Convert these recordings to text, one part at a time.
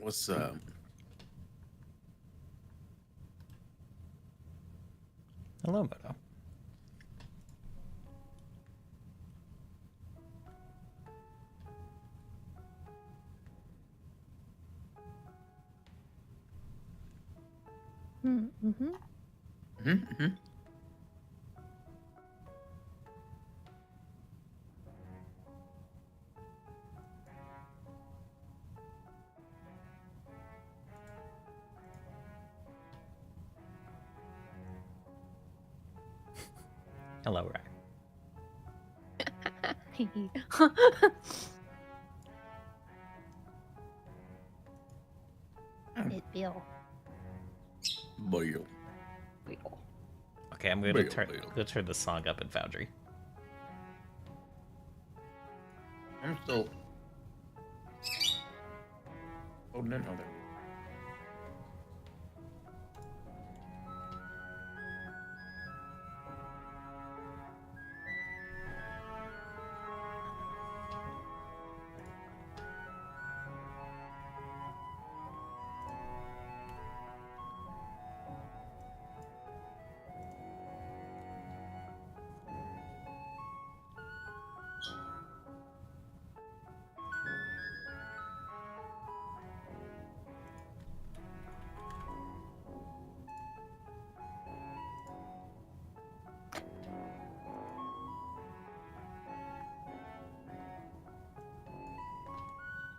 What's up? Hello, Moto. Mm-hmm. Mm-hmm. Hello, Ryan. It's Bill. Bill. Okay, I'm going to turn the song up in Foundry. I'm still holding it. Oh, there.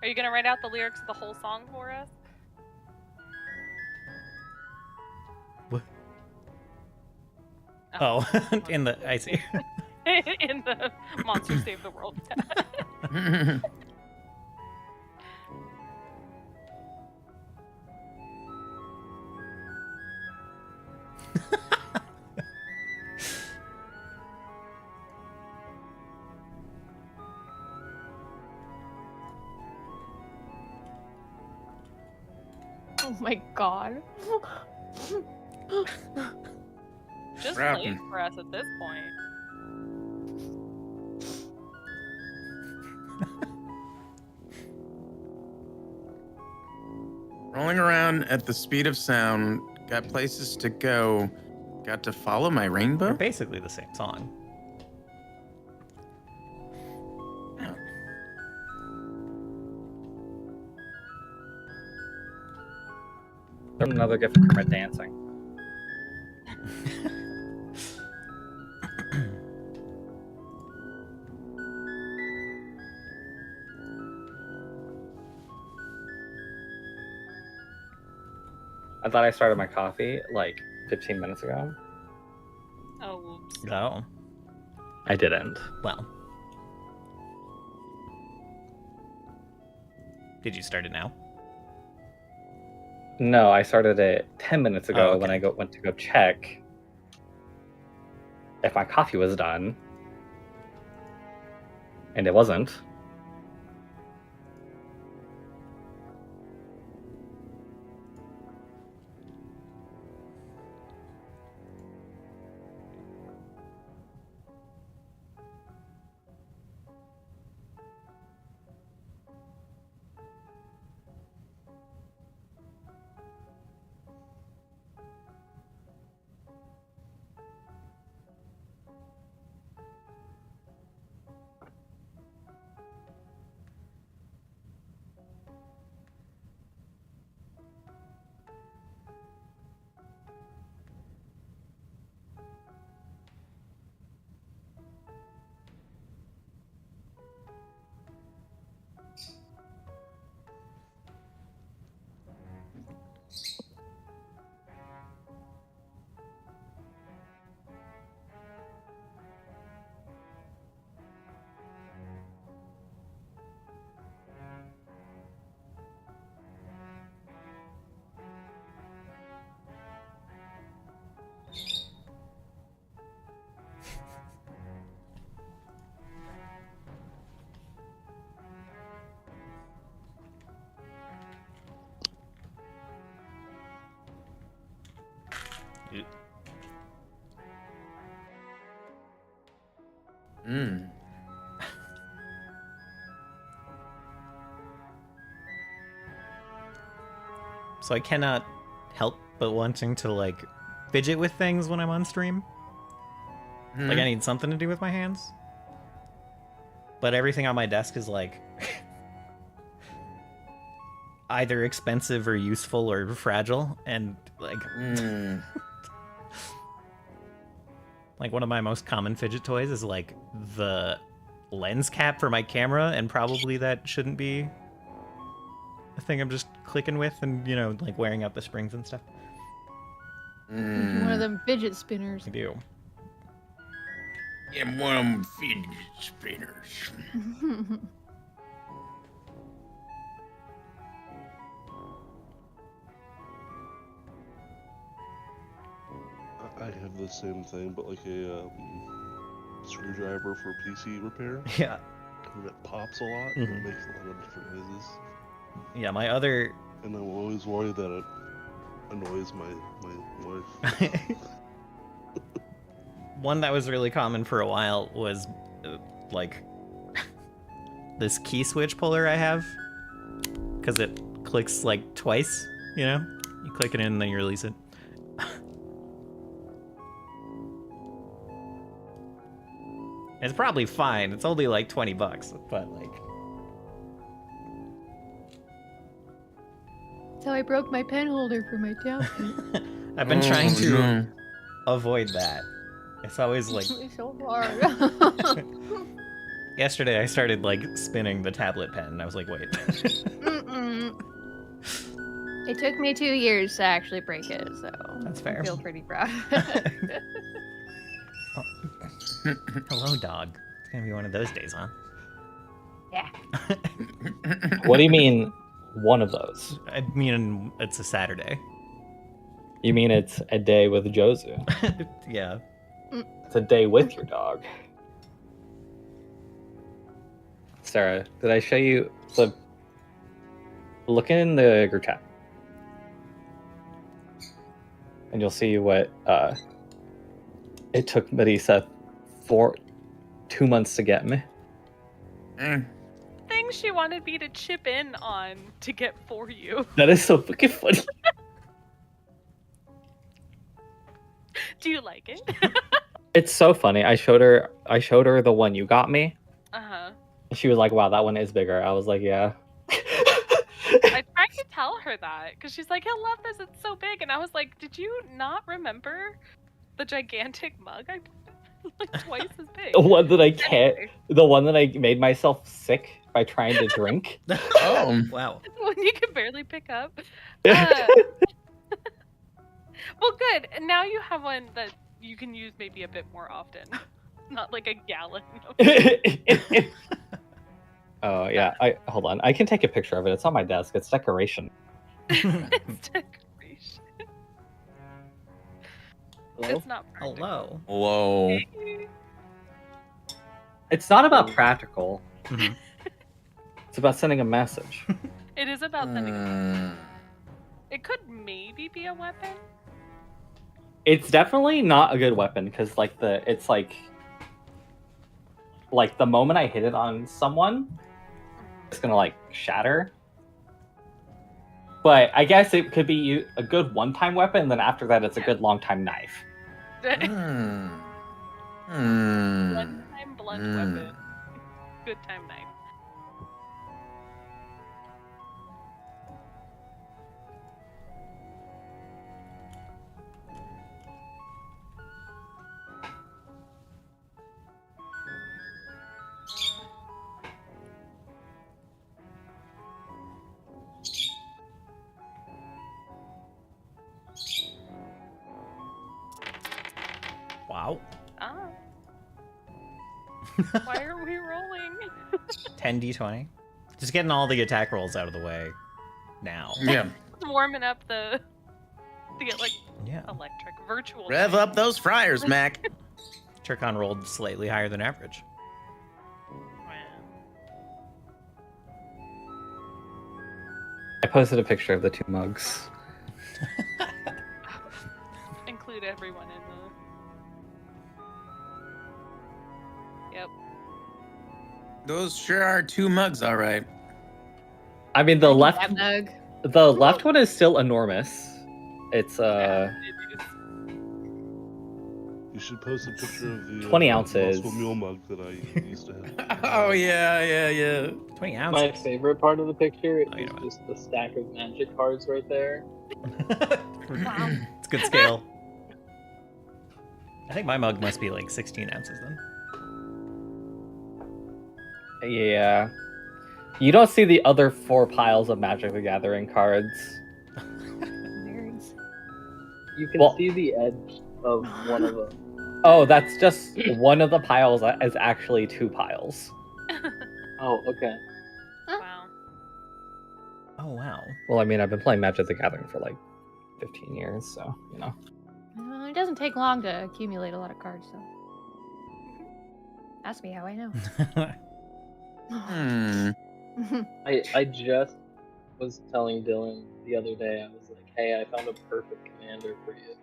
Are you gonna write out the lyrics of the whole song for us? What? Oh, in the I see. In the Monster Save the World. Oh my god. Just play it for us at this point. Rolling around at the speed of sound. Got places to go. Got to follow my rainbow. They're basically the same song. Another gift of Kermit dancing. I thought I started my coffee like 15 minutes ago. Oh, whoops. No. I didn't. Well. Did you start it now? No, I started it 10 minutes ago Oh, okay. when I went to go check if my coffee was done. And it wasn't. Mm. so I cannot help but wanting to like fidget with things when I'm on stream. Like I need something to do with my hands. But everything on my desk is like either expensive or useful or fragile, and like like one of my most common fidget toys is like the lens cap for my camera, and probably that shouldn't be a thing I'm just clicking with and, you know, like wearing out the springs and stuff. One of them fidget spinners. I do. Yeah, one of them fidget spinners. I have the same thing, but like a screwdriver for PC repair. Yeah. And it pops a lot, and it makes a lot of different noises. Yeah, my other... And I'm always worried that it annoys my wife. One that was really common for a while was, like, this key switch puller I have. Because it clicks, like, twice, you know? You click it in and then you release it. It's probably fine. It's only like $20, but like... That's how I broke my pen holder for my tablet. I've been trying to avoid that. It's always like... It's so hard. Yesterday I started like spinning the tablet pen and I was like, wait. It took me 2 years to actually break it, so That's fair. I feel pretty proud. Hello, dog. It's gonna be one of those days, huh? Yeah. What do you mean, one of those? I mean, it's a Saturday. You mean it's a day with Jozu? Yeah. It's a day with your dog. Sarah, did I show you the... Look in the group chat. And you'll see what it took Marisa 2 months to get me. Things she wanted me to chip in on to get for you. That is so fucking funny. Do you like it? It's so funny. I showed her the one you got me. Uh-huh. She was like, wow, that one is bigger. I was like, yeah. I tried to tell her that because she's like, I love this, it's so big. And I was like, did you not remember the gigantic mug? I like twice as big. The one that I can't, the one that I made myself sick by trying to drink. Oh, wow. One you can barely pick up. Well, good. And now you have one that you can use maybe a bit more often. Not like a gallon. Oh yeah, hold on. I can take a picture of it. It's on my desk. It's decoration. It's decoration. Hello? It's not practical. Hello. Whoa. It's not about practical. Mhm. It's about sending a message. It is about sending a message. It could maybe be a weapon. It's definitely not a good weapon because it's like the moment I hit it on someone, it's gonna like shatter. But I guess it could be a good one-time weapon, and then after that, it's a good long-time knife. One-time blunt weapon. Good time knife. Wow. Ah. Why are we rolling? 10d20. Just getting all the attack rolls out of the way now. Yeah. Warming up to get like Yeah. electric virtual. Rev up those fryers, Mac. Turkon rolled slightly higher than average. I posted a picture of the two mugs. Include everyone in the. Yep. Those sure are two mugs, all right. I mean, the left The left one is still enormous. It's Yeah, it is. You should post a picture of the 20 ounces. Muscle Mule mug that I used to have. Oh yeah. 20 My ounces. favorite part of the picture Oh, you is know what? just the stack of magic cards right there. Wow. It's good scale. I think my mug must be like 16 ounces then. Yeah. You don't see the other 4 piles of Magic the Gathering cards. Nerds. You can Well- see the edge of one of them. Oh, that's just one of the piles is actually 2 piles. Oh, okay. Wow. Oh, wow. Well, I mean, I've been playing Magic the Gathering for like 15 years, so, you know. It doesn't take long to accumulate a lot of cards, so. Ask me how I know. I just was telling Dylan the other day, I was like, hey, I found a perfect commander for you.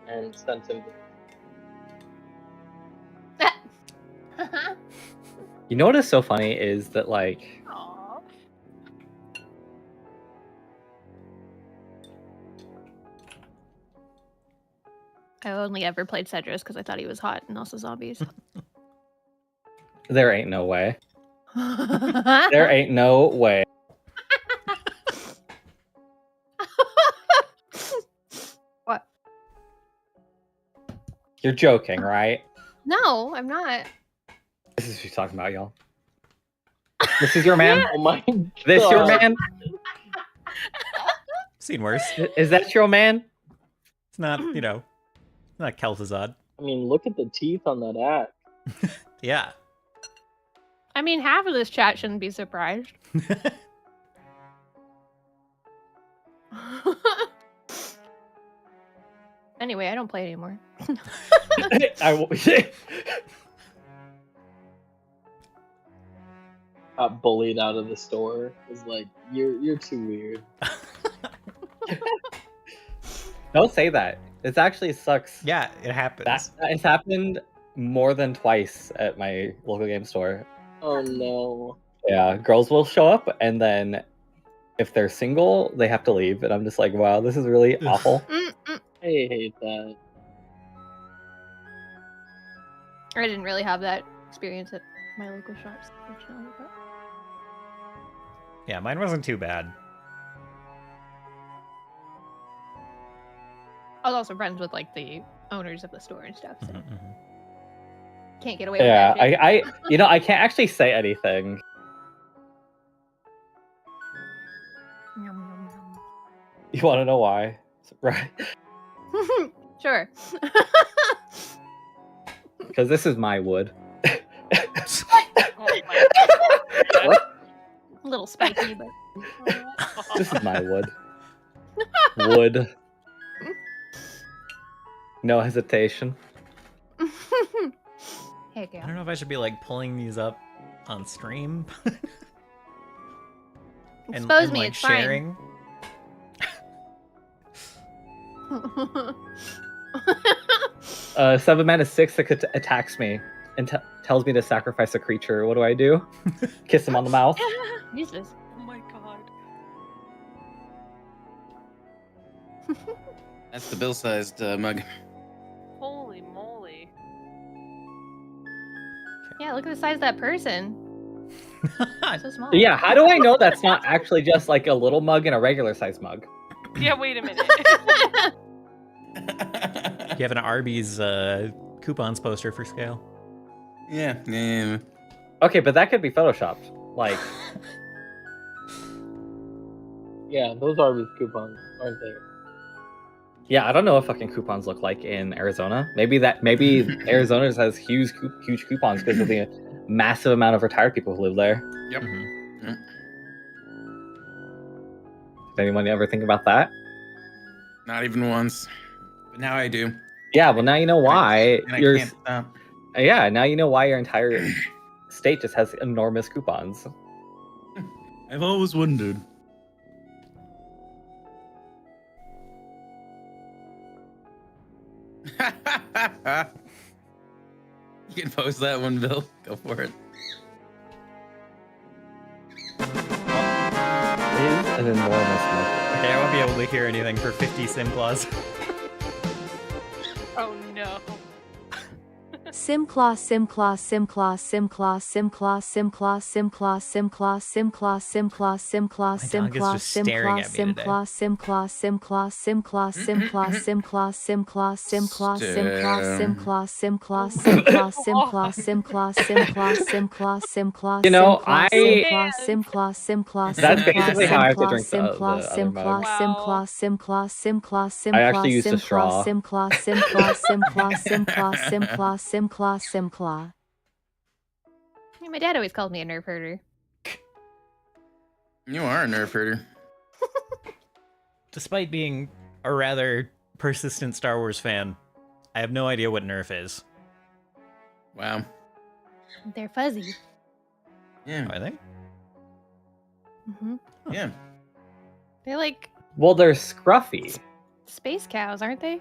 And sent him You know what is so funny is that, like, Aww. I only ever played Cedrus because I thought he was hot and also zombies. there ain't no way. There ain't no way. What? You're joking, right? No, I'm not. This is what you're talking about, y'all. This is your man? Oh my god. This your man? Seen worse. Is that your man? It's not, you know, not Kel'Thuzad. I mean, look at the teeth on that axe. Yeah. I mean, half of this chat shouldn't be surprised. Anyway, I don't play anymore. Got bullied out of the store. Was like, you're too weird. Don't say that. It actually sucks. Yeah, it happens. That has happened more than twice at my local game store. Oh no. Yeah, girls will show up, and then if they're single, they have to leave. And I'm just like, wow, this is really awful. I hate that. I didn't really have that experience at my local shops, fortunately. But... Yeah, mine wasn't too bad. I was also friends with like the owners of the store and stuff, so Mhm, mhm. can't get away Yeah, with that shit. I can't actually say anything. Nom, nom, nom. You want to know why? Right? Sure. Because this is my wood. Oh my god. A little spiky, but This is my wood. Wood. No hesitation. heck I yeah. don't know if I should be like pulling these up on stream Expose me, like it's fine. sharing. Seven mana 6 that attacks me and tells me to sacrifice a creature. What do I do? Kiss him on the mouth. Jesus. Oh my god. That's the bill-sized mug. Holy moly. Yeah, look at the size of that person. So small. Yeah, how do I know that's not actually just like a little mug and a regular size mug? Yeah, wait a minute. You have an Arby's coupons poster for scale. Yeah. Okay, but that could be photoshopped. Like, Yeah, those Arby's coupons aren't there. yeah, I don't know what fucking coupons look like in Arizona. Maybe Arizona has huge coupons because of the massive amount of retired people who live there. Yep. Mhm. Did anyone ever think about that? Not even once. But now I do. Yeah, well now you know why And I your can't stop. yeah, now you know why your entire state just has enormous coupons. I've always wondered. You can post that one, Bill. Go for it. Is an enormous monkey. Okay, I won't be able to hear anything for 50 Simclaws. Oh no. Simclaw, Simclaw, Simclaw, Simclaw, Simclaw, Simclaw, Simclaw, Simclaw, Simclaw, Simclaw, Simclaw, My dog is Simclaw, just staring at me today. Simclaw, Simclaw, Simclaw, Simclaw, Simclaw, Simclaw, Simclaw, Simclaw, Simclaw, Simclaw, Simclaw, Simclaw, Simclaw, Simclaw, Simclaw, Simclaw, You know, Simclaw, Simclaw, Simclaw, That's basically how I have to drink the Simclaw, other Simclaw, mug. Simclaw, Simclaw, Simclaw, Simclaw, I actually used a straw. Simclaw, Simclaw, Simclaw, Simclaw, Simclaw, Simclaw, Simclaw. My dad always called me a nerf herder. You are a nerf herder. Despite being a rather persistent Star Wars fan, I have no idea what Nerf is. Wow. They're fuzzy. Yeah. Are they? Hmm Yeah. They're like Well, they're scruffy. space cows, aren't they?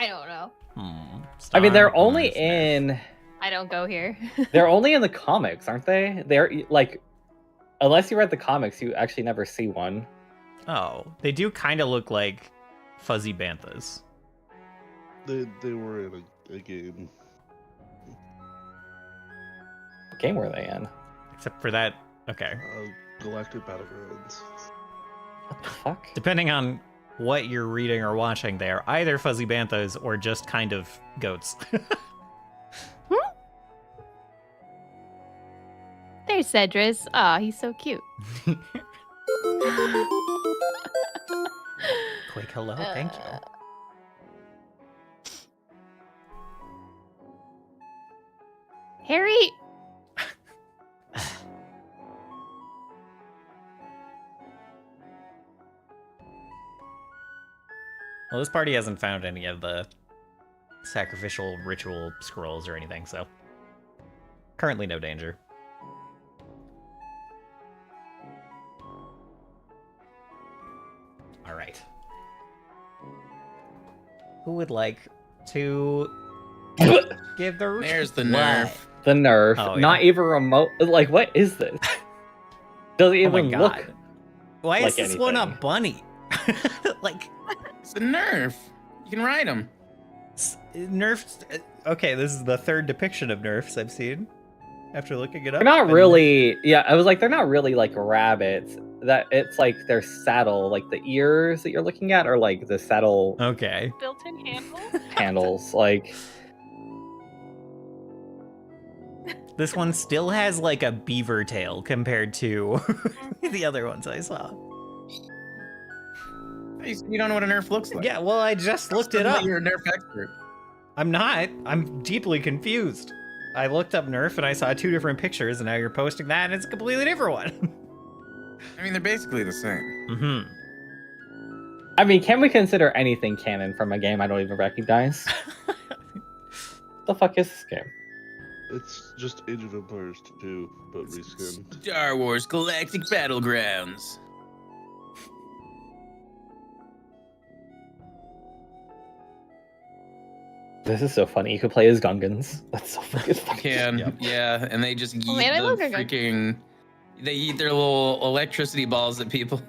I don't know. I mean, they're Star only Wars Nerf. in I don't go here. they're only in the comics, aren't they? They're like, unless you read the comics, you actually never see one. Oh, they do kind of look like fuzzy banthas. They were in a game. What game were they in? Except for that, okay. Galactic Battlegrounds. What the fuck? Depending on what you're reading or watching, they are either fuzzy banthas or just kind of goats. There's Cedrus. Aw, he's so cute. Quick hello, thank you. Harry! Well, this party hasn't found any of the sacrificial ritual scrolls or anything, so currently no danger. All right. Who would like to give the There's the What? nerf. The Nerf. Oh, yeah. Not even remote. Like, what is this? Doesn't Oh my even god. look. Why like is this one a anything. bunny? Like, It's a nerf. You can ride them. Nerfs. Okay, this is the third depiction of Nerfs I've seen after looking it up. They're not and- really. Yeah, I was like, they're not really like rabbits. That it's like their saddle, like the ears that you're looking at, are like the saddle Okay. Built-in handles. handles. Like, This one still has like a beaver tail compared to the other ones I saw. You don't know what a nerf looks like. Yeah, well, I just looked it up. You're a nerf expert. I'm not. I'm deeply confused. I looked up Nerf and I saw two different pictures, and now you're posting that, and it's a completely different one. I mean, they're basically the same. Mm-hmm. I mean, can we consider anything canon from a game I don't even recognize? The fuck is this game? It's just Age of Empires 2, but reskinned. Star Wars Galactic Battlegrounds. This is so funny. You could play as Gungans. That's so fucking funny. Can, Yep. yeah, and they just eat man, I love the their gun. freaking. They eat their little electricity balls at people.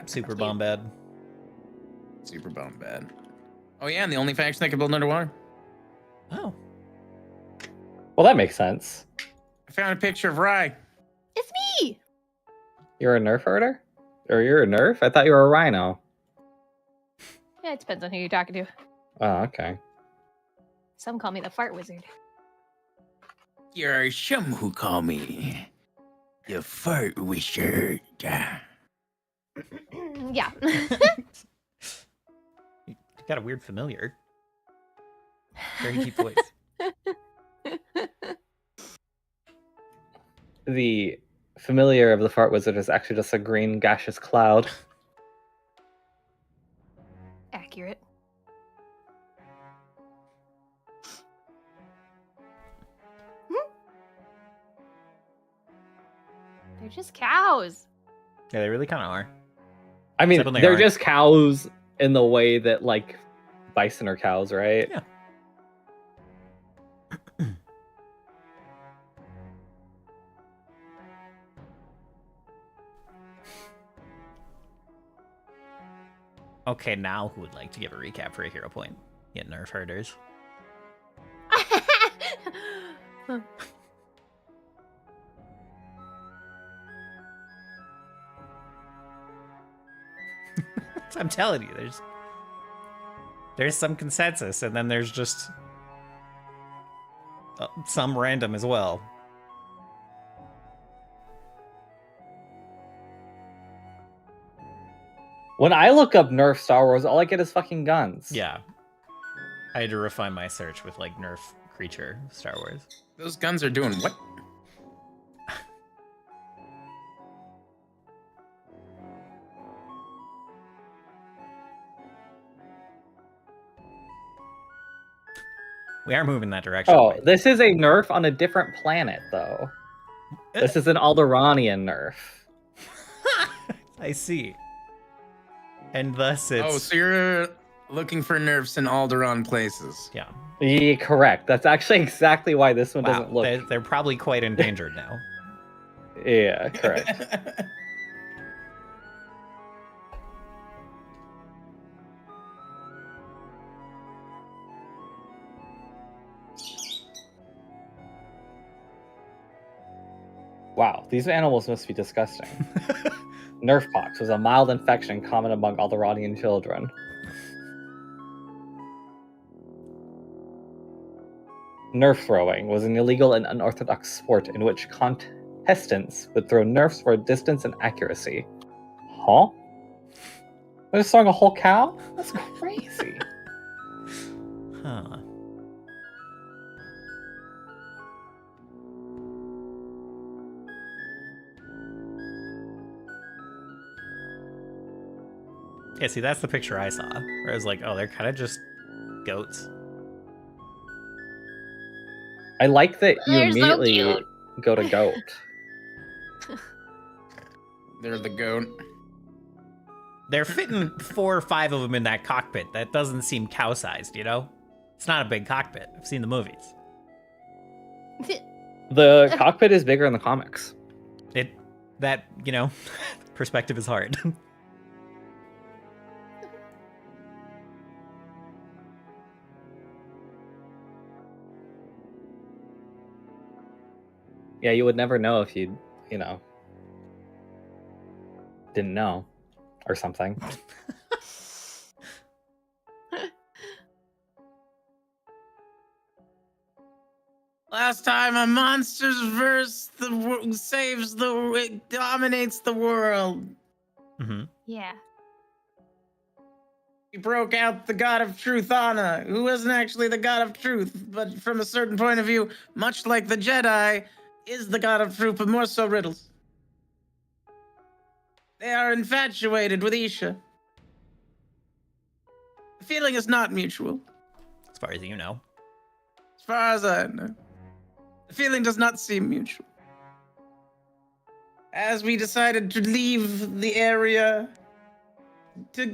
Super bomb bad. Super bomb bad. Oh yeah, and the only faction that can build underwater. Oh. Well, that makes sense. I found a picture of Rye. It's me! You're a Nerf herder? Or you're a Nerf? I thought you were a Rhino. Yeah, it depends on who you're talking to. Oh, okay. Some call me the fart wizard. There are some who call me the fart wizard. Yeah. You got a weird familiar. Very deep voice. The familiar of the fart wizard is actually just a green gaseous cloud. Accurate. They're just cows. Yeah, they really kind of are. I mean, Except when they they're aren't. just cows in the way that like bison are cows, right? Yeah. Okay, now who would like to give a recap for a hero point? Yeah, nerf herders. I'm telling you, there's some consensus, and then there's just some random as well. When I look up Nerf Star Wars, all I get is fucking guns. Yeah. I had to refine my search with like nerf creature Star Wars. Those guns are doing what? We are moving that direction. Oh, right? this is a nerf on a different planet, though. This is an Alderaanian nerf. I see. And thus it's... Oh, so you're looking for nerfs in Alderaan places. Yeah. Yeah, correct. That's actually exactly why this one doesn't look... They're probably quite endangered now. Yeah, correct. Wow, these animals must be disgusting. Nerf pox was a mild infection common among Alderaanian children. Nerf throwing was an illegal and unorthodox sport in which contestants would throw nerfs for distance and accuracy. Huh? They're just throwing a whole cow? That's crazy. Huh. Yeah, see, that's the picture I saw. Where I was like, oh, they're kind of just goats. I like that you They're so immediately cute. go to goat. They're the goat. They're fitting 4 or 5 of them in that cockpit. That doesn't seem cow-sized, you know? It's not a big cockpit. I've seen the movies. The cockpit is bigger in the comics. That, you know, perspective is hard. Yeah, you would never know if you know, didn't know or something. Last time a monster's verse dominates the world. Mm-hmm. Yeah. He broke out the god of truth, Anna, who wasn't actually the god of truth, but from a certain point of view, much like the Jedi, is the god of truth, but more so riddles. They are infatuated with Isha. The feeling is not mutual, As far as you know. as far as I know. The feeling does not seem mutual. As we decided to leave the area,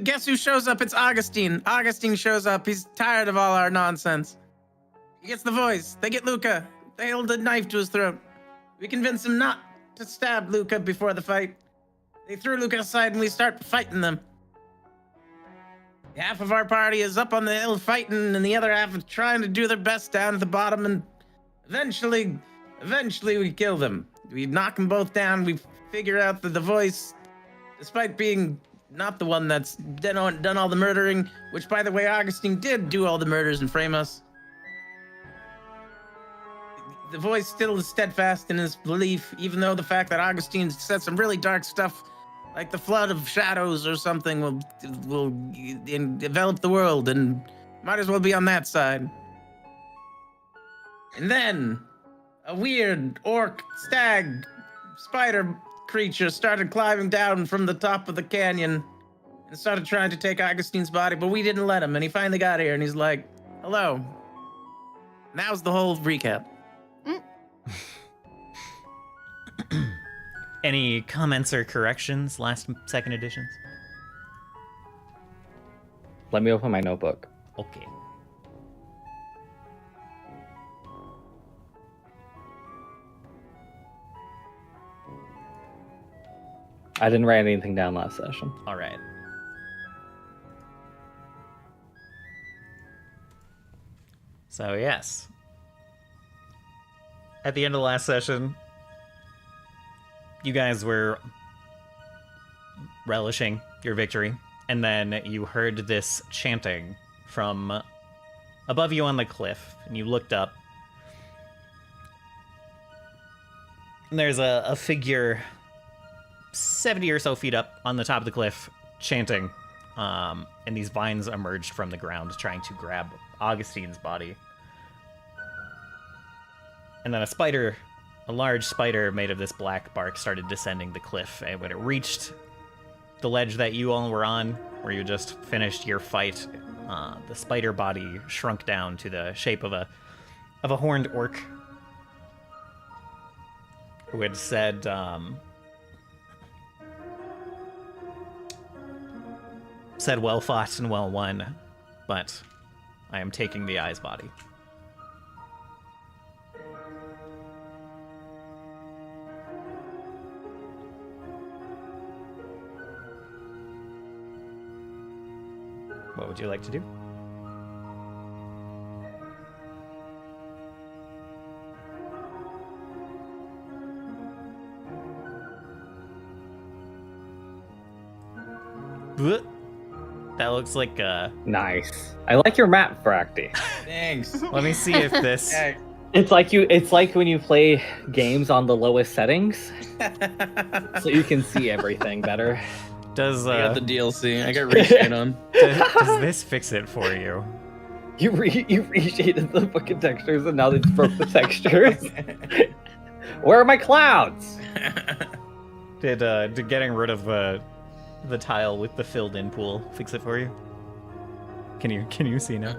guess who shows up? It's Augustine. Augustine shows up. He's tired of all our nonsense. He gets the voice. They get Luca. They hold a knife to his throat. We convince him not to stab Luca before the fight. They threw Luca aside and we start fighting them. Half of our party is up on the hill fighting and the other half is trying to do their best down at the bottom, and eventually we kill them. We knock them both down. We figure out that the voice, despite being not the one that's done all the murdering, which, by the way, Augustine did do all the murders and frame us. The voice still is steadfast in his belief, even though the fact that Augustine said some really dark stuff, like the flood of shadows or something, will envelop the world, and might as well be on that side. And then a weird orc stag spider creature started climbing down from the top of the canyon and started trying to take Augustine's body, but we didn't let him, and he finally got here, and he's like, hello. And that was the whole recap. Any comments or corrections, second editions? Let me open my notebook. Okay. I didn't write anything down last session. All right. So yes. At the end of the last session, you guys were relishing your victory, and then you heard this chanting from above you on the cliff, and you looked up. And there's a figure 70 or so feet up on the top of the cliff chanting, and these vines emerged from the ground trying to grab Augustine's body. And then a large spider made of this black bark started descending the cliff, and when it reached the ledge that you all were on, where you just finished your fight, the spider body shrunk down to the shape of a horned orc who had said, well fought and well won, but I am taking the eye's body. What would you like to do? That looks like Nice. I like your map, Voraktee. Thanks. Let me see if this. Yeah. It's like when you play games on the lowest settings, so you can see everything better. Does I got the DLC. I got reshade on. does this fix it for you? You reshaded the fucking textures and now they just broke the textures. Where are my clouds? Did getting rid of the tile with the filled-in pool fix it for you? Can you see now?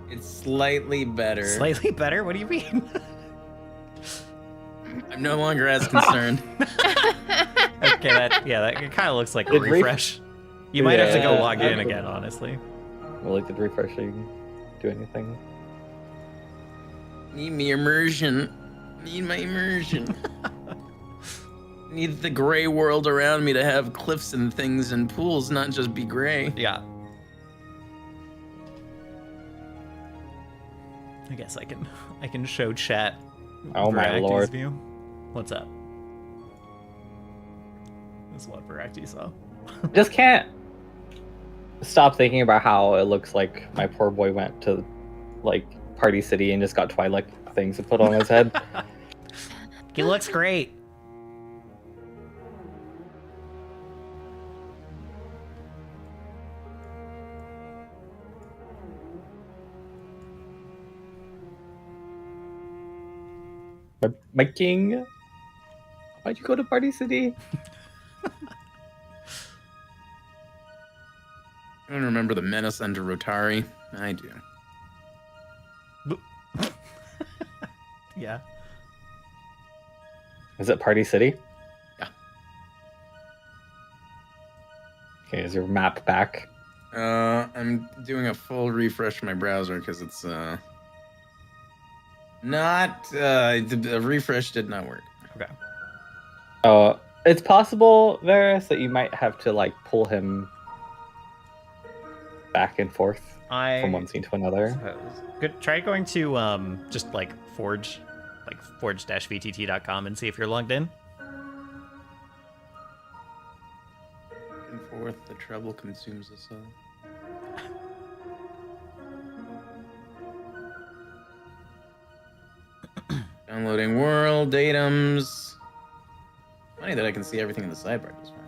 It's slightly better. Slightly better? What do you mean? I'm no longer as concerned. Okay, that kind of looks like a refresh. You might have to go log in again, honestly. Well, did refreshing do anything? Need me immersion. Need my immersion. Need the gray world around me to have cliffs and things and pools, not just be gray. Yeah. I guess I can show chat. Oh my Voraktee's lord. View. What's up? This is what Voraktee saw. Just can't stop thinking about how it looks like my poor boy went to like Party City and just got Twilight things to put on his head. He looks great. My king. Why'd you go to Party City? I don't remember the menace under Rotari. I do. Yeah. Is it Party City? Yeah. Okay, is your map back? I'm doing a full refresh of my browser because it's not the refresh did not work. Okay. It's possible, Varus, that you might have to like pull him back and forth from one scene to another. Suppose. Good. Try going to just like forge-vtt.com and see if you're logged in. Back and forth, the trouble consumes us all. Downloading world datums. Funny that I can see everything in the sidebar just fine.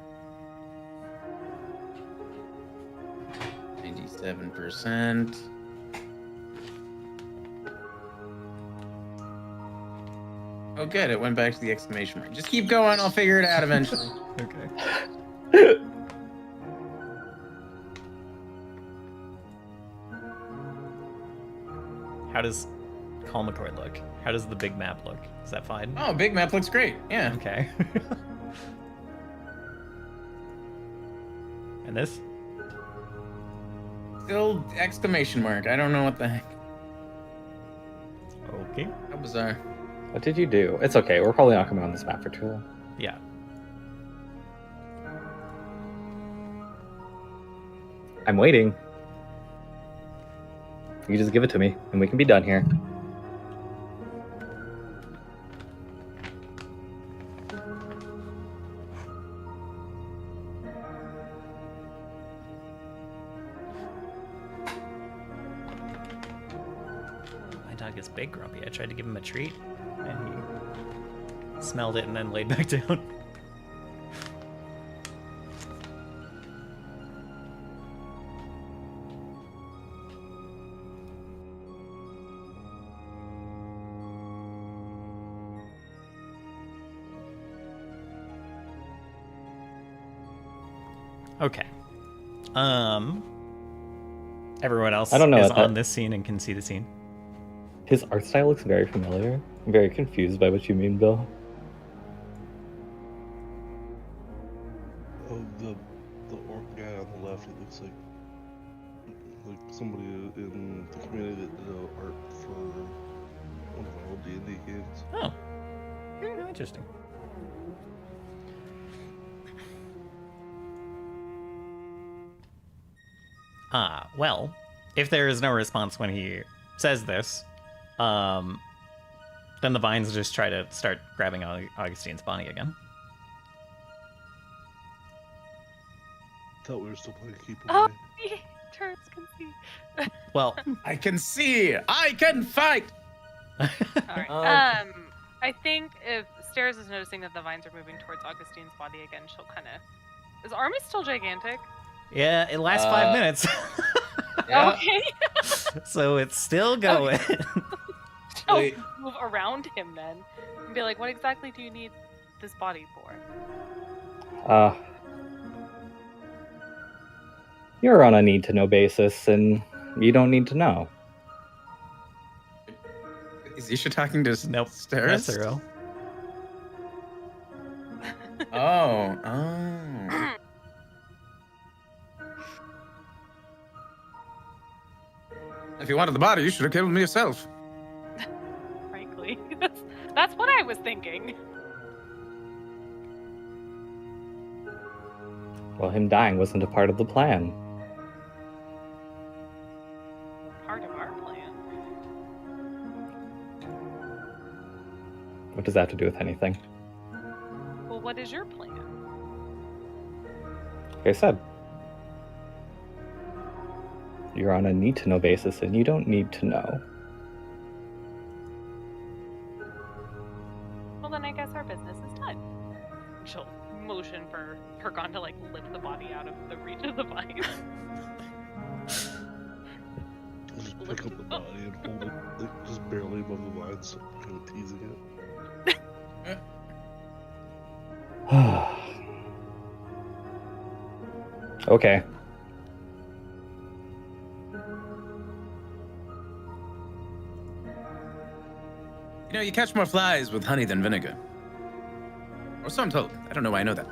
97%. Oh, good. It went back to the exclamation mark. Just keep going. I'll figure it out eventually. Okay. How does Kalmacord look? How does the big map look? Is that fine? Oh, big map looks great. Yeah. Okay. And this? Still exclamation mark. I don't know what the heck. Okay. How bizarre. What did you do? It's okay. We're probably not coming on this map for too long. Yeah. I'm waiting. You just give it to me, and we can be done here. My dog is big grumpy. I tried to give him a treat, and he smelled it and then laid back down. Okay. Everyone else I don't know is what that- on this scene and can see the scene. His art style looks very familiar. I'm very confused by what you mean, Bill. Oh, the orc guy on the left, it looks like somebody in the community that did art for one of our old D&D games. Oh. Interesting. Well, if there is no response when he says this, then the vines just try to start grabbing Augustine's body again. Thought we were still playing Keep Oh, Away. the turns can see. Well, I can see. I can fight. Alright. I think if Stairs is noticing that the vines are moving towards Augustine's body again, she'll kind of. Is Army still gigantic? yeah, it lasts 5 minutes. Yeah. Okay. So it's still going. She'll Wait. move around him then and be like, "What exactly do you need this body for?" You're on a need-to-know basis, and you don't need to know. Is Isha talking to Nope. Steris? That's Earl. Oh. If you wanted the body, you should have killed me yourself. Frankly, that's what I was thinking. Well, him dying wasn't a part of the plan. Part of our plan. What does that have to do with anything? Well, what is your plan? Like I said, you're on a need-to-know basis, and you don't need to know. Well, then I guess our business is done. She'll motion for Hergon to lift the body out of the reach of the vines. I'll just pick up the body and hold it just barely above the vines, kind of teasing it. Okay. You know, you catch more flies with honey than vinegar. Or so I'm told. I don't know why I know that.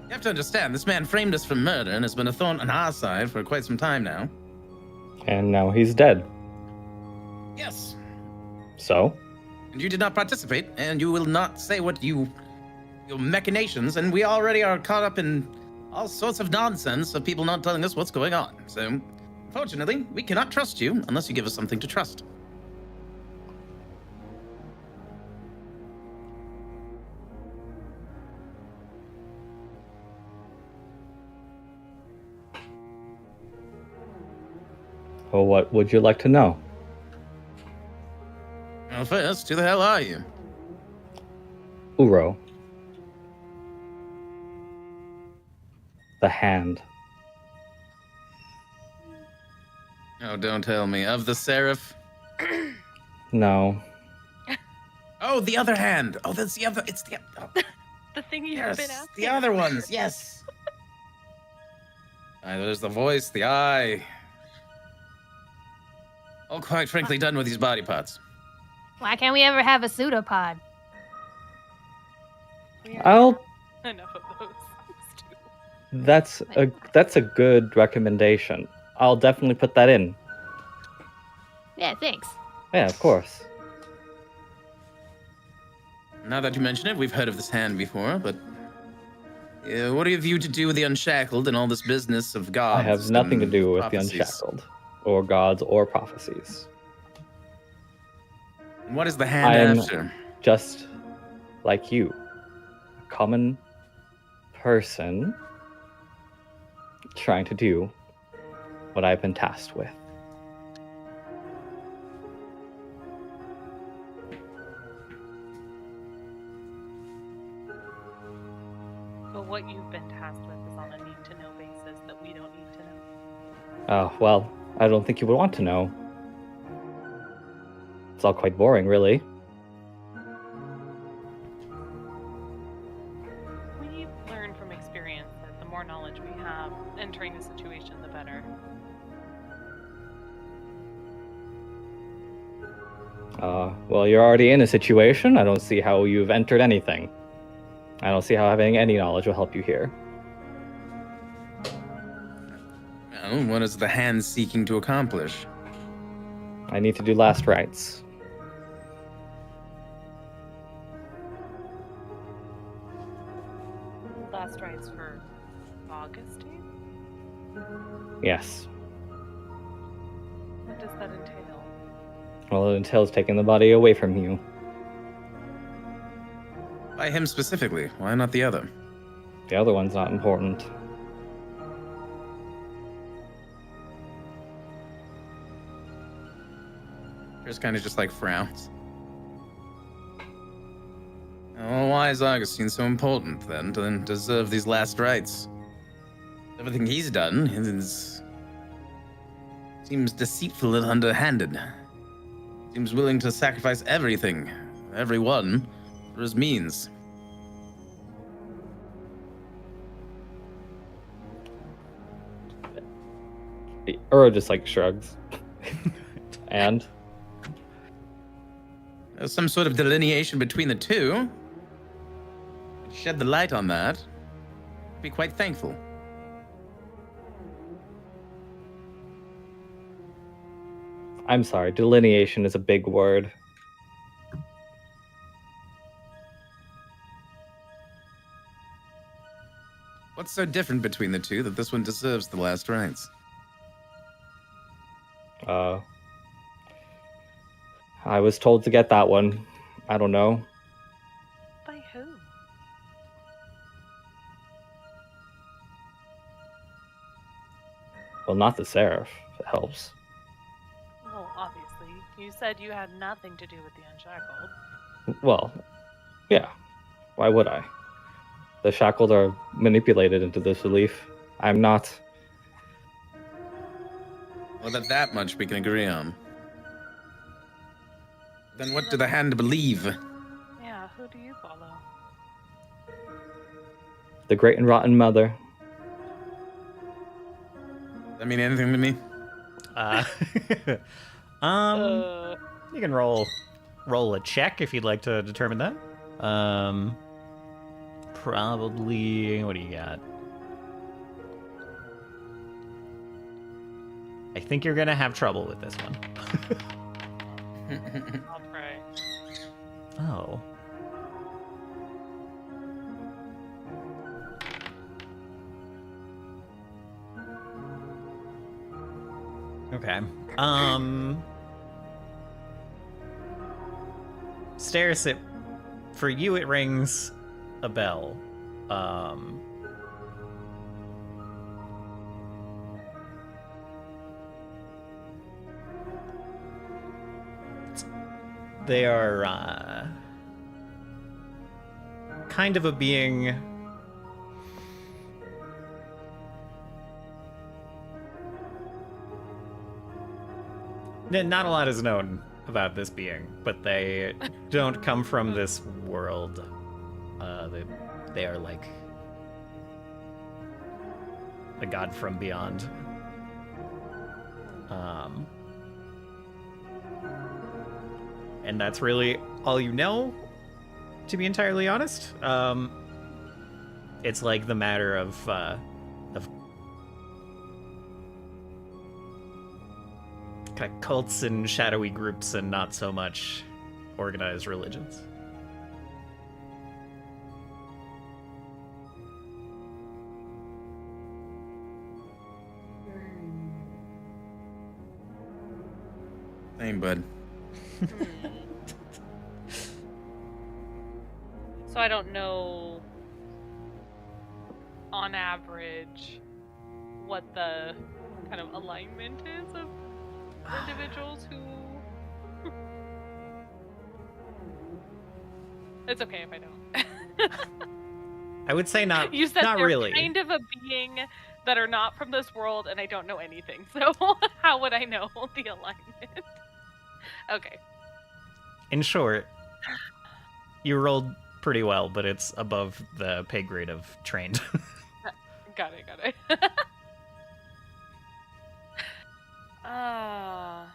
You have to understand, this man framed us for murder and has been a thorn on our side for quite some time now. And now he's dead. Yes. So? And you did not participate, and you will not say what your machinations, and we already are caught up in all sorts of nonsense of people not telling us what's going on. So, unfortunately, we cannot trust you unless you give us something to trust. Well, what would you like to know? Well, first, who the hell are you? Uro. The Hand. Oh, don't tell me. Of the Seraph? No. Oh, the other hand. Oh, that's the other. It's the. Oh, The thing you've yes, been asking. the other ones. Yes. There's the voice, the eye. Oh, quite frankly, done with these body parts. Why can't we ever have a pseudopod? I'll. Enough of those. That's a good recommendation. I'll definitely put that in. Yeah, thanks. Yeah, of course. Now that you mention it, we've heard of this hand before, but what have you to do with the Unshackled and all this business of gods? I have nothing to and do with prophecies? the Unshackled, or gods, or prophecies. And what is the hand I am after? just like you, a common person trying to do what I've been tasked with. But what you've been tasked with is on a need-to-know basis that we don't need to know. Oh, well, I don't think you would want to know. It's all quite boring, really. We learn from experience that the more knowledge we have entering a situation, the better. Well, you're already in a situation. I don't see how you've entered anything. I don't see how having any knowledge will help you here. Well, what is the hand seeking to accomplish? I need to do last rites. Last rites for Augustine? Yes. What does that entail? Well, it entails taking the body away from you. By him specifically. Why not the other? The other one's not important. Chris kind of just like frowns. Well, why is Augustine so important then to deserve these last rites? Everything he's done seems deceitful and underhanded. Seems willing to sacrifice everything, everyone, for his means. Uro just like shrugs. And There's some sort of delineation between the two. Shed the light on that. Be quite thankful. I'm sorry, delineation is a big word. What's so different between the two that this one deserves the last rites? I was told to get that one. I don't know. By who? Well, not the Seraph. If it helps. Well, obviously. You said you had nothing to do with the Unshackled. Well, yeah. Why would I? The Shackled are manipulated into this belief. I'm not. Well, that much we can agree on. Then what do the hand believe? Yeah, who do you follow? The Great and Rotten Mother. Does that mean anything to me? You can roll a check if you'd like to determine that. Probably. What do you got? I think you're gonna have trouble with this one. I'll pray. Oh. Okay. Stairs, for you it rings a bell. They are kind of a being. Not a lot is known about this being, but they don't come from this world. They are like a god from beyond. And that's really all you know, to be entirely honest. It's like the matter of kind of cults and shadowy groups and not so much organized religions. Hey, bud. So I don't know, on average, what the kind of alignment is of individuals who... It's okay if I don't. I would say not. You said not they're really. kind of a being that are not from this world, and I don't know anything. So how would I know the alignment? Okay. In short, you rolled pretty well, but it's above the pay grade of trained. Got it. I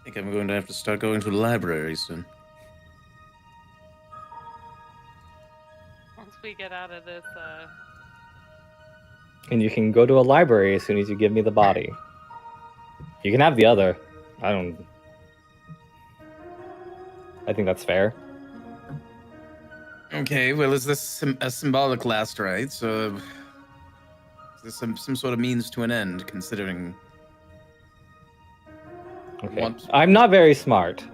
think I'm going to have to start going to the library soon. Once we get out of this, And you can go to a library as soon as you give me the body. You can have the other. I think that's fair. Okay, well, is this a symbolic last rites, or is this some sort of means to an end, considering... Okay. I'm not very smart.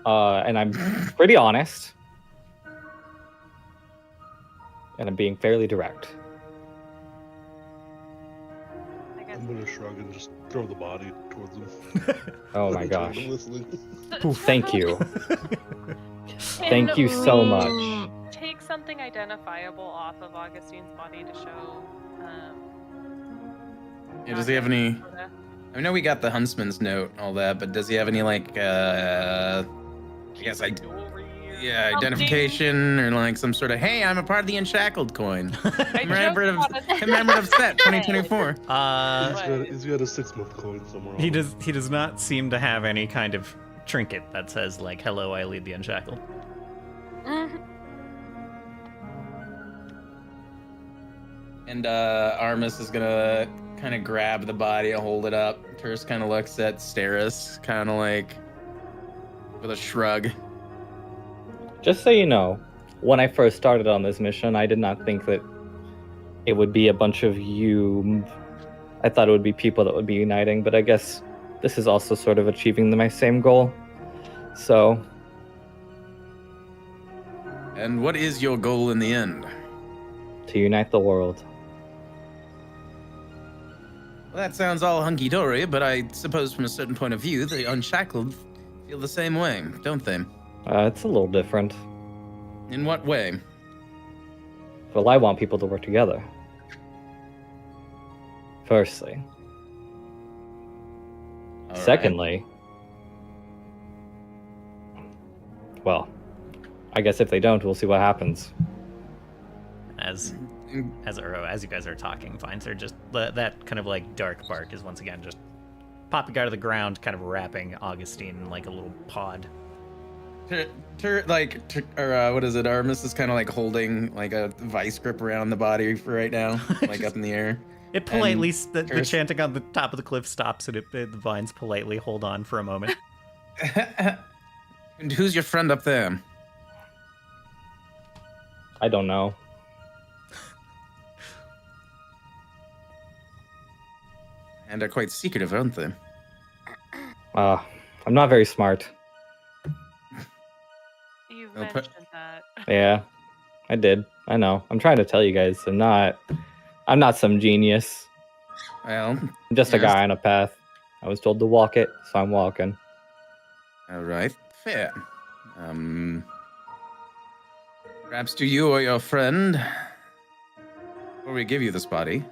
And I'm pretty honest. And I'm being fairly direct. I guess. I'm gonna shrug and just throw the body towards him. Oh my I'm gosh. listening. Thank you. Thank you so much. Take something identifiable off of Augustine's body to show. Yeah, does he have any... I know we got the huntsman's note and all that, but does he have any, like, I guess, identification or, like, some sort of, hey, I'm a part of the Unshackled coin. Commemorative set 2024. He's got a 6-month coin somewhere. He does not seem to have any kind of trinket that says, like, hello, I lead the Unshackled. And Armis is gonna kind of grab the body and hold it up. Terse kind of looks at Steris, kind of like with a shrug. Just so you know, when I first started on this mission, I did not think that it would be a bunch of you. I thought it would be people that would be uniting, but I guess this is also sort of achieving my same goal. So. And what is your goal in the end? To unite the world. Well, that sounds all hunky-dory, but I suppose from a certain point of view, the Unshackled feel the same way, don't they? It's a little different. In what way? Well, I want people to work together. Firstly. All Secondly, well, I guess if they don't, we'll see what happens. As you guys are talking, Vines are just that kind of like dark bark is once again just popping out of the ground, kind of wrapping Augustine in like a little pod. What is it? Armis is kind of like holding like a vice grip around the body for right now, like up in the air. It politely, the chanting on the top of the cliff stops, and the vines politely hold on for a moment. And who's your friend up there? I don't know. And they're quite secretive, aren't they? I'm not very smart. You mentioned that. Yeah, I did. I know. I'm trying to tell you guys. I'm not some genius. Well, I'm just a guy on a path. I was told to walk it, so I'm walking. All right, fair. Perhaps to you or your friend, before we give you this body,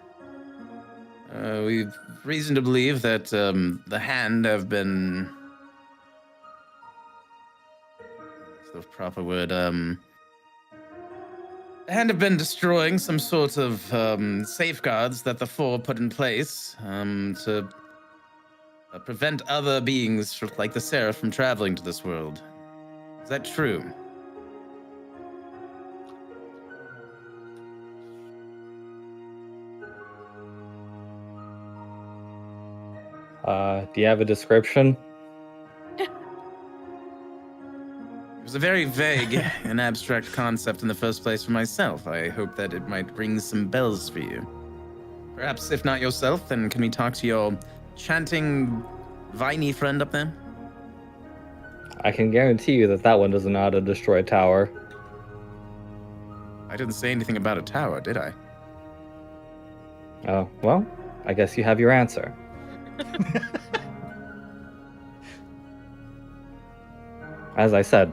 we've reason to believe that the Hand have been... What's the proper word? The Hand have been destroying some sort of safeguards that the Four put in place to prevent other beings like the Seraph from traveling to this world. Is that true? Do you have a description? It was a very vague and abstract concept in the first place for myself. I hope that it might ring some bells for you. Perhaps, if not yourself, then can we talk to your chanting, viney friend up there? I can guarantee you that that one doesn't know how to destroy a tower. I didn't say anything about a tower, did I? Oh, well, I guess you have your answer. As I said,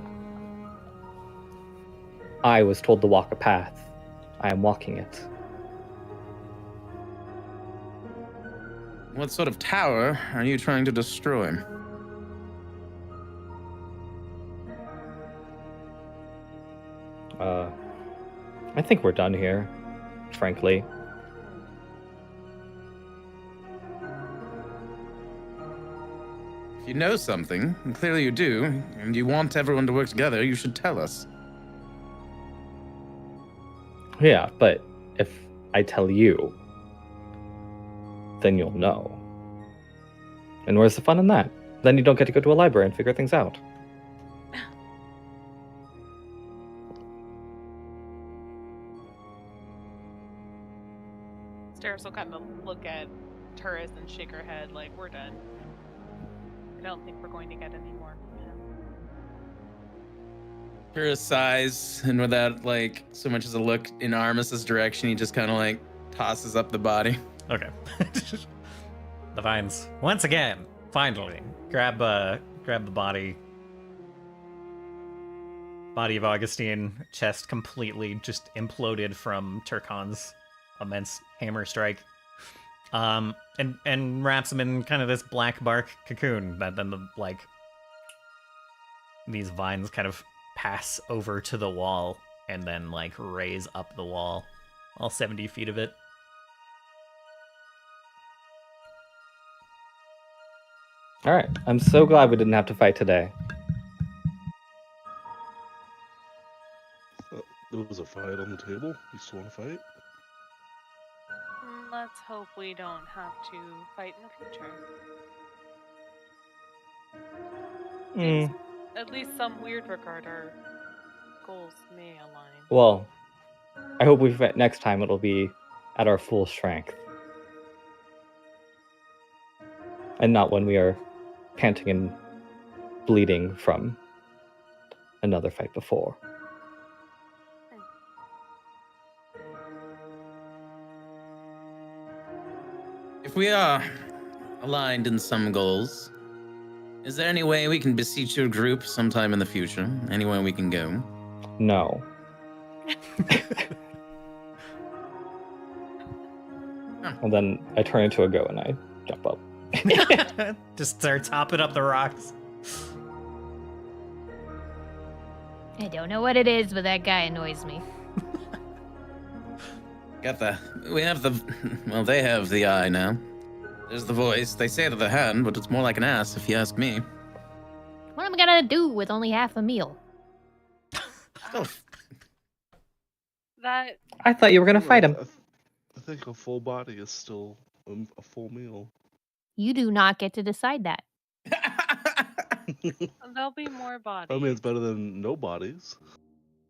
I was told to walk a path. I am walking it. What sort of tower are you trying to destroy? I think we're done here, frankly. If you know something, and clearly you do, and you want everyone to work together, you should tell us. Yeah, but if I tell you, then you'll know. And where's the fun in that? Then you don't get to go to a library and figure things out. Steris will kind of look at Turris and shake her head like, we're done. I don't think we're going to get any more from him. Kira sighs, and without like so much as a look in Armis's direction, he just kind of like tosses up the body. Okay. The vines once again, finally grab the body of Augustine. Chest completely just imploded from Turkon's immense hammer strike. And wraps him in kind of this black bark cocoon that then these vines kind of pass over to the wall and then like raise up the wall, all 70 feet of it. All right, I'm so glad we didn't have to fight today. There was a fight on the table. You still want to fight? Let's hope we don't have to fight in the future. At least some weird regard, our goals may align. Well, I hope we fight next time it'll be at our full strength. And not when we are panting and bleeding from another fight before. If we are aligned in some goals, is there any way we can beseech your group sometime in the future? Anywhere we can go? No. And then I turn into a goat and I jump up. Just start topping up the rocks. I don't know what it is, but that guy annoys me. We have the, well, they have the eye now. There's the voice. They say to the hand, but it's more like an ass, if you ask me. What am I gonna do with only half a meal? Oh, That I thought you were gonna fight him. I think a full body is still a full meal. You do not get to decide that. there'll be more bodies. I mean, it's better than no bodies.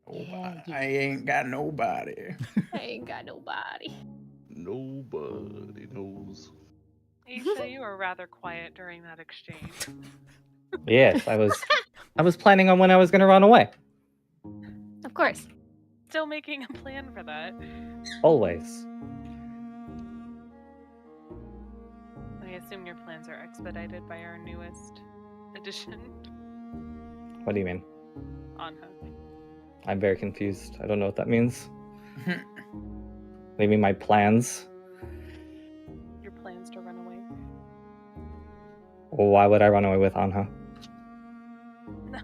Yeah, I ain't got nobody. I ain't got nobody. Nobody knows. Aisha, you were rather quiet during that exchange. Yes, I was planning on when I was gonna run away. Of course. Still making a plan for that. Always. I assume your plans are expedited by our newest addition, What do you mean? Anha. I'm very confused. I don't know what that means. Maybe my plans? Your plans to run away? Well, why would I run away with Anha? No,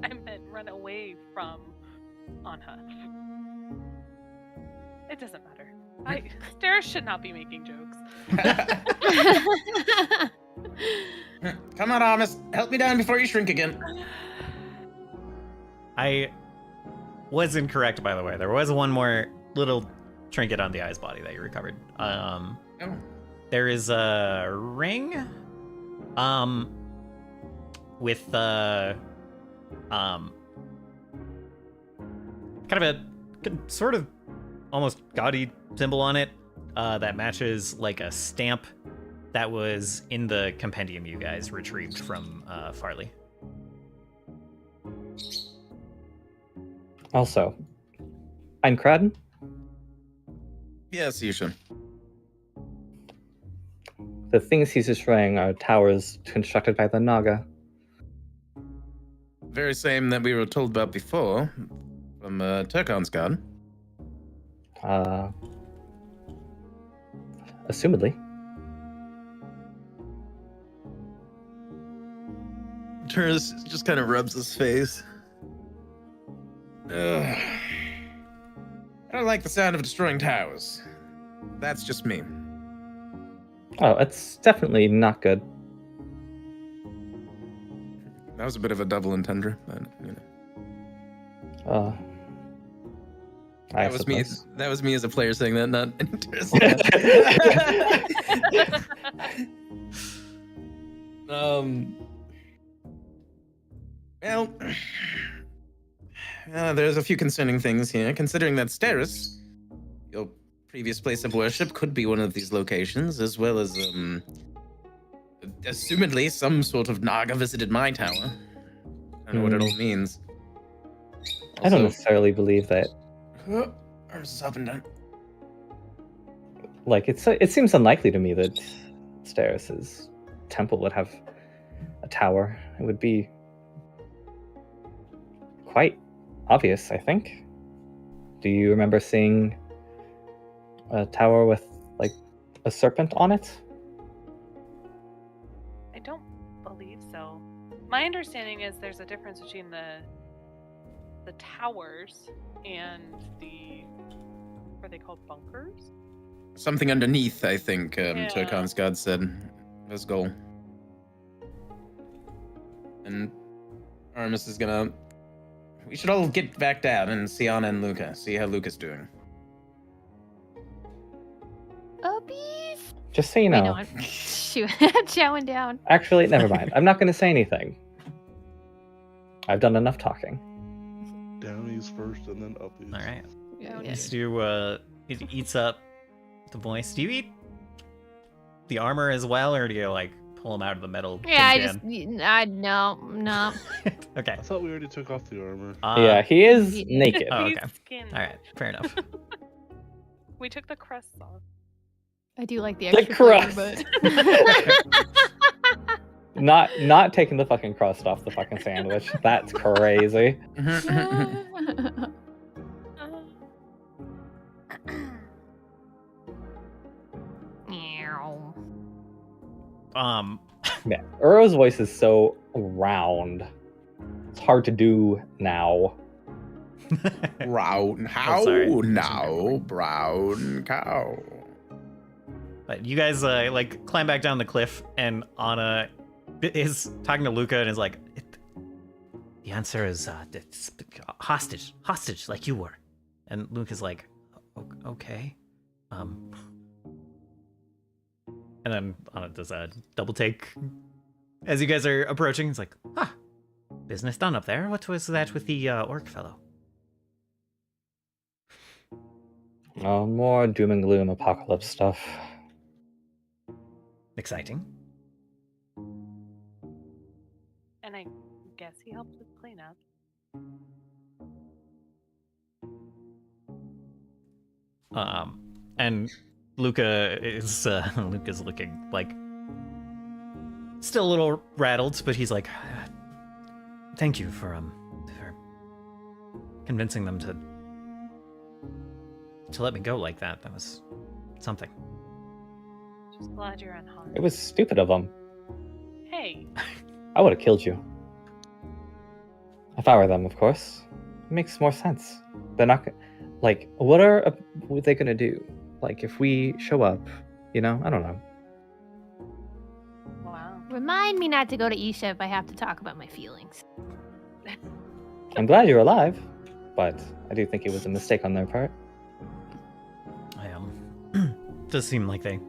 I meant run away from Anha. It doesn't matter. Steris should not be making jokes. Come on, Armis. Help me down before you shrink again. I was incorrect, by the way. There was one more little trinket on the eye's body that you recovered. Oh. There is a ring, with kind of a sort of almost gaudy symbol on it. that matches like a stamp that was in the compendium you guys retrieved from Farley. Also, Eincraden? Yes, you should. The things he's destroying are towers constructed by the Naga. Very same that we were told about before from Turkon's god. Assumedly. Turris just kind of rubs his face. Ugh. I don't like the sound of destroying towers. That's just me. Oh, it's definitely not good. That was a bit of a double entendre, but you know. I That was me. suppose. That was me as a player saying that, not Turris. Well, there's a few concerning things here. Considering that Steris, your previous place of worship, could be one of these locations, as well as, assumedly, some sort of Naga visited my tower. I don't know what it all means. I don't Also- necessarily believe that. Arms is up and down. Like, it seems unlikely to me that Steris's temple would have a tower. It would be quite obvious, I think. Do you remember seeing a tower with, like, a serpent on it? I don't believe so. My understanding is there's a difference between the towers and the, what are they called, bunkers? Something underneath, I think, Yeah. Turkon's god said. His goal. And Aramis is gonna... We should all get back down and see Anna and Luca. See how Luca's doing. Oh, beef. Just so you Wait, know. no, I'm chowing down. Actually, never mind. I'm not going to say anything. I've done enough talking. Downies first and then uppies. All right. Yeah. So it eats up the voice. Do you eat the armor as well, or do you like pull them out of the metal? Yeah, tin no. can? Okay. I thought we already took off the armor. Yeah, he is Yeah. naked. Oh, He's okay. skinny. All right. Fair enough. We took the crusts off. I do like the The extra flavor, crust. but Not taking the fucking crust off the fucking sandwich. That's crazy. Meow. Yeah, Uro's voice is so round. It's hard to do now. Brown how sorry. now? Brown cow. But you guys like climb back down the cliff, and Anna is talking to Luca and is like, "The answer is it's hostage, like you were." And Luca's like, "Okay." And then Anna does a double take as you guys are approaching. It's like, business done up there. What was that with the orc fellow? Oh, more doom and gloom apocalypse stuff. Exciting. And I guess he helped with cleanup. And Luca is Luca's looking like still a little rattled, but he's like, "Thank you for convincing them to let me go like that. That was something." Just glad you're unharmed. It was stupid of them. Hey, I would have killed you. If I were them, of course. It makes more sense. They're not like, what are they gonna do? Like, if we show up, you know? I don't know. wow. Remind me not to go to Isha if I have to talk about my feelings. I'm glad you're alive, but I do think it was a mistake on their part. Does seem like they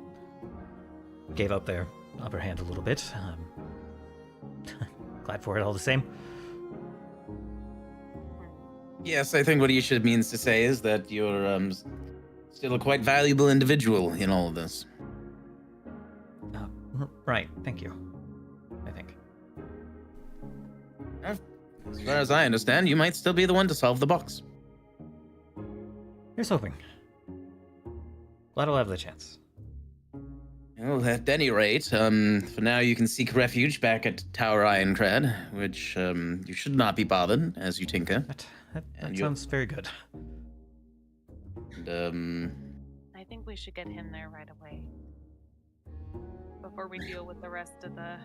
gave up their upper hand a little bit. Glad for it all the same. Yes, I think what Isha means to say is that your Still a quite valuable individual in all of this. Right, thank you. I think. As far as I understand, you might still be the one to solve the box. Here's hoping. Glad I'll have the chance. Well, at any rate, for now you can seek refuge back at Tower Ironclad, which you should not be bothered as you tinker. That And sounds very good. And, I think we should get him there right away. Before we deal with the rest of the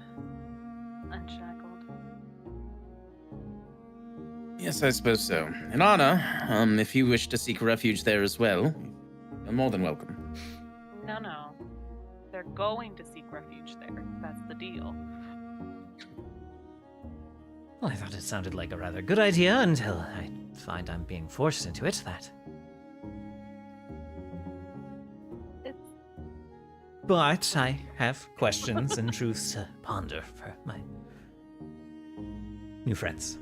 Unshackled. yes, I suppose so. In honor, if you wish to seek refuge there as well, you're more than welcome. No. They're going to seek refuge there. That's the deal. Well, I thought it sounded like a rather good idea until I find I'm being forced into it. But I have questions and truths to ponder for my new friends.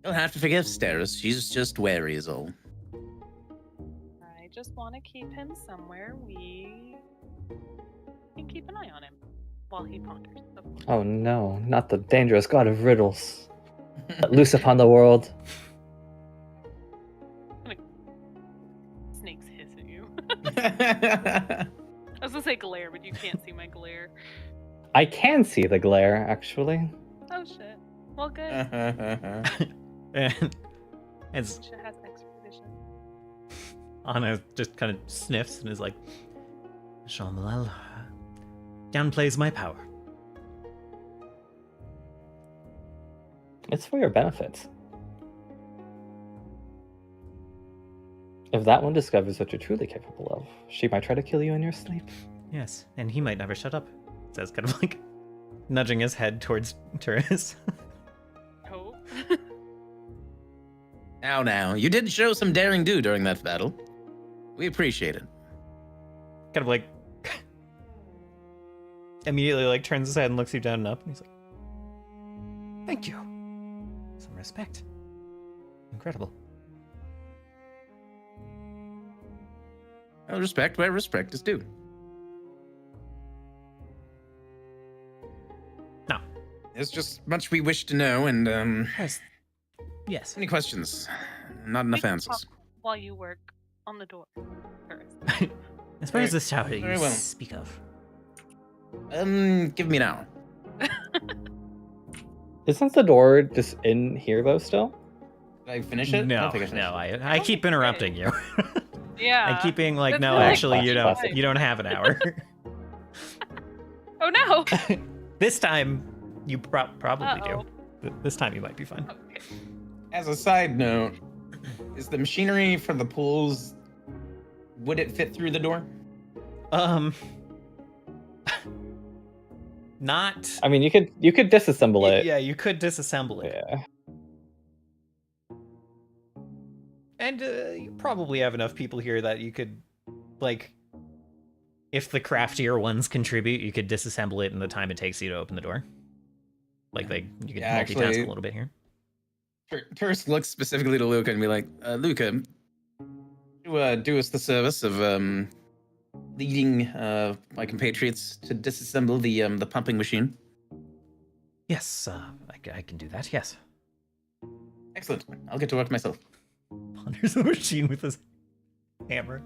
You'll have to forgive Steris. She's just wary is all. I just want to keep him somewhere we can keep an eye on him while he ponders. Of course. Oh no, not the dangerous god of riddles. Let loose upon the world. Snakes hiss at you. I was gonna say glare, but you can't see my glare. I can see the glare, actually. Oh shit. Well, good. And as Shit has extra vision. Anna just kind of sniffs and is like, Shamlal downplays my power. It's for your benefit. If that one discovers what you're truly capable of, she might try to kill you in your sleep. Yes, and he might never shut up. Says kind of like nudging his head towards Turis. Oh. Now, you did show some daring do during that battle. We appreciate it. Kind of like immediately like turns his head and looks you down and up, and he's like, "Thank you. Some respect. Incredible." Well, respect where respect is due. No. There's just much we wish to know, and Yes. any questions? Not enough We can answers. talk while you work on the door first. As far as this tower you very well. speak of. Give me an hour. Isn't the door just in here though still? Did I finish it? I No, don't think I finished no, it. I keep interrupting you. Yeah. I keep being like, That's no, really actually, you don't. classic. You don't have an hour. Oh no. This time, you probably Uh-oh. do. This time, you might be fine. Okay. As a side note, is the machinery for the pools, would it fit through the door? Not. I mean, you could disassemble it. Yeah, you could disassemble it. Yeah. And you probably have enough people here that you could, like, if the craftier ones contribute, you could disassemble it in the time it takes you to open the door. Like, you could Yeah, multitask actually- a little bit here. Turst looks specifically to Luca and be like, Luca, do us the service of leading my compatriots to disassemble the pumping machine. Yes, I can do that, yes. Excellent. I'll get to work myself. Ponders the machine with his hammer.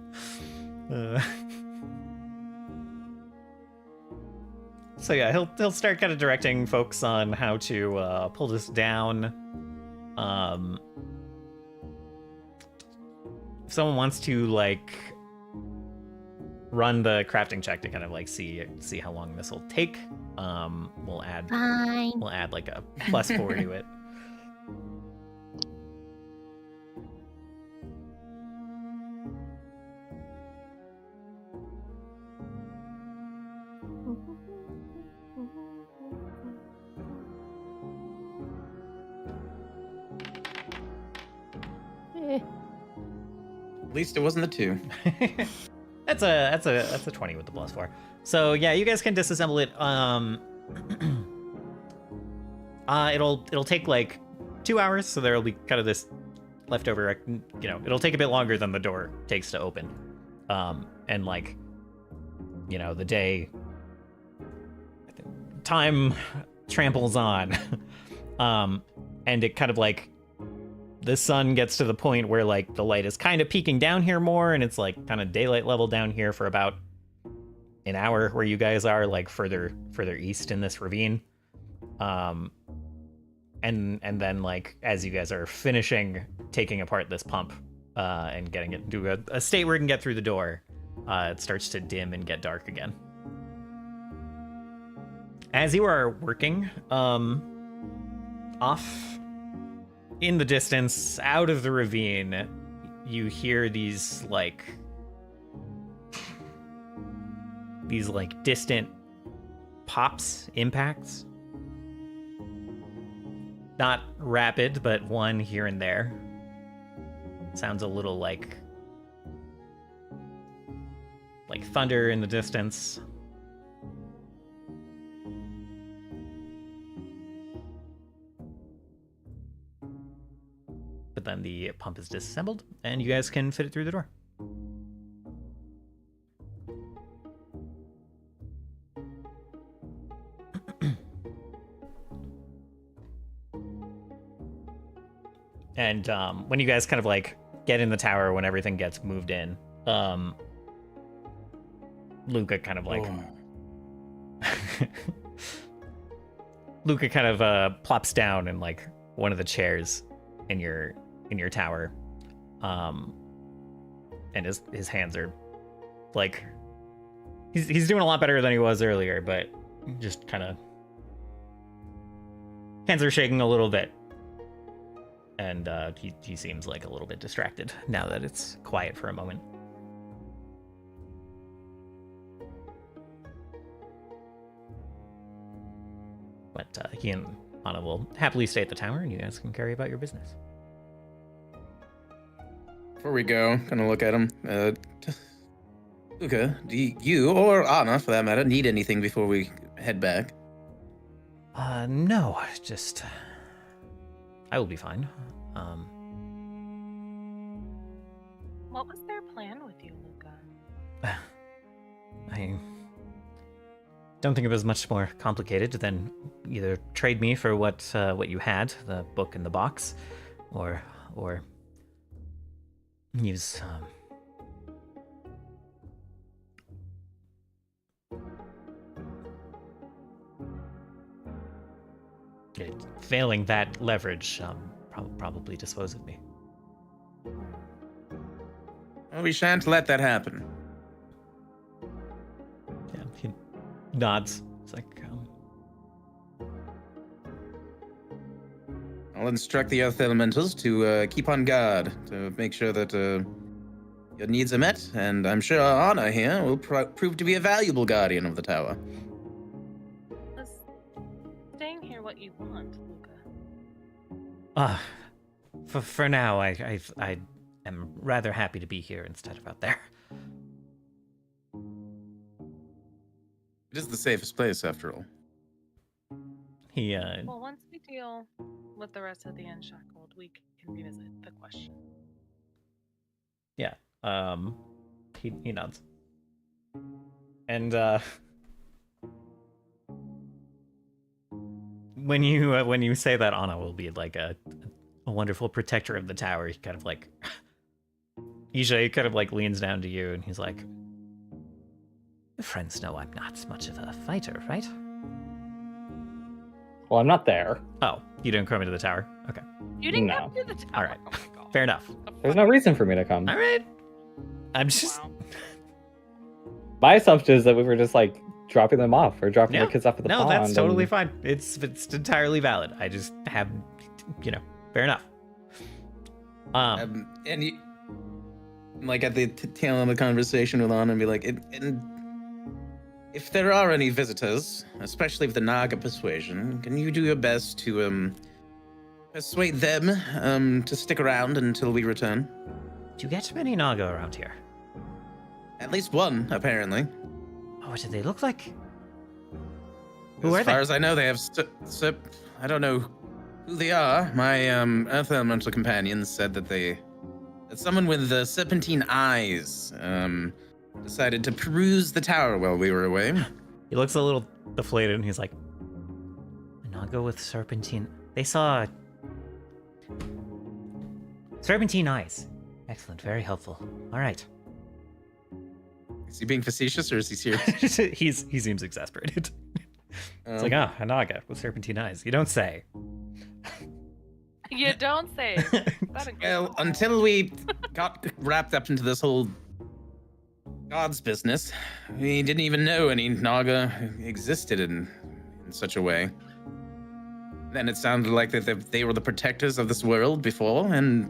So yeah, he'll start kind of directing folks on how to pull this down. If someone wants to like run the crafting check to kind of like see how long this will take, we'll add like a +4 to it. At least it wasn't the 2. That's a 20 with the +4. So yeah, you guys can disassemble it. It'll take like 2 hours, so there'll be kind of this leftover. It'll take a bit longer than the door takes to open, and like, the day. Time tramples on, and it kind of like the sun gets to the point where like the light is kind of peeking down here more, and it's like kind of daylight level down here for about an hour where you guys are, like further east in this ravine. And then like as you guys are finishing taking apart this pump and getting it into a state where it can get through the door, it starts to dim and get dark again. As you are working, off in the distance, out of the ravine, you hear these distant pops, impacts. Not rapid, but one here and there. Sounds a little like thunder in the distance. But then the pump is disassembled, and you guys can fit it through the door. And when you guys kind of like get in the tower, when everything gets moved in, Luca kind of like Luca kind of plops down in like one of the chairs in your tower, and his hands are like he's doing a lot better than he was earlier, but just kind of hands are shaking a little bit, and he seems like a little bit distracted now that it's quiet for a moment. But he and Anna will happily stay at the tower, and you guys can carry about your business. Before we go, gonna look at him. Luca, do you, or Anna for that matter, need anything before we head back? No, just I will be fine. What was their plan with you, Luca? I don't think it was much more complicated than either trade me for what you had, the book in the box, or use failing that leverage, probably dispose of me. Well, we shan't let that happen. Yeah, he nods. It's like, I'll instruct the Earth Elementals to keep on guard, to make sure that your needs are met, and I'm sure Anna here will prove to be a valuable guardian of the tower. Is staying here what you want, Luca? For now, I am rather happy to be here instead of out there. It is the safest place, after all. He, Well, once we deal with the rest of the Unshackled, we can revisit the question. Yeah, he nods. And, when you say that Anna will be like a wonderful protector of the tower, he kind of like, Isha kind of like leans down to you and he's like, "Your friends know I'm not much of a fighter, right?" Well, I'm not there. Oh, you didn't come into the tower? Okay. You didn't No. come to the tower. All right. Oh my God. Fair enough. There's no reason for me to come. All right. I'm just... Wow. My assumption is that we were just like dropping them off or dropping Yeah. the kids off at the No, pond. that's totally and- fine. It's entirely valid. I just have, fair enough. And you, like at the tail end of the conversation with Anna, and be like, and if there are any visitors, especially of the Naga persuasion, can you do your best to persuade them to stick around until we return? Do you get many Naga around here? At least one, apparently. Oh, what do they look like? Who are As far they? as I know, they have I don't know who they are. My Earth Elemental companions said that someone with serpentine eyes decided to peruse the tower while we were away. He looks a little deflated and he's like, Naga with serpentine. They saw serpentine eyes. Excellent, very helpful. All right. Is he being facetious or is he serious? He seems exasperated. It's like, a Naga with serpentine eyes. You don't say. You don't say. Well, until we got wrapped up into this whole God's business, we didn't even know any Naga existed in such a way. Then it sounded like that they were the protectors of this world before, and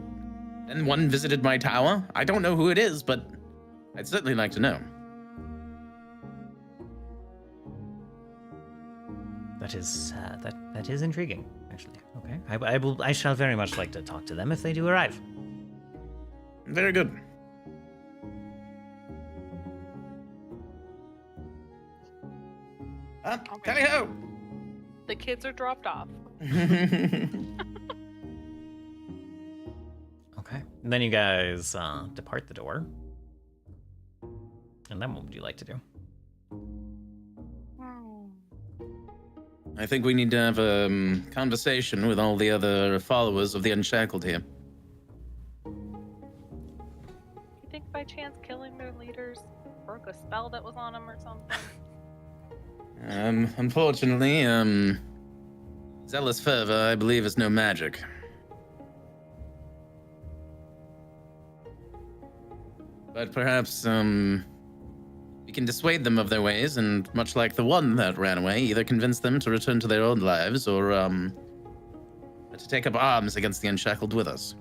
then one visited my tower. I don't know who it is, but I'd certainly like to know. That is intriguing, actually. Okay, I shall very much like to talk to them if they do arrive. Very good. Tally ho! The kids are dropped off. Okay. And then you guys depart the door. And then what would you like to do? I think we need to have a conversation with all the other followers of the Unshackled here. You think by chance killing their leaders broke a spell that was on them or something? Unfortunately, zealous fervor, I believe, is no magic. But perhaps, we can dissuade them of their ways, and much like the one that ran away, either convince them to return to their own lives, or, to take up arms against the Unshackled with us.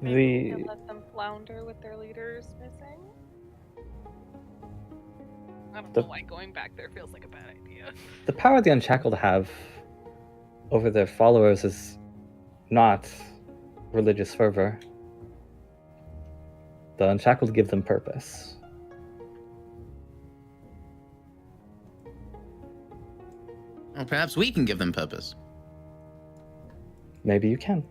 Maybe we can let them flounder with their leaders missing? I don't know why going back there feels like a bad idea. The power the Unshackled have over their followers is not religious fervor. The Unshackled give them purpose. Well, perhaps we can give them purpose. Maybe you can.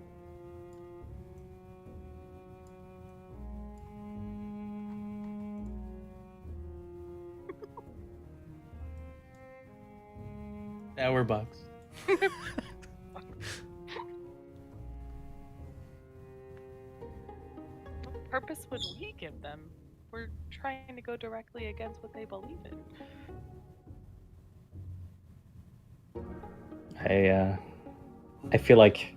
Our bucks. What purpose would we give them? We're trying to go directly against what they believe in. I feel like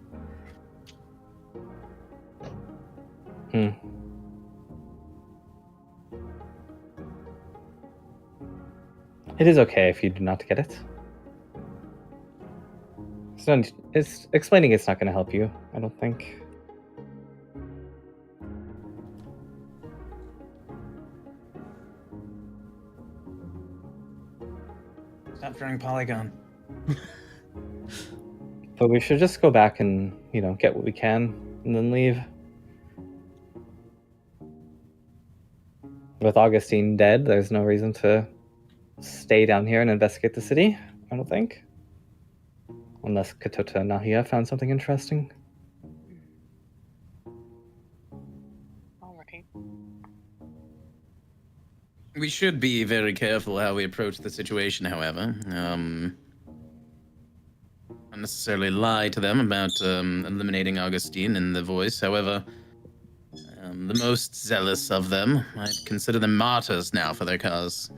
it is okay if you do not get it. It's explaining it's not going to help you, I don't think. Stop drawing Polygon. But we should just go back and, get what we can and then leave. With Augustine dead, there's no reason to stay down here and investigate the city, I don't think. Unless Katota Nahia found something interesting. Alright. We should be very careful how we approach the situation, however. Not necessarily lie to them about eliminating Augustine in the voice. However, the most zealous of them, I'd consider them martyrs now for their cause.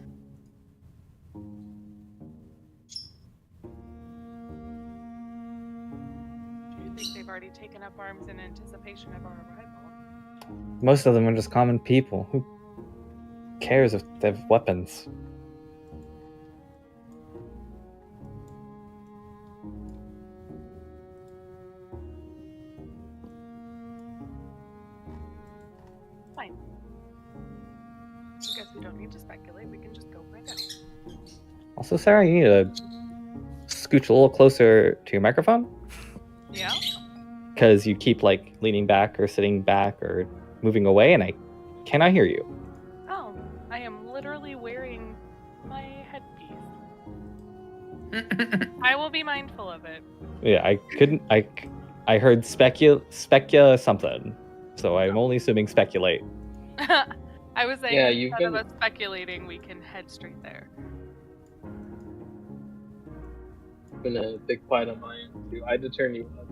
Do you think they've already taken up arms in anticipation of our arrival? Most of them are just common people. Who cares if they have weapons? Fine. I guess we don't need to speculate. We can just go right in. Also, Sarah, you need to scooch a little closer to your microphone. Yeah? Because you keep, leaning back or sitting back or moving away, and I cannot hear you. Oh, I am literally wearing my headpiece. I will be mindful of it. Yeah, I couldn't. I heard specula something, so I'm only assuming speculate. I was saying Yeah, you've instead of been- us speculating, we can head straight there. Been a big fight on my end too. I had to turn you up.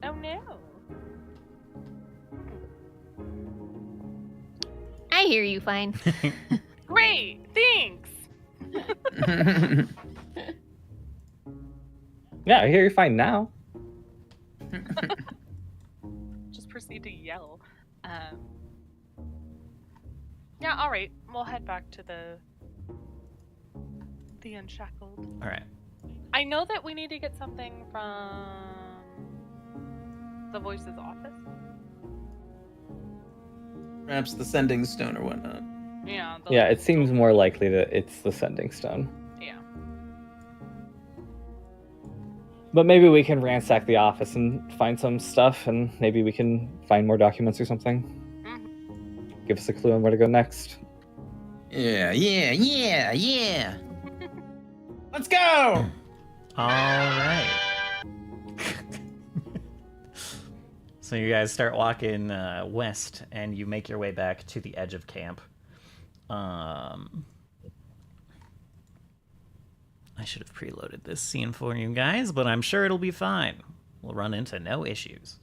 Oh no. I hear you fine. Great, thanks. Yeah, I hear you're fine now. Just proceed to yell. Yeah, all right. We'll head back to the Unshackled. All right. I know that we need to get something from the Voice's office. Perhaps the sending stone or whatnot. Yeah. Yeah, it seems more likely that it's the sending stone. Yeah. But maybe we can ransack the office and find some stuff, and maybe we can find more documents or something. Mhm. Give us a clue on where to go next. Yeah. Let's go! All right. So you guys start walking west, and you make your way back to the edge of camp. I should have preloaded this scene for you guys, but I'm sure it'll be fine. We'll run into no issues.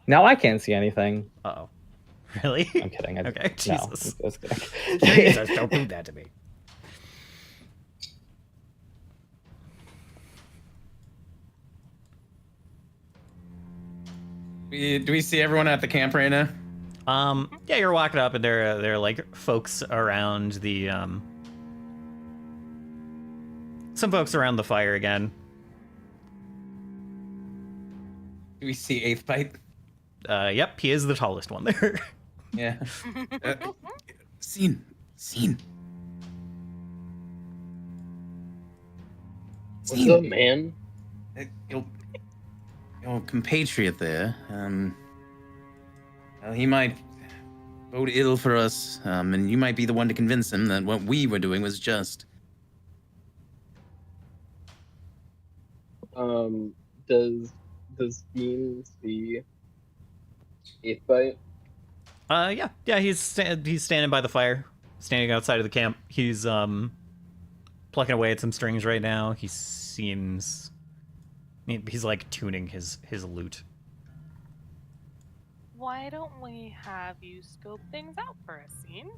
Now I can't see anything. Uh-oh. Really? I'm kidding. Okay, No, Jesus. I was kidding. Jesus, don't do that to me. Do we see everyone at the camp right now? Yeah, you're walking up, and there are like folks around the some folks around the fire again. Do we see Eighth Bite? Yep, he is the tallest one there. Yeah. Scene. What's up, man? Your compatriot there, well, he might bode ill for us, and you might be the one to convince him that what we were doing was just. Does Dean see Eighth Bite? Yeah, he's standing by the fire, standing outside of the camp. He's plucking away at some strings right now. He seems he's like tuning his lute. Why don't we have you scope things out for a scene?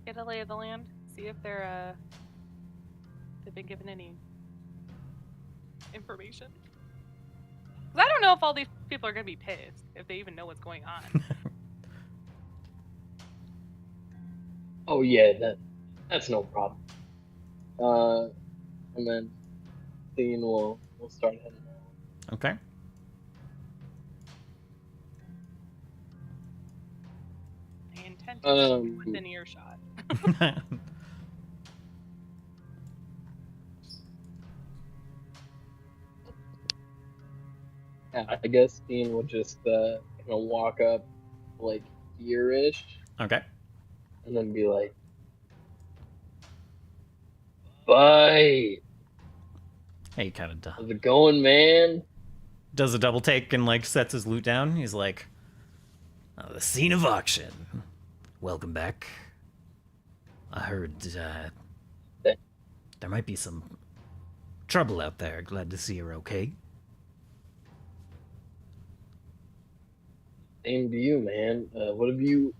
Get a lay of the land. See if they've been given any information. 'Cause I don't know if all these people are gonna be pissed if they even know what's going on. Oh yeah, that's no problem. And then Dean will start heading out. Okay. I intend to be within earshot. Yeah, I guess Dean will just kind of walk up like here-ish Okay. and then be like, "Bye. He kind of How's it going, man?" does a double take and like sets his lute down. He's like, "The scene of auction. Welcome back. I heard there might be some trouble out there. Glad to see you're okay." Same to you, man. What have you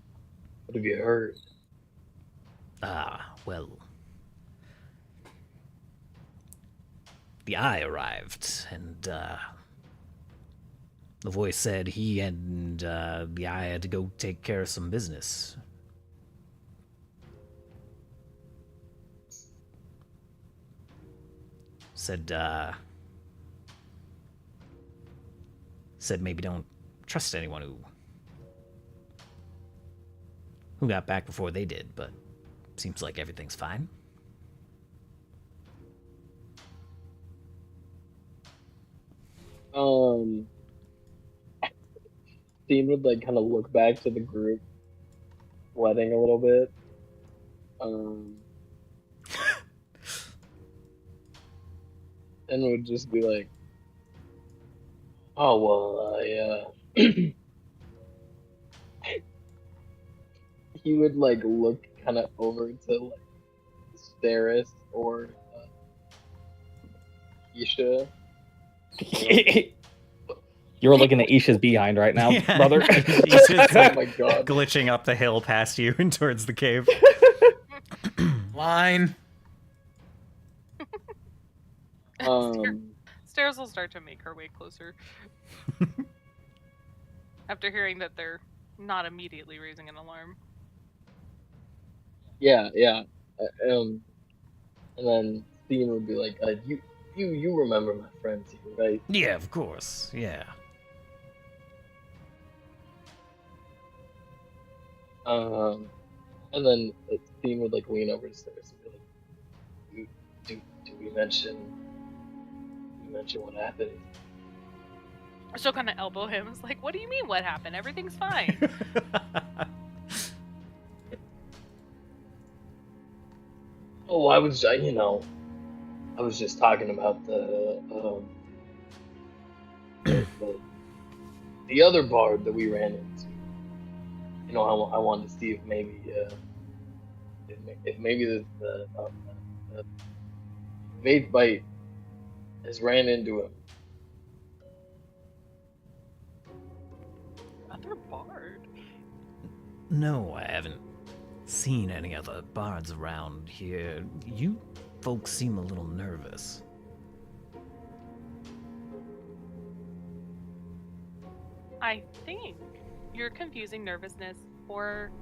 heard? Well, the Eye arrived, and the voice said he and the Eye had to go take care of some business. Said maybe don't trust anyone who got back before they did, but seems like everything's fine. Dean would like kind of look back to the group, sweating a little bit, And would just be like, oh well, he would like look kind of over to like Steris or Isha. You're looking at Isha's behind right now, Yeah. brother. He's just Oh like my god. glitching up the hill past you and towards the cave. Line. Stairs will start to make her way closer. After hearing that they're not immediately raising an alarm. Yeah. And then Steam would be like, you remember my friends here, right? Yeah, of course. Yeah. And then Steam would like lean over to Steris and be like, do we mention what happened? She'll kind of elbow him. It's like, what do you mean what happened? Everything's fine. Oh, I was just talking about the other bard that we ran into. You know, I wanted to see if maybe the Vape Bite has ran into him. Other bard? No, I haven't seen any other bards around here. You folks seem a little nervous. I think you're confusing nervousness or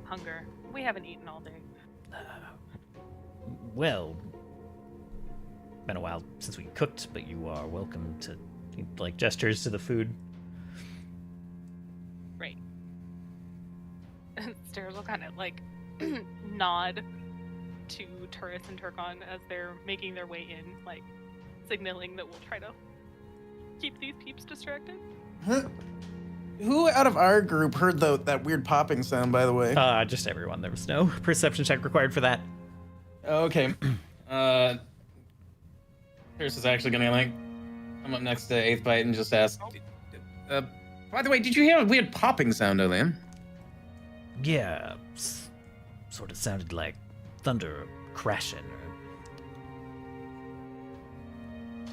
hunger. We haven't eaten all day. Well, been a while since we cooked, but you are welcome to, like, gestures to the food. Right. Stairs will kind of like nod to Turris and Turkon as they're making their way in, like signaling that we'll try to keep these peeps distracted. Huh? Who out of our group heard that weird popping sound, by the way? Just everyone. There was no perception check required for that. Okay. Pierce is actually gonna like come up next to 8th Bite and just ask. By the way, did you hear a weird popping sound earlier? Yeah, sort of sounded like thunder crashing, or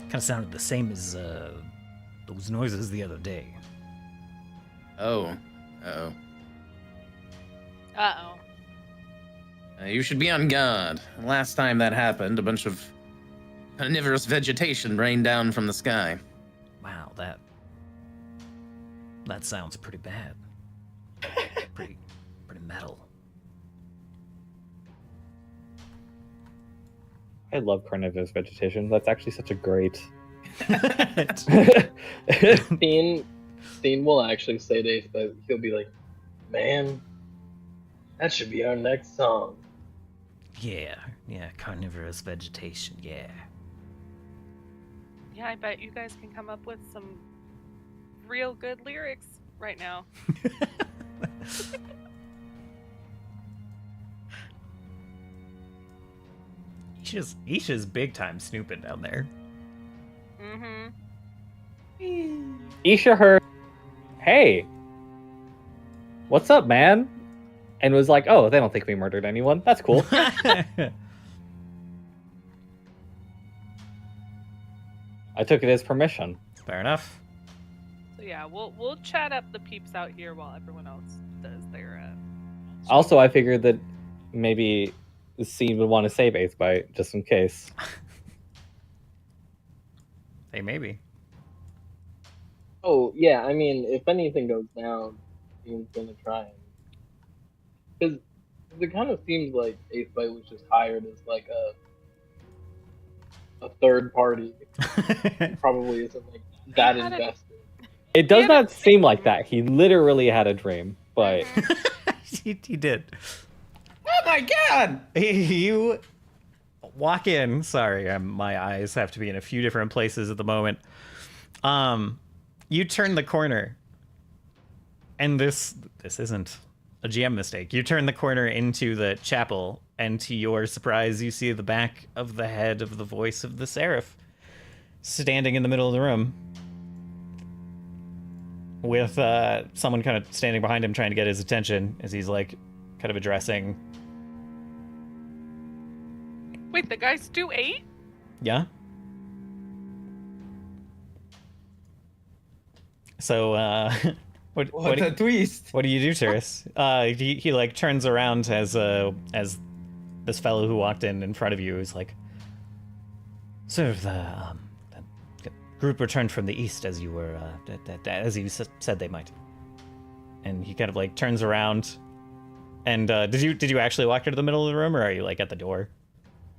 kind of sounded the same as those noises the other day. Oh. Uh-oh. Uh-oh. You should be on guard. Last time that happened, a bunch of carnivorous vegetation rained down from the sky. Wow, that sounds pretty bad. pretty metal. I love carnivorous vegetation. That's actually such a great. Steen will actually say to Ace, but he'll be like, "Man, that should be our next song." Yeah, carnivorous vegetation, yeah. Yeah, I bet you guys can come up with some real good lyrics right now. Isha's big time snooping down there. Mm-hmm. Isha heard, "Hey, what's up, man?" And was like, "Oh, they don't think we murdered anyone. That's cool." I took it as permission. Fair enough. So yeah, we'll chat up the peeps out here while everyone else does their Also, I figured that maybe the scene would want to save 8th Bite, just in case. Hey, maybe. Oh yeah, I mean, if anything goes down, Steen's gonna try. Because it kind of seems like 8th Bite was just hired as like a third party. Probably isn't like that invested. It does not seem like that. He literally had a dream, but he did. Oh my god! You walk in. Sorry, my eyes have to be in a few different places at the moment. You turn the corner, and this isn't a GM mistake. You turn the corner into the chapel, and to your surprise, you see the back of the head of the voice of the Seraph standing in the middle of the room with someone kind of standing behind him trying to get his attention as he's like kind of addressing. Wait, the guy's do 8? Yeah. So What a twist! what do you do, Tiris? He like turns around as this fellow who walked in front of you is like, sir, the group returned from the east as you were as you said they might. And he kind of like turns around, and did you actually walk into the middle of the room, or are you like at the door?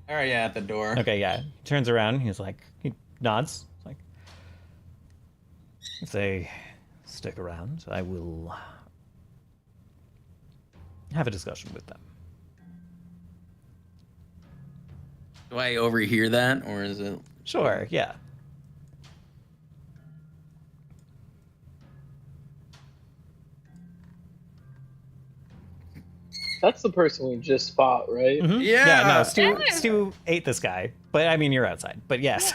Oh yeah, at the door. Okay, yeah. He turns around. He's like, he nods. He's like, if they stick around, I will have a discussion with them. Do I overhear that, or is it? Sure, yeah. That's the person we just fought, right? Mhm. Yeah. No, Stu ate this guy. But I mean, you're outside. But yes.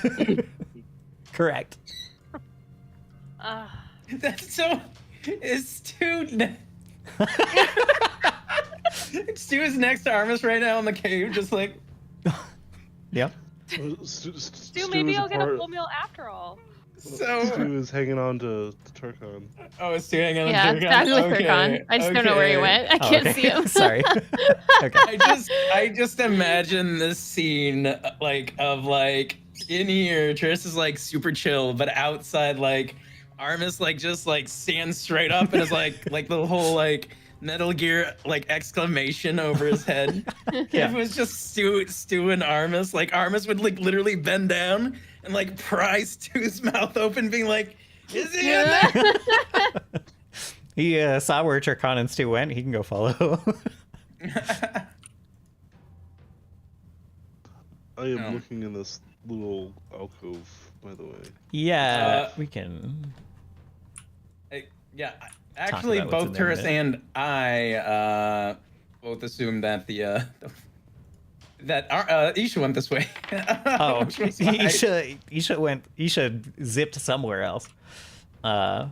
Correct. That's so. Is Stu? Stu is next to Armis right now in the cave, just like. Yep. Stu, maybe I'll get a full meal after all. So. Stu is hanging on to Turkon. Oh, is Stu hanging on? Yeah, to Turkon? exactly with Okay, Turkon. I just don't know where he okay. went. I Oh, can't okay. see him. Sorry. Okay. I just imagine this scene like of like in here, Triss is like super chill, but outside like Armis like just like stands straight up and is like the whole like Metal Gear like exclamation over his head. Yeah. If it was just Stu and Armis, like Armis would like literally bend down and like pry Stu's mouth open, being like, "Is he in there?" He saw where Turkon and Stu went. He can go follow. I am Oh. looking in this little alcove, by the way. Yeah, we can. Yeah, actually, about what's both in there in a Turris minute. and I both assumed that Isha went this way. Oh, Which was why- Isha zipped somewhere else. Yeah,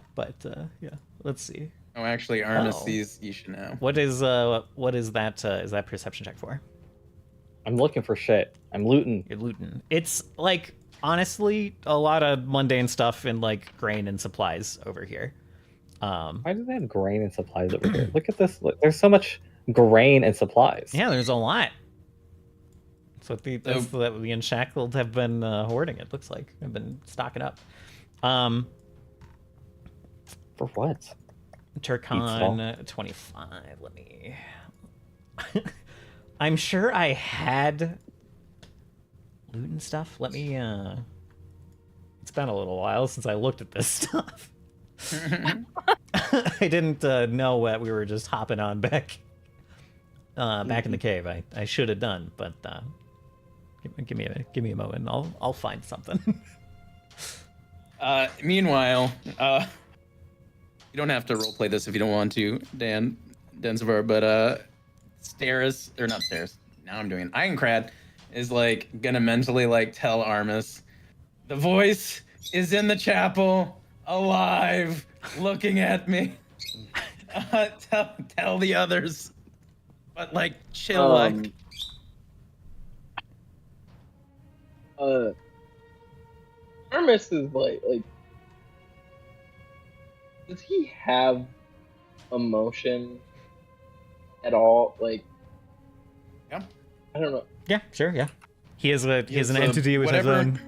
let's see. Oh, actually, Armis Oh. sees Isha now. What is that? Is that perception check for? I'm looking for shit. I'm looting. You're looting. It's like honestly a lot of mundane stuff in like grain and supplies over here. Why do they have grain and supplies over here? Look at this. Look, there's so much grain and supplies. Yeah, there's a lot. That's what the Unshackled have been hoarding. It looks like they've been stocking up. For what? Turkon 25. Let me. I'm sure I had loot and stuff. Let me. It's been a little while since I looked at this stuff. I didn't know that we were just hopping on back in the cave. I should have done, but give me a moment. And I'll find something. Meanwhile, you don't have to roleplay this if you don't want to, Danzivar, but not Steris. Now I'm doing it. Ironcrad is like gonna mentally like tell Armis, the voice is in the chapel, alive, looking at me. Tell the others, but like chill like. Armis is like, does he have emotion at all? Like, Yeah. I don't know. Yeah, sure, yeah. He has an Yes, entity with his whatever. own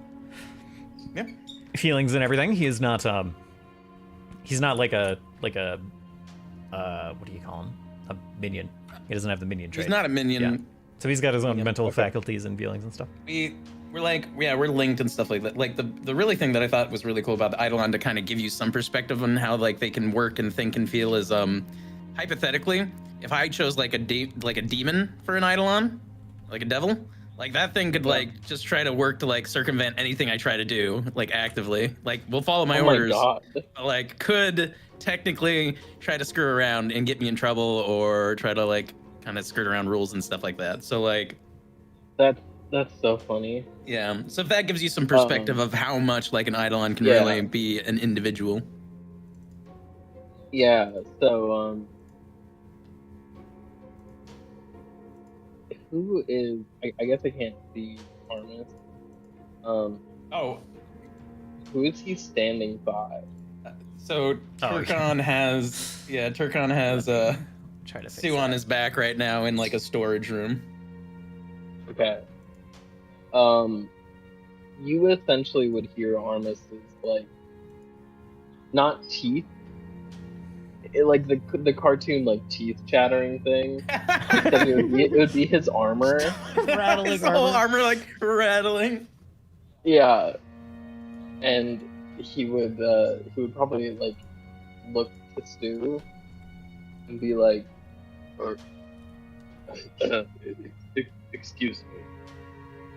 Yeah. feelings and everything. He is not he's not like a what do you call him? A minion. He doesn't have the minion trait. He's not a minion. Yeah. So he's got his own Yeah, mental okay. faculties and feelings and stuff. We're linked and stuff like that. Like the really thing that I thought was really cool about the Eidolon to kind of give you some perspective on how like they can work and think and feel is hypothetically, if I chose like a demon for an Eidolon, like a devil, like that thing could like just try to work to like circumvent anything I try to do, like actively. Like will follow my Oh my orders. God. But, like could technically try to screw around and get me in trouble or try to like kind of skirt around rules and stuff like that. So like, That's so funny. yeah. So if that gives you some perspective of how much like an Eidolon can Yeah. really be an individual. Yeah. So who is? I guess I can't see Armis. Oh, Who is he standing by? so Turkon has Try to fix Sue on that. his back right now in like a storage room. Okay. You essentially would hear Armis's like, not teeth, like the cartoon like teeth chattering thing. Except it would be his armor. Rattling His whole armor like rattling. Yeah, and he would probably like look to Stu and be like, excuse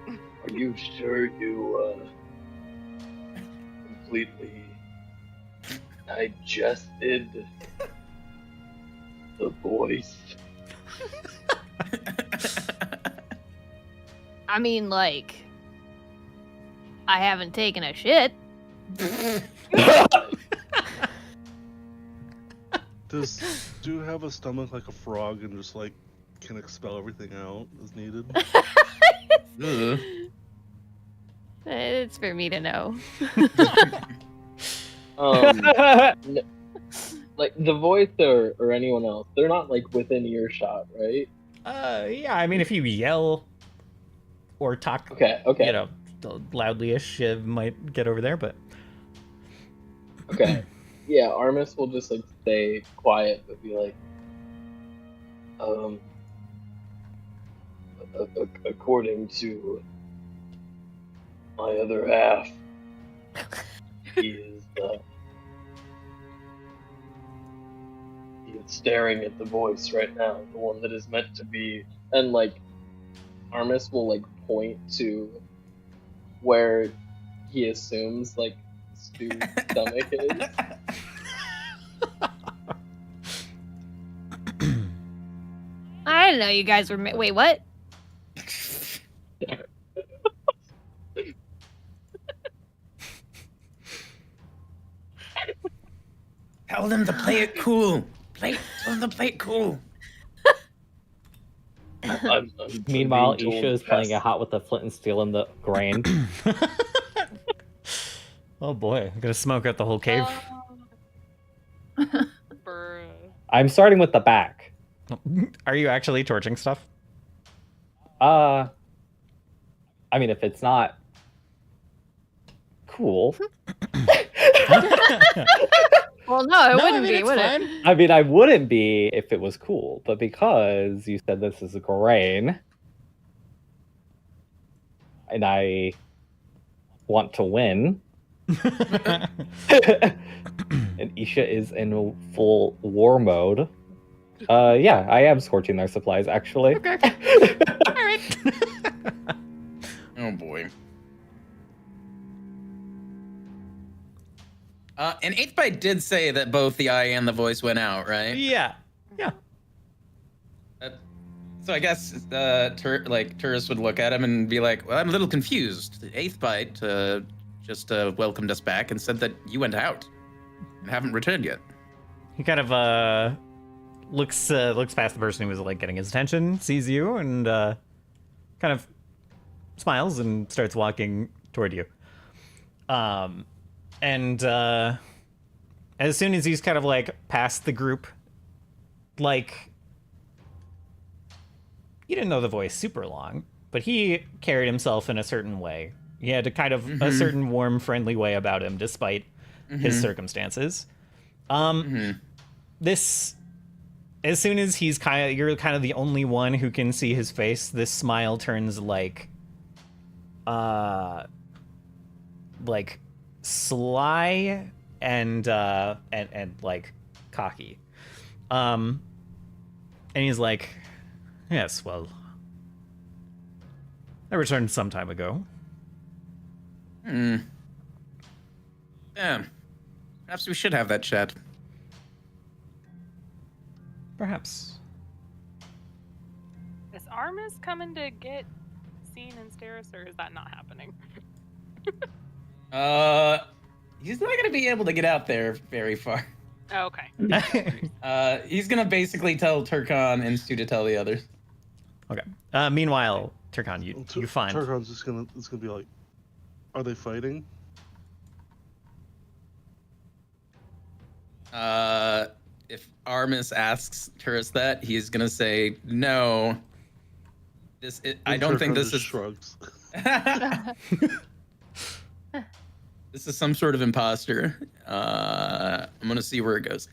me, are you sure you completely digested the voice? I mean, like, I haven't taken a shit. Does Stu have a stomach like a frog and just like can expel everything out as needed? Ugh. It's for me to know. Like the voice or anyone else, they're not like within earshot, right? Yeah, I mean, if you yell or talk, Okay. you know, loudly-ish, it might get over there, but... Okay. Yeah, Armis will just like stay quiet but be like, according to my other half, he is staring at the voice right now, the one that is meant to be, and like Armis will like point to where he assumes like Stu's stomach is. I didn't know you guys were. Wait, what? Tell them to play it cool. Tell them to play it cool. I'm Meanwhile, being told Isha is to playing pass- it hot with the flint and steel in the grain. Oh boy, I'm gonna smoke out the whole cave. Bruh. I'm starting with the back. Are you actually torching stuff? I mean, if it's not cool, Well, no, it No, I wouldn't mean, be, it's would fine. it? I mean, I wouldn't be if it was cool, but because you said this is a grain, and I want to win, and Isha is in full war mode. Yeah, I am scorching their supplies, actually. Okay. All right. Oh boy. And 8th Bite did say that both the eye and the voice went out, right? Yeah. Yeah. So I guess tourists would look at him and be like, "Well, I'm a little confused. The 8th Bite just welcomed us back and said that you went out and haven't returned yet." He kind of looks past the person who was like getting his attention, sees you, and kind of smiles and starts walking toward you. And as soon as he's kind of like past the group, like, you didn't know the voice super long, but he carried himself in a certain way. He had a kind of a certain warm, friendly way about him, despite his circumstances. This, as soon as you're kind of the only one who can see his face, this smile turns like sly and like cocky. And he's like, "Yes, well, I returned some time ago." Yeah. Perhaps we should have that chat. Perhaps. Is Armus coming to get seen and stare us, or is that not happening? He's not gonna be able to get out there very far. Oh, okay. He's gonna basically tell Turkon and Stu to tell the others. Okay. Meanwhile, Turkon, you find. Turkon's just gonna be like, are they fighting? If Armus asks Turris that, he's gonna say no. I don't think this is shrugs. This is some sort of imposter. I'm gonna see where it goes.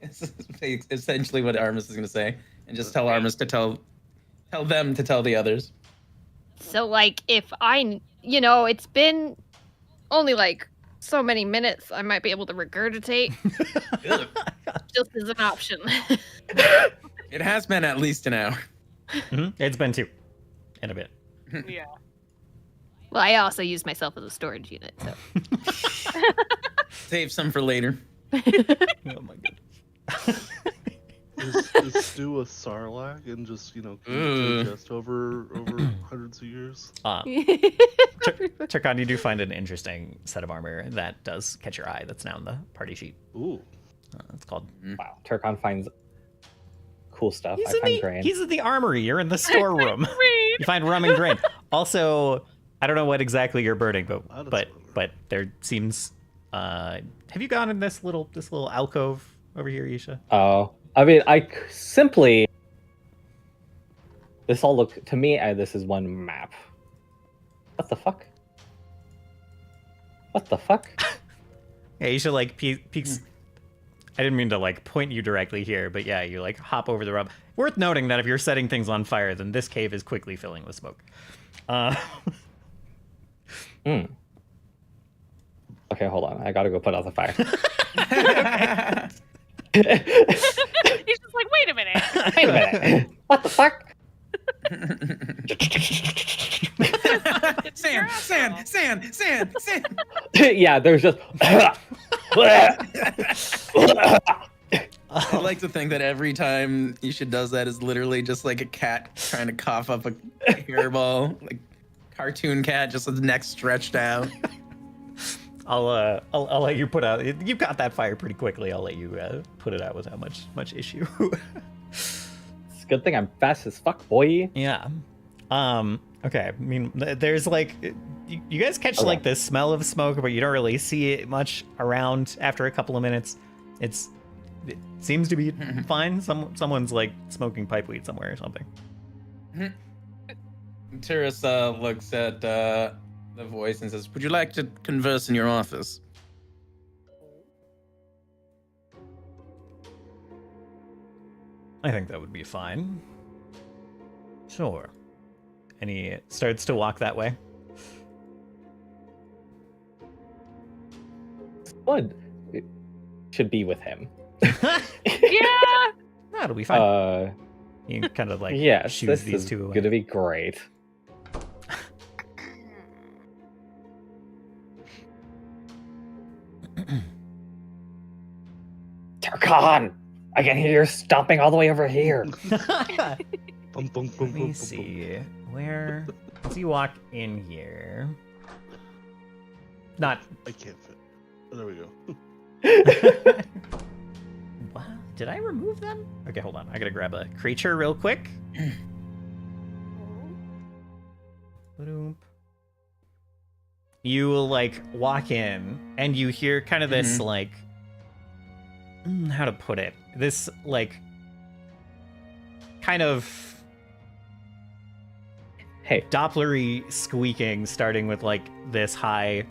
It's essentially what Armus is gonna say, and just tell Armus to tell them to tell the others. So, like, if it's been only like so many minutes, I might be able to regurgitate. Just as an option. It has been at least an hour. Mm-hmm. It's been 2 in a bit. Yeah. Well, I also use myself as a storage unit, so. Save some for later. Oh my god. Is Stu a Sarlacc and just can digest over hundreds of years? Turkon, you do find an interesting set of armor that does catch your eye. That's now in the party sheet. Ooh. It's called. Wow, Turkon finds cool stuff. I find grain. He's in the armory. You're in the storeroom. You find rum and grain. Also, I don't know what exactly you're burning, but there seems. Have you gone in this little alcove over here, Isha? Oh, I mean, this all look to me. This is one map. What the fuck? What the fuck? Yeah, Isha like peeks. I didn't mean to like point you directly here, but yeah, you like hop over the rub. Worth noting that if you're setting things on fire, then this cave is quickly filling with smoke. Okay, hold on. I gotta go put out the fire. He's just like, wait a minute. Wait a minute. What the fuck? Sand. Yeah, there's just. I like to think that every time Isha does that is literally just like a cat trying to cough up a hairball, like cartoon cat, just with the neck stretched out. I'll let you put out. You got that fire pretty quickly. I'll let you put it out without much issue. It's a good thing I'm fast as fuck, boy. Yeah. Okay. I mean, there's like, you guys catch like the smell of smoke, but you don't really see it much around after a couple of minutes. It seems to be fine. Someone's like smoking pipe weed somewhere or something. Turris looks at the voice and says, "Would you like to converse in your office?" I think that would be fine. Sure. And he starts to walk that way. Blood should be with him. Yeah. That'll be fine. You kind of like yes, shoos this these is two away. gonna be great. Turkon! I can hear you stomping all the way over here. Let me see. Where does he walk in here? Not. I can't fit. Oh, there we go. What? Did I remove them? Okay, hold on. I gotta grab a creature real quick. You like walk in and you hear kind of this like, how to put it? This like kind of Doppler-y squeaking, starting with like this high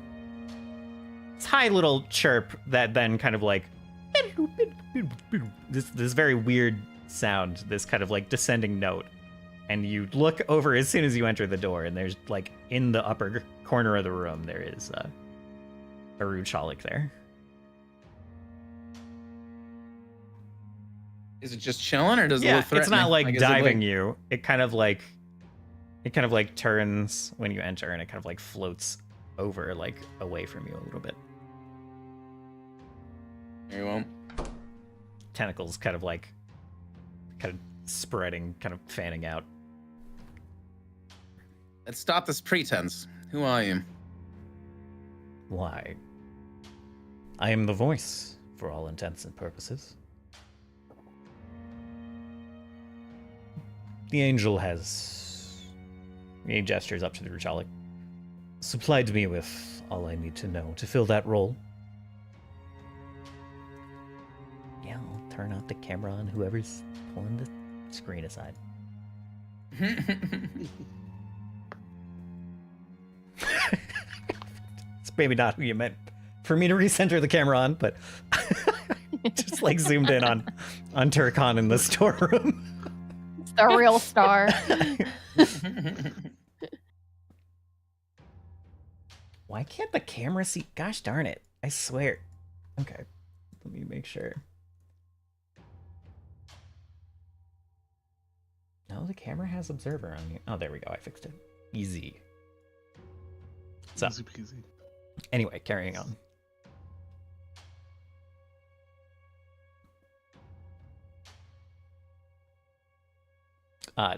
little chirp that then kind of like this very weird sound, this kind of like descending note. And you look over as soon as you enter the door, and there's like in the upper corner of the room there is a Ruchalik there. Is it just chilling, or does it look threatening? It's not like is diving you. It kind of like turns when you enter, and it kind of like floats over, like away from you a little bit. Very well. Tentacles kind of spreading, kind of fanning out Let's stop this pretense. Who are you? Why? I am the voice, for all intents and purposes. The angel has... He gestures up to the Ruchalik. Supplied me with all I need to know to fill that role. Yeah, I'll turn off the camera on whoever's pulling the screen aside. It's maybe not who you meant for me to recenter the camera on, but just like zoomed in on Turkon in the storeroom. It's the real star. Why can't the camera see? Gosh darn it. I swear. Okay. Let me make sure. No, the camera has observer on you. Oh, there we go. I fixed it. Easy. So, Easy peasy. anyway, carrying on.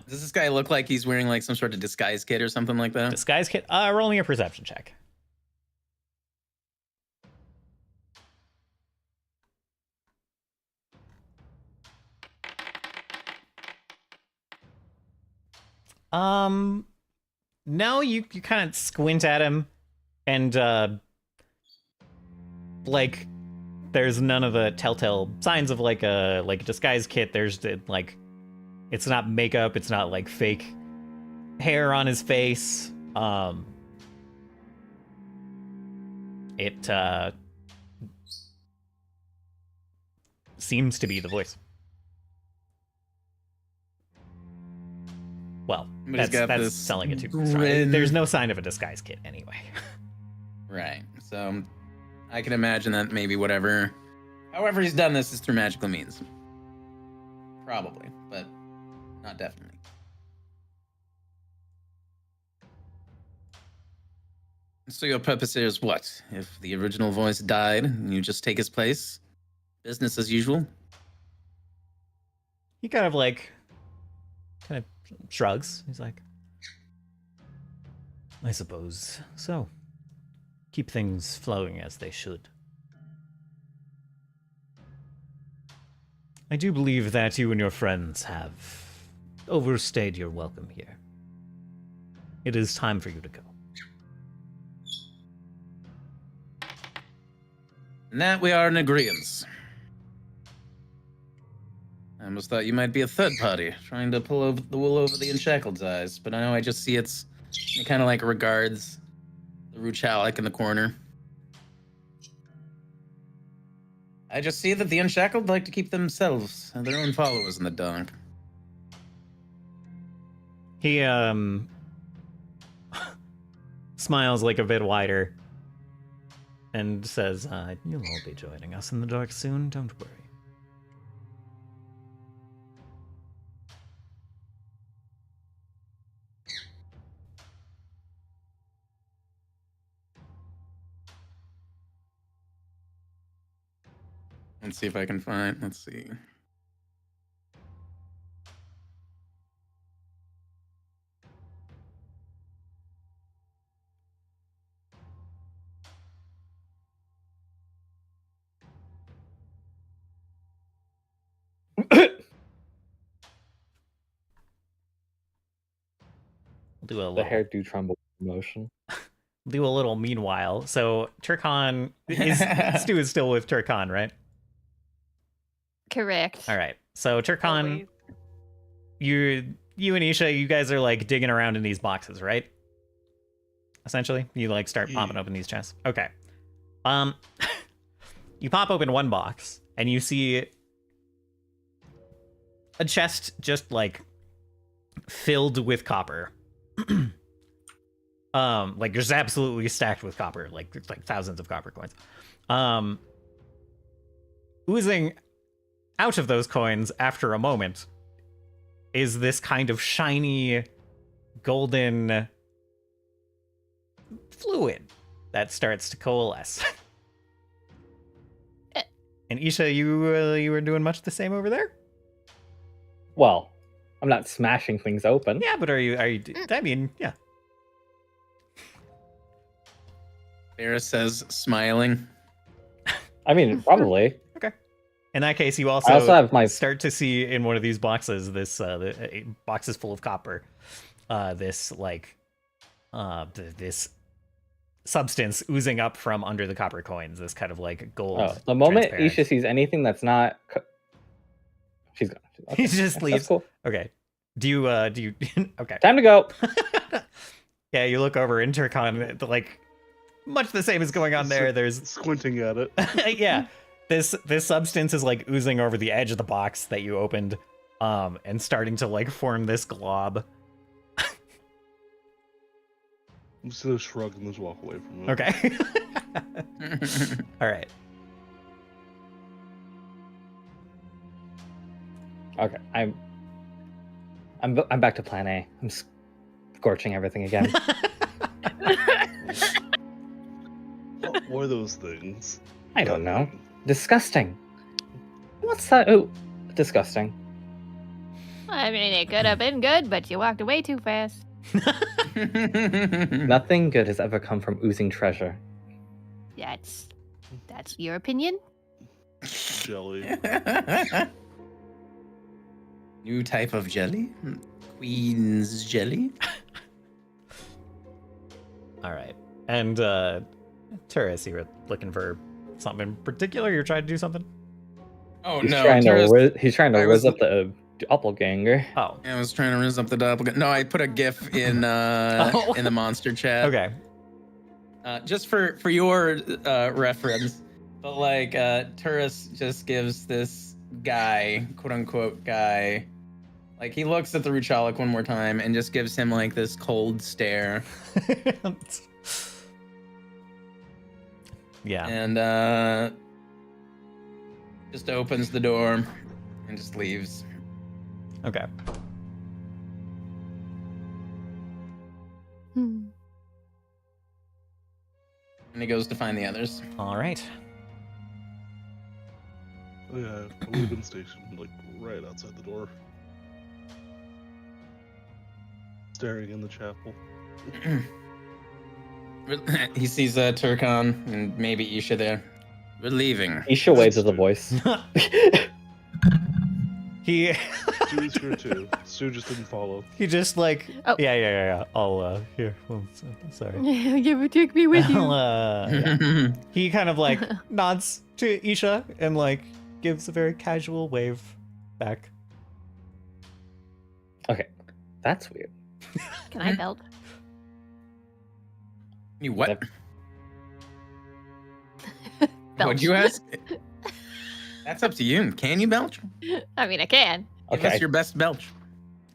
Does this guy look like he's wearing like some sort of disguise kit or something like that? Disguise kit. Rolling a perception check. No, you kind of squint at him, and like, there's none of the telltale signs of like a disguise kit. There's like, it's not makeup. It's not like fake hair on his face. It seems to be the voice. Well, But he's got that's this selling it too strong. grin. There's no sign of a disguise kit anyway. Right. So I can imagine that maybe however he's done this is through magical means. Probably, but not definitely. So your purpose here is what? If the original voice died, you just take his place? Business as usual? He kind of shrugs. He's like, I suppose so. Keep things flowing as they should. I do believe that you and your friends have overstayed your welcome here. It is time for you to go. And that we are in agreement. I almost thought you might be a third party, trying to pull over the wool over the Unshackled's eyes, but I know I just see it kind of like regards the Ruchalik in the corner. I just see that the Unshackled like to keep themselves and their own followers in the dark. He smiles like a bit wider and says, you'll all be joining us in the dark soon, don't worry. Let's see if I can find. Let's see. We'll do a The little, hair do tremble with emotion. do a little meanwhile. So Turkon Stu is still with Turkon, right? Correct. All right. So Turkon, Always. you and Isha, you guys are like digging around in these boxes, right? Essentially, you like start popping open these chests. Okay. You pop open one box and you see a chest just like filled with copper. Like just absolutely stacked with copper, like it's like thousands of copper coins. Oozing out of those coins after a moment is this kind of shiny golden fluid that starts to coalesce. And Isha, you were doing much the same over there? Well, I'm not smashing things open. Yeah, but are you I mean, yeah. Sarah says, smiling. I mean, probably. In that case, you I also have my start to see in one of these boxes, this boxes full of copper, this this substance oozing up from under the copper coins. This kind of like gold. Oh, the moment transparent. Isha sees anything that's not, she's gone. Okay. He just leaves. That's cool. Okay. Do you okay. Time to go. Yeah, you look over Intercon, like much the same is going on there. There's Squinting at it. yeah. This substance is like oozing over the edge of the box that you opened, and starting to like form this glob. I'm just gonna shrug and just walk away from it. Okay. All right. Okay, I'm back to plan A. I'm scorching everything again. What were those things? I don't know. Disgusting. What's that? Oh, disgusting. I mean, it could have been good, but you walked away too fast. Nothing good has ever come from oozing treasure. That's your opinion. Jelly. New type of jelly? Queen's jelly? All right. And Turris, you were looking for something in particular? You're trying to do something? Oh, He's no. trying Turris- he's trying to I was- riz up the doppelganger. Oh. I was trying to riz up the doppelganger. No, I put a GIF in Oh. in the monster chat. Okay. Just for your reference, but like Turris just gives this guy, quote unquote guy, like he looks at the Ruchalik one more time and just gives him like this cold stare, Yeah. and just opens the door and just leaves. Okay. Hmm. And he goes to find the others. All right. Oh yeah, I would have been stationed like right outside the door, staring in the chapel. He sees Turkon and maybe Isha there. We're leaving. Isha waves at the voice. He Stu's here too. Stu just didn't follow. he just like Oh. yeah. I'll here. Oh, sorry. You take me with you. Yeah. He kind of like nods to Isha and like gives a very casual wave back. Okay, that's weird. Can I belt? You what? Yep. What'd you ask? That's up to you. Can you belch? I mean, I can. Give Okay. us your best belch.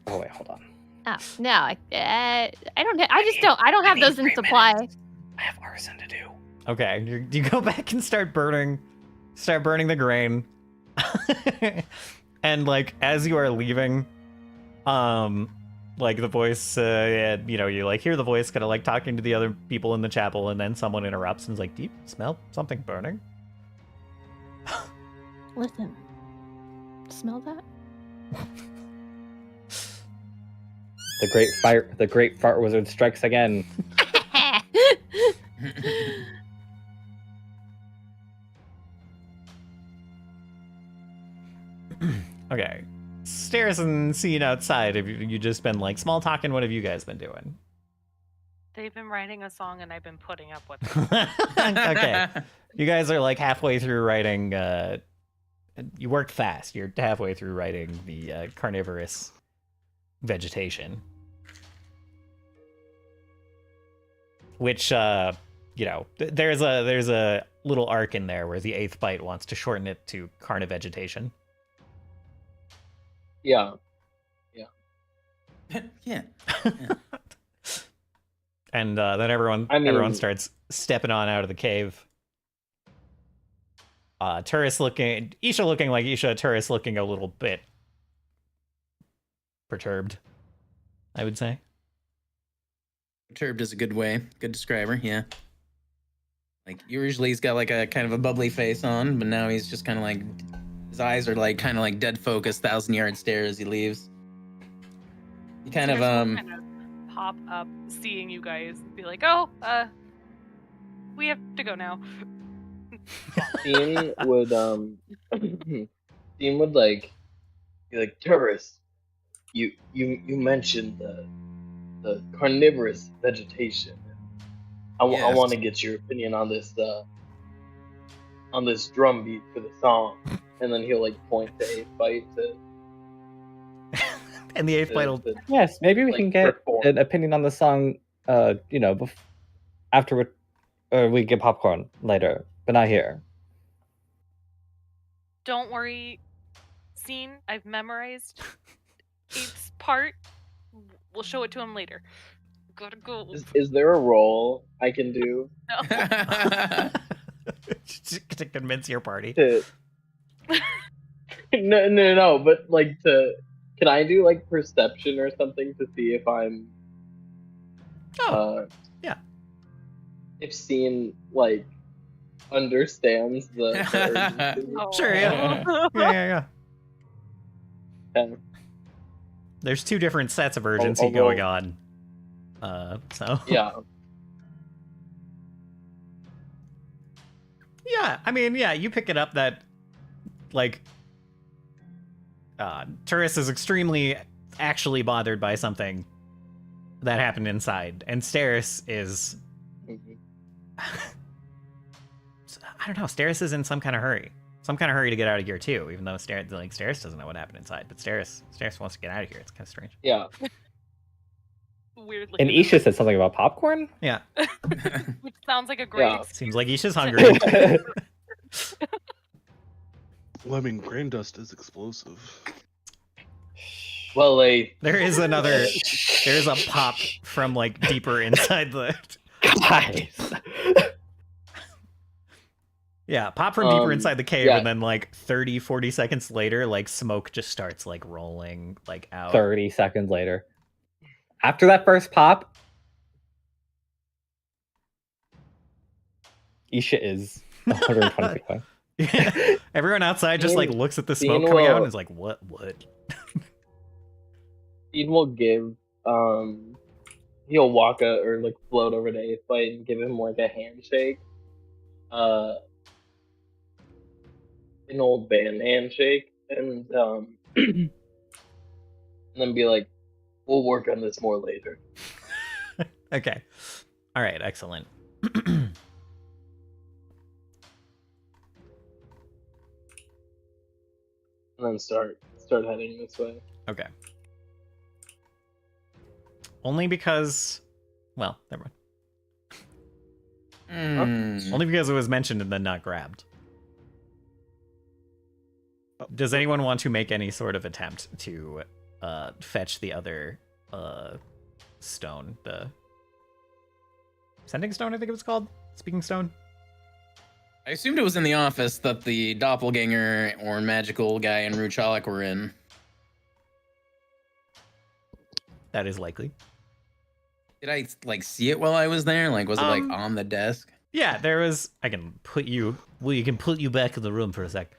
Oh wait, hold on. Oh, no, I don't. I don't have those in supply. I have arson to do. Okay, you go back and start burning the grain. And like as you are leaving, like the voice, you like hear the voice kind of like talking to the other people in the chapel, and then someone interrupts and is like, "Do you smell something burning?" Listen, smell that? The great fart wizard strikes again. Okay. Stairs and scene outside. Have you just been like small talking? What have you guys been doing? They've been writing a song and I've been putting up with it. Okay. You guys are like halfway through writing. You worked fast. You're halfway through writing the carnivorous vegetation, which there's a little arc in there where the 8th bite wants to shorten it to carnivegetation. Yeah. Yeah. And then everyone starts stepping on out of the cave. Isha looking like Isha, Turris looking a little bit perturbed, I would say. Perturbed is a good describer, yeah. Like, usually he's got like a kind of a bubbly face on, but now he's just kind of like, his eyes are like kind of like dead focus, 1,000-yard stare as he leaves. He kind of, Stairs will kind of pop up, seeing you guys, and be like, "Oh, We have to go now. Dean would Dean would like be like, tourist, you mentioned the carnivorous vegetation. I Yes. want to get your opinion on this drum beat for the song. And then he'll like point to a fight to And the eighth fight will. Yes, maybe we like, can get perform. an opinion on the song, after we get popcorn later, but not here. Don't worry, scene. I've memorized each part. We'll show it to him later. Gotta go. Is there a role I can do No. To convince your party. to no, but like can I do like perception or something to see if I'm yeah. If Scene like understands the urgency? Sure, yeah. Yeah. Okay. There's two different sets of urgency I'll going roll. on. So. Yeah. Yeah, I mean, yeah, you pick it up that, like, Turris is extremely actually bothered by something that happened inside, and Steris is... Mhm. I don't know, Steris is in some kind of hurry. Some kind of hurry to get out of here, too, even though Steris doesn't know what happened inside, but Steris wants to get out of here. It's kind of strange. Yeah. Weirdly. And Isha said something about popcorn? Yeah. Which sounds like a great Yeah. Seems like Isha's hungry. Well, I mean, grain dust is explosive. Well, There is a pop from, like, deeper inside the... Guys. Yeah, pop from deeper inside the cave, yeah. and then, like, 30, 40 seconds later, like, smoke just starts, like, rolling, like, out. 30 seconds later. After that first pop, Isha is 120 feet away. Yeah. Everyone outside just, like, looks at the smoke Dean coming out will- and is like, what? Dean will give he'll walk or like float over to Aethite and give him like a handshake. An old band handshake, and and then be like, we'll work on this more later. Okay. All right, excellent. And then start heading this way. Okay. Only because... Well, never mind. Hmm. Only because it was mentioned and then not grabbed. Does anyone want to make any sort of attempt to fetch the other stone? The sending stone, I think it was called? Speaking stone? I assumed it was in the office that the doppelganger or magical guy and Ruchalik were in. That is likely. Did I like see it while I was there? Like, was it like Um, on the desk? Yeah, there was... I can put you... Well, you can put you back in the room for a sec.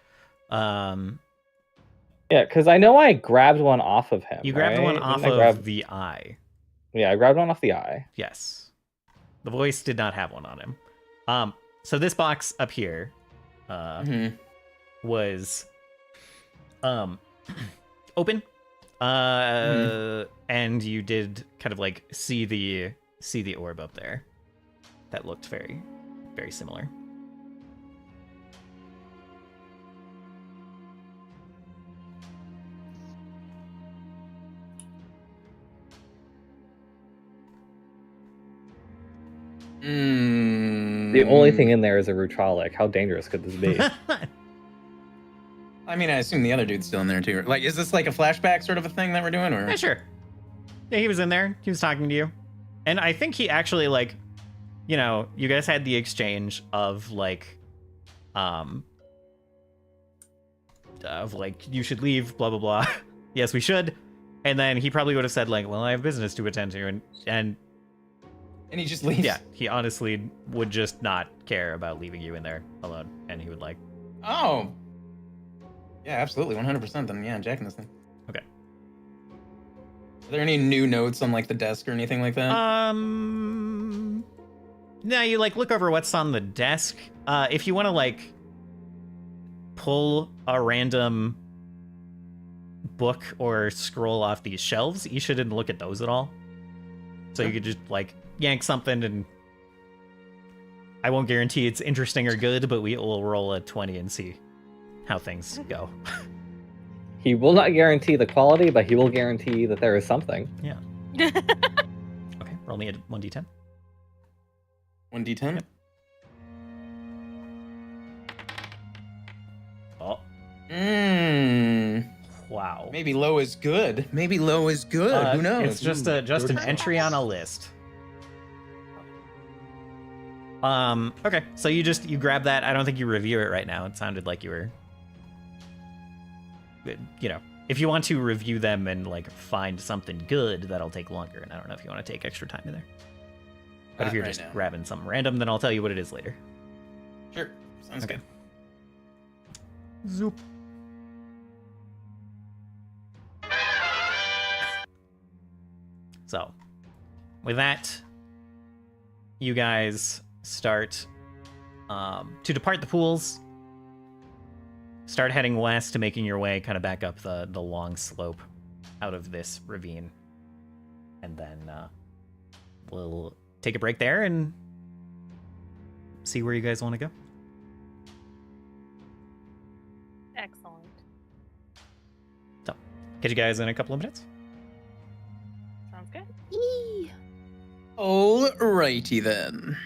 Yeah, because I know I grabbed one off of him. You grabbed right? one off Didn't of I grab- the eye. Yeah, I grabbed one off the eye. Yes. The voice did not have one on him. So this box up here was open. And you did kind of like see the orb up there. That looked very, very similar. The only thing in there is a Ruchalik. How dangerous could this be? I mean, I assume the other dude's still in there too. Like, is this like a flashback sort of a thing that we're doing, or? Yeah, sure. Yeah, he was in there. He was talking to you. And I think he actually, like, you know, you guys had the exchange of, like, you should leave, blah, blah, blah. Yes, we should. And then he probably would have said, like, well, I have business to attend to. And And he just leaves. yeah, he honestly would just not care about leaving you in there alone. And he would, like, Oh. Yeah, absolutely, 100%. Then yeah, jacking this thing. Okay. Are there any new notes on like the desk or anything like that? No, you like look over what's on the desk. If you want to like pull a random book or scroll off these shelves, you shouldn't look at those at all. So you could just like yank something, and I won't guarantee it's interesting or good, but we will roll a 20 and see how things go. He will not guarantee the quality, but he will guarantee that there is something. Yeah. Okay, roll me a 1d10. 1d10. Yep. Oh, wow. Maybe low is good. Maybe low is good. Who knows? It's just an entry on a list. Okay, so you grab that. I don't think you review it right now. It sounded like you were, if you want to review them and like find something good, that'll take longer. And I don't know if you want to take extra time in there. But if you're right just now. grabbing something random, then I'll tell you what it is later. Sure. Sounds Okay. good. Zoop. So, with that, you guys start to depart the pools. Start heading west to making your way kind of back up the long slope out of this ravine. And then we'll take a break there and see where you guys want to go. Excellent. So, catch you guys in a couple of minutes. Sounds good. Alrighty then.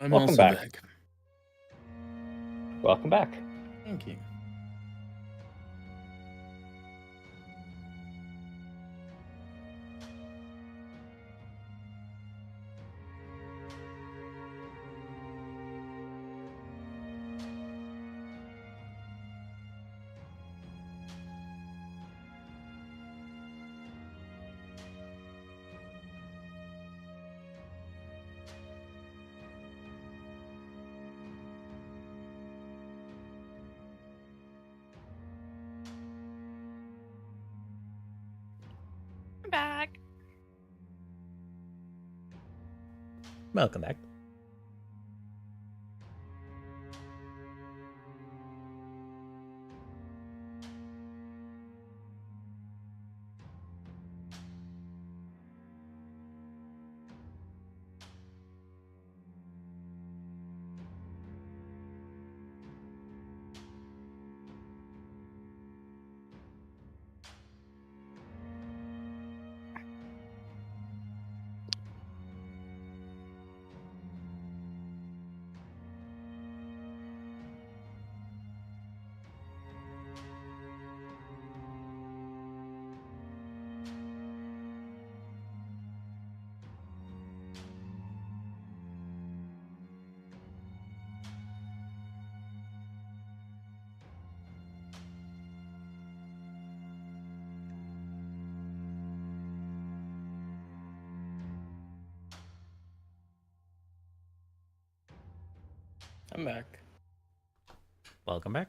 I'm Welcome also back. back. Welcome back. Thank you. I'm back. Welcome back. I'm back. Welcome back.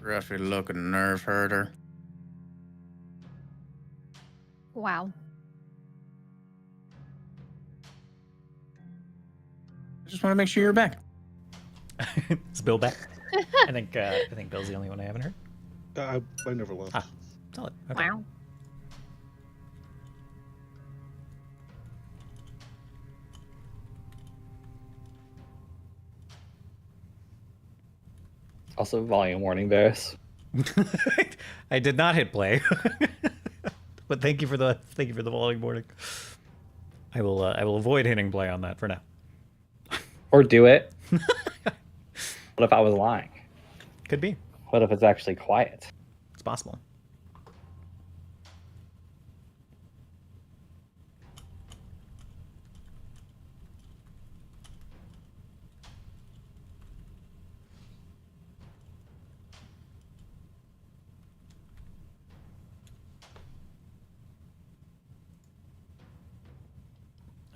Gruffy looking nerve herder. Wow. I just want to make sure you're back. Is Bill back? I think Bill's the only one I haven't heard. I never left. Ah, solid. Okay. Wow. Also, volume warning, Varys. I did not hit play, but thank you for the volume warning. I will avoid hitting play on that for now. Or do it. What if I was lying? Could be. What if it's actually quiet? It's possible.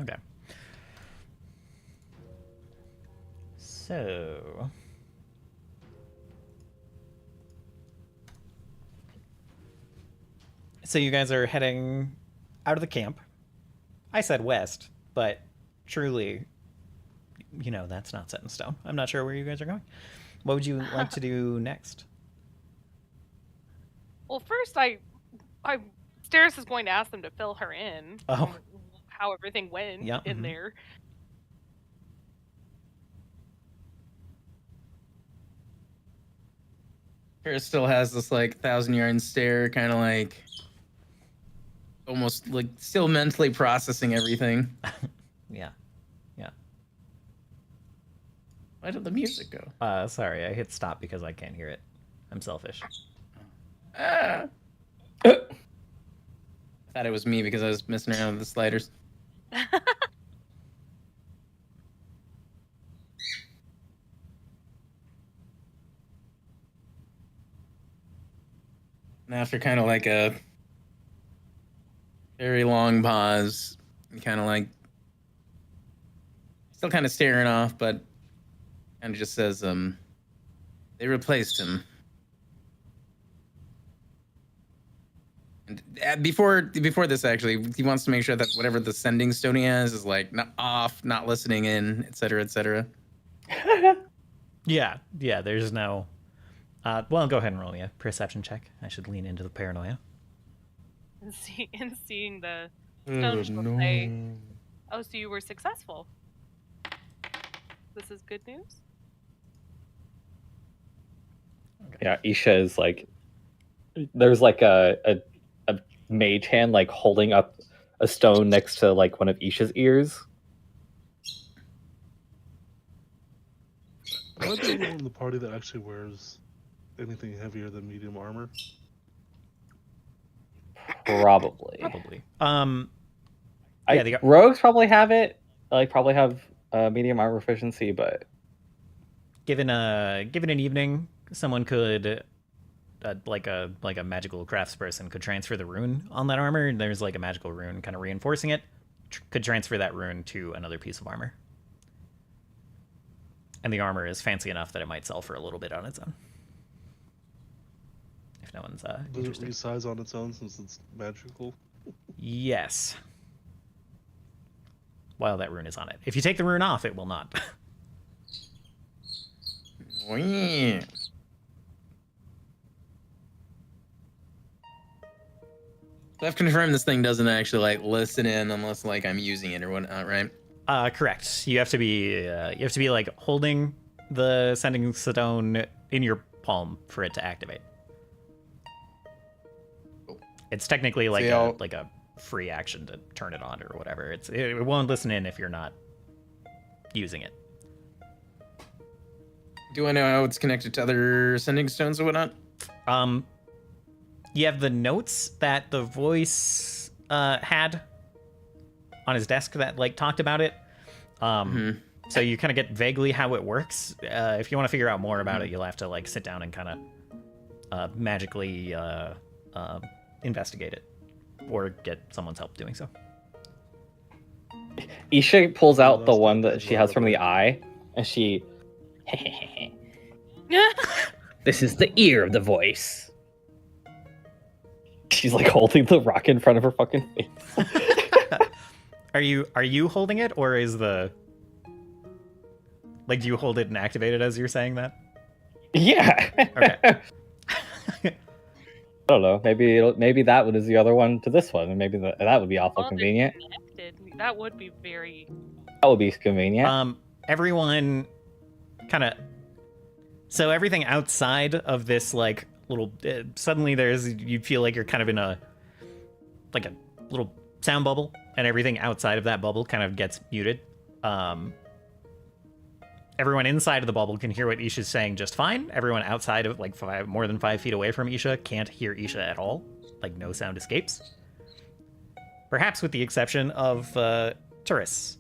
Okay. So... So you guys are heading out of the camp. I said west, but truly, you know, that's not set in stone. I'm not sure where you guys are going. What would you like to do next? Well, first, I Steris is going to ask them to fill her in. Oh. On how everything went in there. Paris still has this like 1,000-yard stare, kind of like almost like still mentally processing everything. Yeah. Why did the music go? Sorry, I hit stop because I can't hear it. I'm selfish. I thought it was me because I was messing around with the sliders. And after kind of like a very long pause, kind of like still kind of staring off, but kind of just says, they replaced him. And before this, actually, he wants to make sure that whatever the sending stone he has is like not off, not listening in, etc., etc. Yeah, there's no... well, go ahead and roll me a perception check. I should lean into the paranoia. And seeing the stone she'll say, "Oh, so you were successful. This is good news." Yeah, Isha is like, there's like a mage hand like holding up a stone next to like one of Isha's ears. Am I the only one in the party that actually wears anything heavier than medium armor? Probably. Rogues probably have it. Like probably have medium armor proficiency, but given an evening, someone could like a magical craftsperson could transfer the rune on that armor, and there's like a magical rune kind of reinforcing it. Could transfer that rune to another piece of armor. And the armor is fancy enough that it might sell for a little bit on its own. If no one's Does interested. it resize on its own since it's magical? Yes. While that rune is on it. If you take the rune off, it will not. Wee. So I've confirmed this thing doesn't actually like listen in unless like I'm using it or whatnot, right? Correct. You have to be like holding the sending stone in your palm for it to activate. It's technically like a free action to turn it on or whatever. It won't listen in if you're not using it. Do I know how it's connected to other sending stones or whatnot? You have the notes that the voice had on his desk that like talked about it. So you kind of get vaguely how it works. If you want to figure out more about it, you'll have to like sit down and kind of magically investigate it, or get someone's help doing so. Isha pulls out the one that she has from the eye, and she. This is the ear of the voice. She's like holding the rock in front of her fucking face. Are you holding it, or is the like do you hold it and activate it as you're saying that? Yeah. Okay. I don't know. Maybe that one is the other one to this one, and maybe that would be awful convenient. That would be very. That would be convenient. Everyone kind of. So everything outside of this like little suddenly you feel like you're kind of in a little sound bubble, and everything outside of that bubble kind of gets muted. Everyone inside of the bubble can hear what Isha's saying just fine. Everyone outside of like more than 5 feet away from Isha can't hear Isha at all. Like no sound escapes. Perhaps with the exception of tourists.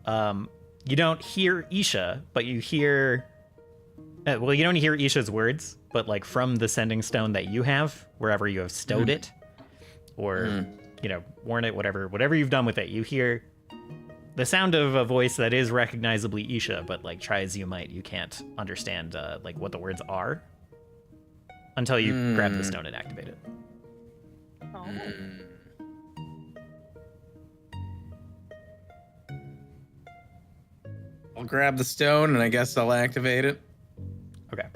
You don't hear Isha, but you hear... well, you don't hear Isha's words, but like from the sending stone that you have, wherever you have stowed it, or, worn it, whatever you've done with it, you hear the sound of a voice that is recognizably Isha, but like try as you might, you can't understand like what the words are until you grab the stone and activate it. Oh. I'll grab the stone and I guess I'll activate it. Okay.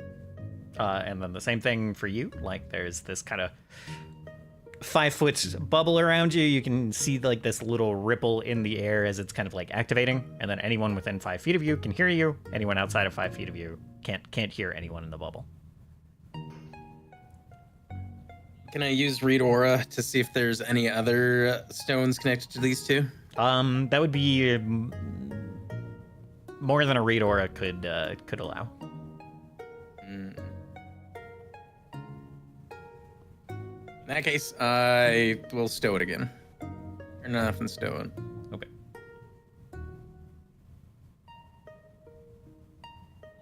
And then the same thing for you. Like there's this kind of 5-foot bubble around you. You can see like this little ripple in the air as it's kind of like activating. And then anyone within 5 feet of you can hear you. Anyone outside of 5 feet of you can't hear anyone in the bubble. Can I use Read Aura to see if there's any other stones connected to these two? That would be more than a Read Aura could allow. In that case, I will stow it again. Turn it off and stow it. Okay.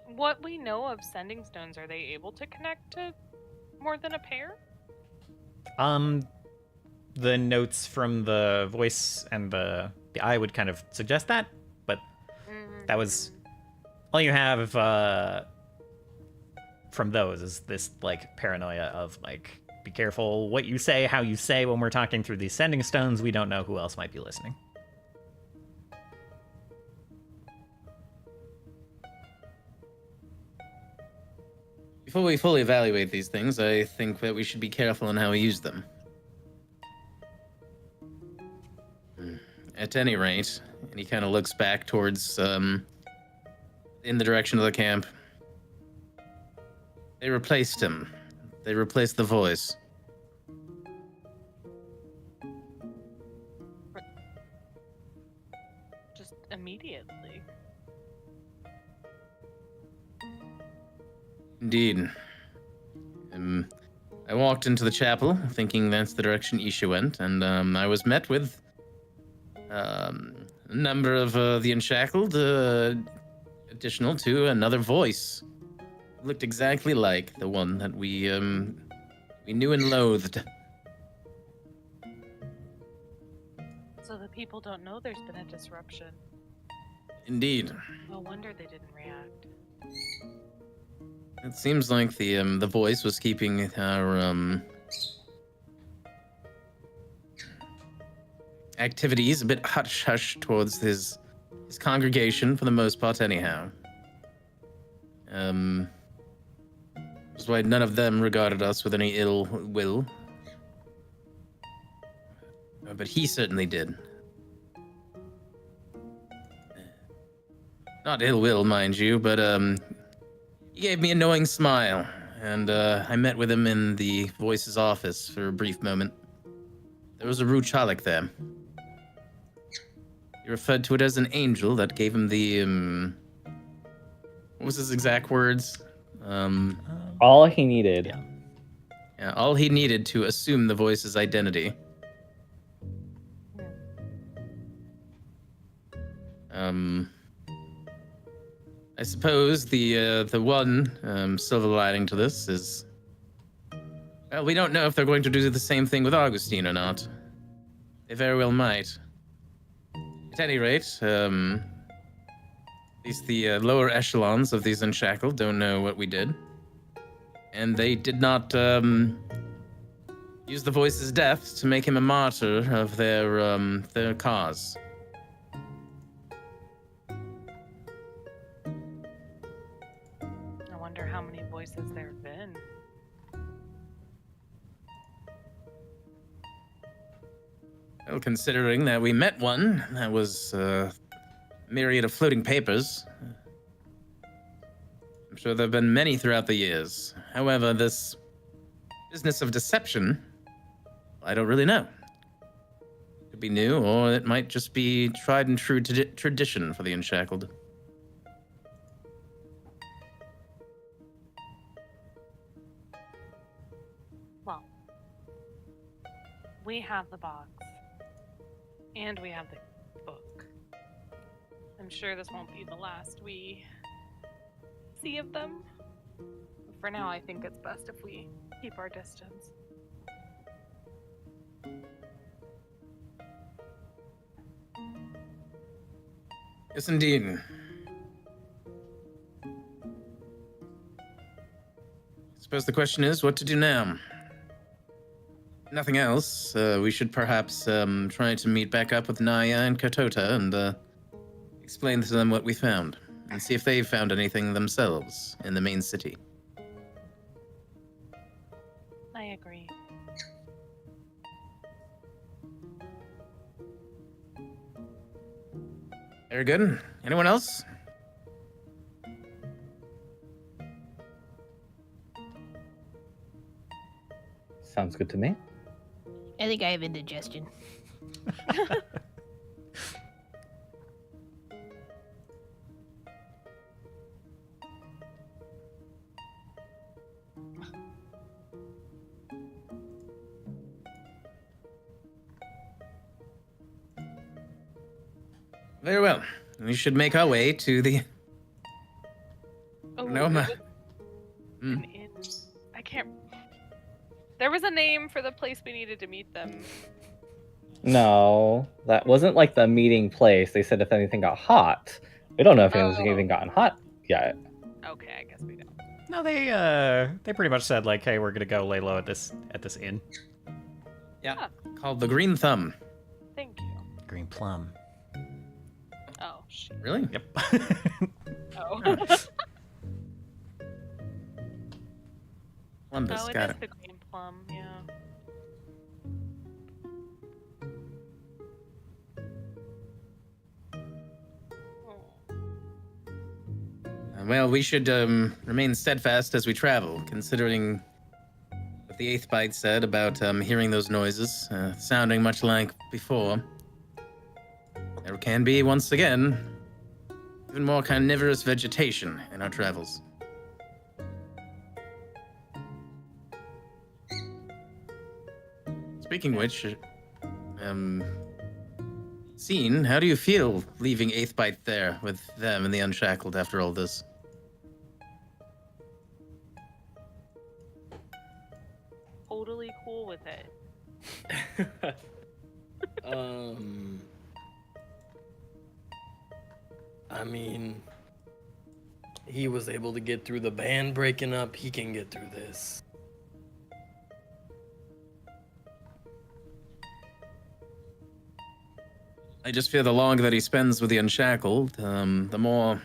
What we know of sending stones, are they able to connect to more than a pair? The notes from the voice and the eye would kind of suggest that, but that was all you have from those is this like paranoia of like, be careful what you say, how you say when we're talking through these sending stones. We don't know who else might be listening. Before we fully evaluate these things, I think that we should be careful in how we use them. At any rate, and he kind of looks back towards, in the direction of the camp. They replaced him. They replaced the voice. Just immediately. Indeed. I walked into the chapel thinking that's the direction Isha went, and I was met with a number of the Unshackled, additional to another voice. Looked exactly like the one that we knew and loathed. So the people don't know there's been a disruption. Indeed. No wonder they didn't react. It seems like the voice was keeping our activities a bit hush-hush towards his congregation for the most part anyhow. That's why none of them regarded us with any ill will. But he certainly did. Not ill will, mind you, but he gave me a knowing smile, and I met with him in the voice's office for a brief moment. There was a Ruchalik there. He referred to it as an angel that gave him the what was his exact words? All he needed. Yeah, all he needed to assume the voice's identity. I suppose the one silver lining to this is, well, we don't know if they're going to do the same thing with Augustine or not. They very well might. At any rate, at least the lower echelons of these Unshackled don't know what we did. And they did not use the voice's death to make him a martyr of their cause. I wonder how many voices there have been. Well, considering that we met one, that was a myriad of floating papers. I'm sure there have been many throughout the years. However, this business of deception, I don't really know. It could be new, or it might just be tried and true tradition for the Unshackled. Well, we have the box. And we have the book. I'm sure this won't be the last we see of them. For now, I think it's best if we keep our distance. Yes, indeed. Suppose the question is what to do now. Nothing else. We should perhaps try to meet back up with Naya and Katota and explain to them what we found and see if they've found anything themselves in the main city. I agree. Very good. Anyone else? Sounds good to me. I think I have indigestion. Very well. We should make our way to the... Oh, No, it ma- was Hmm. an inn. I can't. There was a name for the place we needed to meet them. No, that wasn't like the meeting place. They said if anything got hot. We don't know if anything gotten hot yet. Okay, I guess we don't. No, they pretty much said like, hey, we're gonna go lay low at this inn. Yeah, called the Green Thumb. Thank you. Green Plum. Oh, shit. Really? Yep. Oh. Columbus, Oh, it got is it. the green plum, yeah. Oh. Well, we should remain steadfast as we travel, considering what the Eighth Bite said about hearing those noises, sounding much like before. There can be, once again, even more carnivorous vegetation in our travels. Speaking which, Scene, how do you feel leaving Eighth Bite there with them and the Unshackled after all this? Totally cool with it. I mean, he was able to get through the band breaking up. He can get through this. I just fear the longer that he spends with the Unshackled, the more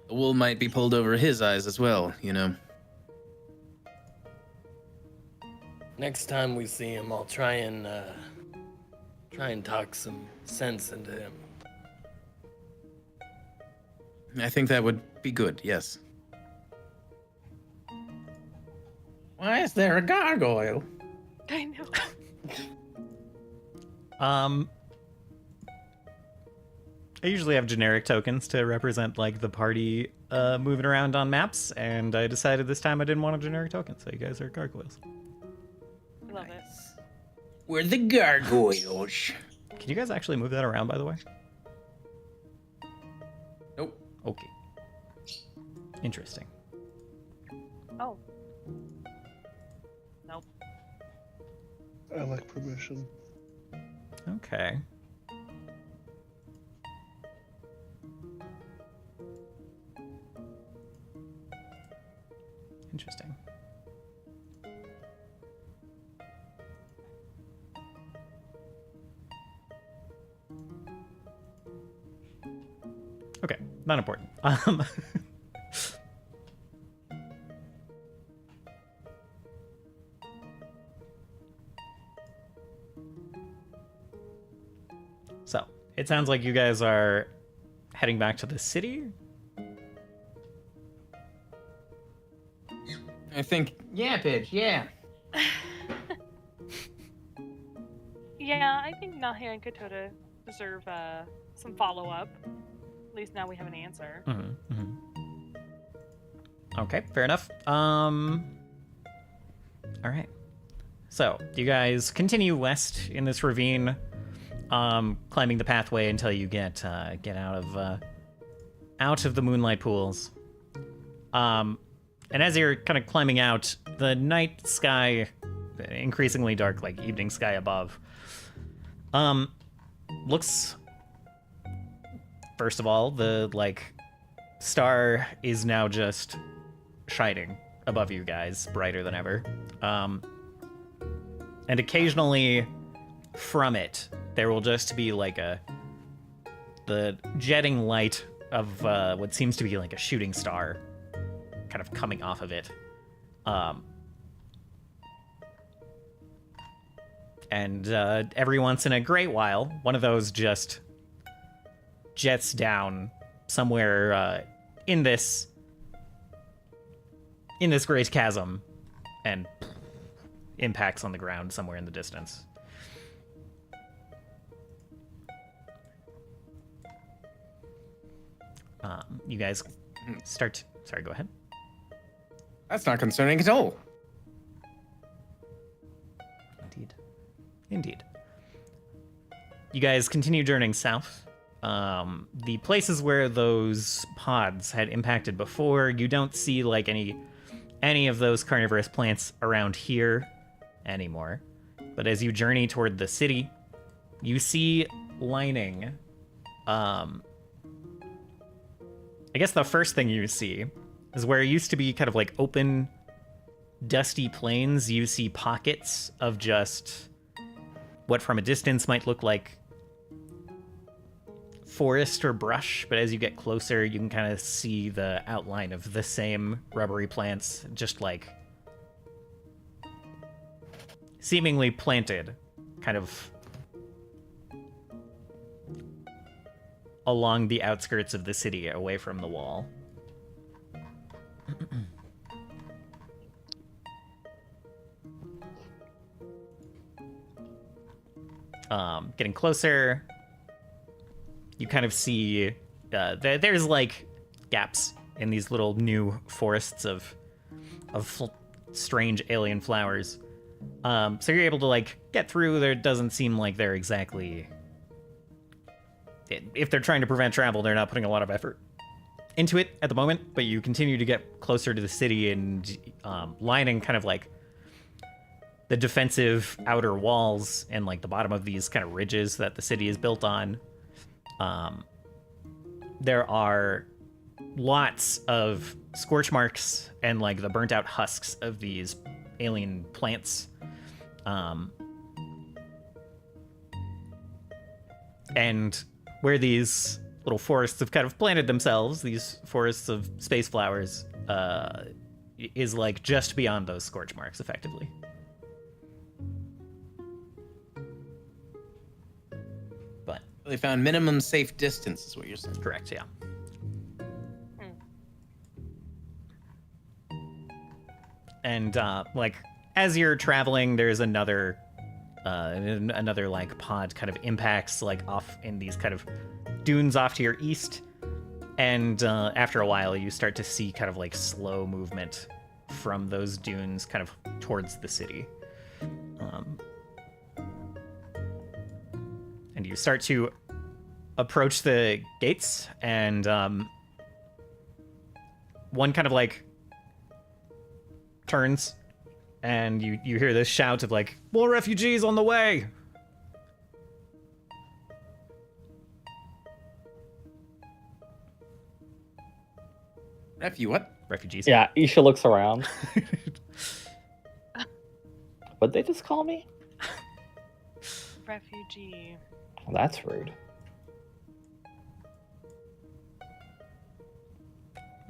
the wool might be pulled over his eyes as well, you know. Next time we see him, I'll try and talk some sense into him. I think that would be good, yes. Why is there a gargoyle? I know. I usually have generic tokens to represent like the party moving around on maps, and I decided this time I didn't want a generic token, so you guys are gargoyles. I love it. We're the gargoyles. Can you guys actually move that around, by the way? Nope. Okay. Interesting. Oh. Nope. I like permission. Okay. Interesting. Okay, not important. So, it sounds like you guys are heading back to the city. I think, yeah, bitch, yeah. Yeah, I think Nahia and Katota deserve some follow-up. At least now we have an answer. Okay, fair enough. All right. So, you guys continue west in this ravine, climbing the pathway until you get out of the moonlight pools. And as you're kind of climbing out, the night sky, increasingly dark, like evening sky above, looks first of all, the star is now just shining above you guys, brighter than ever. And occasionally from it, there will just be the jetting light of what seems to be like a shooting star kind of coming off of it. And every once in a great while, one of those just jets down somewhere in this great chasm and impacts on the ground somewhere in the distance. You guys start. Sorry, go ahead. That's not concerning at all. Indeed. You guys continue journeying south. The places where those pods had impacted before, you don't see any of those carnivorous plants around here anymore. But as you journey toward the city, you see lining. I guess the first thing you see is where it used to be kind of open, dusty plains. You see pockets of just what from a distance might look like forest or brush, but as you get closer, you can kind of see the outline of the same rubbery plants, just seemingly planted kind of along the outskirts of the city, away from the wall. Getting closer, you kind of see there's gaps in these little new forests of strange alien flowers. So you're able to get through. There doesn't seem like they're exactly, if they're trying to prevent travel, they're not putting a lot of effort into it at the moment, but you continue to get closer to the city and lining kind of the defensive outer walls and the bottom of these kind of ridges that the city is built on. There are lots of scorch marks and the burnt out husks of these alien plants. And where these little forests have kind of planted themselves, these forests of space flowers, is just beyond those scorch marks, effectively. But They found minimum safe distance, is what you're saying. correct, yeah. And as you're traveling, there's another pod kind of impacts off in these kind of dunes off to your east, and after a while you start to see kind of slow movement from those dunes kind of towards the city, and you start to approach the gates, and one kind of turns, and you hear this shout of more refugees on the way. What? Refugees. Yeah, Isha looks around. What'd they just call me? Refugee. Well, that's rude.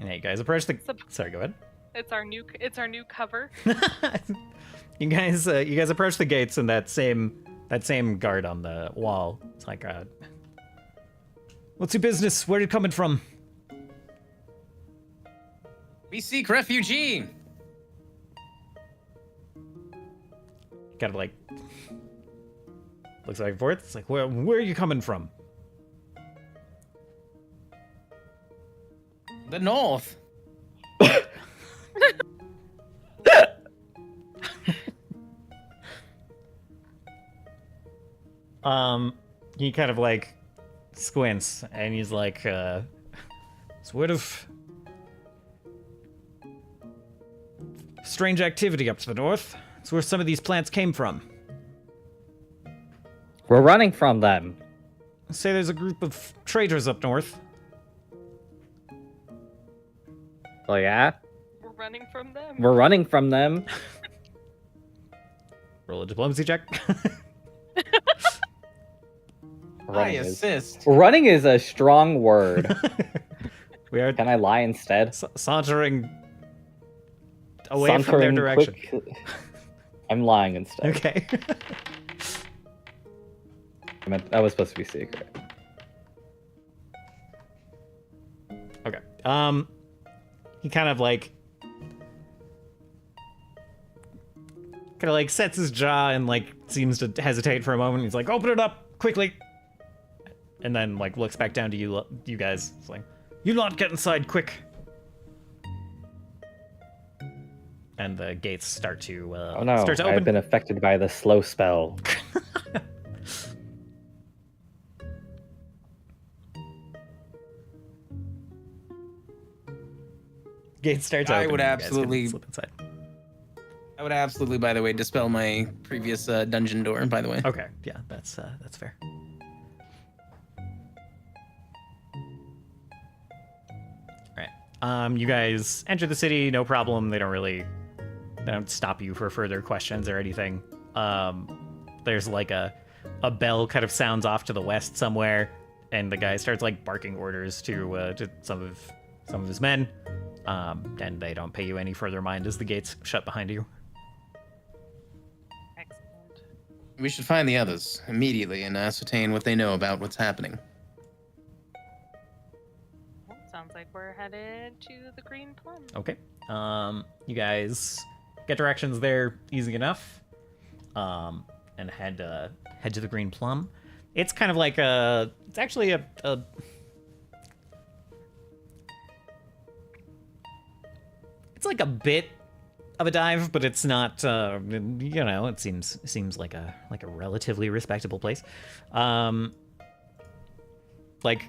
And you guys approach the. Sorry, go ahead. It's our new cover. You guys approach the gates, and that same guard on the wall. It's what's your business? Where are you coming from? We seek refugee. Kind of looks back and forth. It's where are you coming from? The north. He kind of squints, and he's it's word of strange activity up to the north. It's where some of these plants came from. We're running from them. say there's a group of traitors up north. Oh yeah? We're running from them. We're running from them. Roll a diplomacy check. I assist. Running is a strong word. We are Can I lie instead? sauntering away from their direction. I'm lying instead. Okay. That was supposed to be secret. Okay. He kind of like sets his jaw and like seems to hesitate for a moment. He's like, "Open it up quickly," and then like looks back down to you guys. It's like, "You lot get inside quick." And the gates start to Oh no, start to open. I've been affected by the slow spell. Gates start to open. I would and you guys can absolutely- slip inside. I would absolutely, by the way, dispel my previous dungeon door, by the way. Okay, yeah, that's fair. All right. You guys enter the city, no problem. They don't stop you for further questions or anything. There's like a bell kind of sounds off to the west somewhere, and the guy starts like barking orders to some of his men. And they don't pay you any further mind as the gates shut behind you. Excellent. We should find the others immediately and ascertain what they know about what's happening. Well, sounds like we're headed to the Green Plum. Okay. You guys get directions there easy enough. And head to the Green Plum. It's kind of like it's actually a it's like a bit of a dive, but it's not. It seems like a relatively respectable place. Like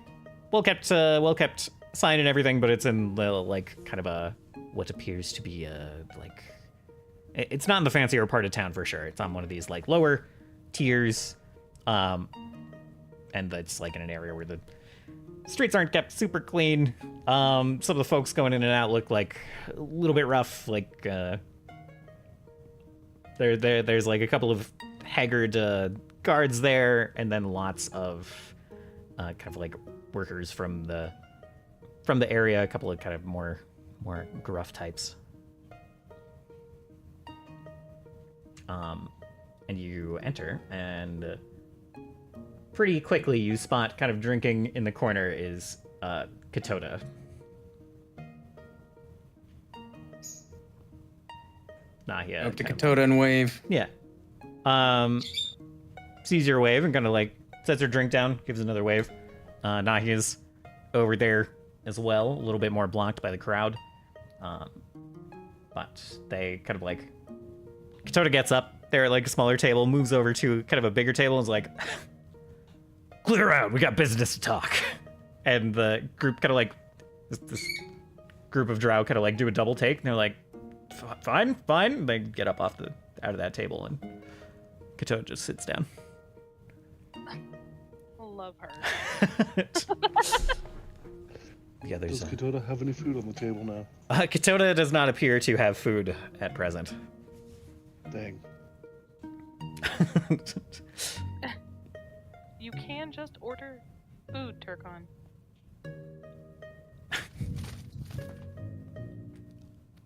well kept sign and everything, but it's in the like kind of a what appears to be like. It's not in the fancier part of town for sure. It's on one of these like lower tiers, and it's like in an area where the streets aren't kept super clean. Some of the folks going in and out look like a little bit rough. Like there's like a couple of haggard guards there, and then lots of kind of like workers from the area. A couple of kind of more gruff types. And you enter, and pretty quickly you spot kind of drinking in the corner is Katoda. Nahia. Up to Katoda and wave. Yeah. Sees your wave and kind of like sets her drink down, gives another wave. Nahia's over there as well, a little bit more blocked by the crowd. But they kind of like Katoda gets up. They're at like a smaller table, moves over to kind of a bigger table and is like, clear around, we got business to talk. And the group kind of like, this group of drow kind of like do a double take, and they're like, fine. They get up out of that table, and Katoda just sits down. Love her. Yeah, Does there's Katoda have any food on the table now? Katoda does not appear to have food at present. Dang. You can just order food, Turkon.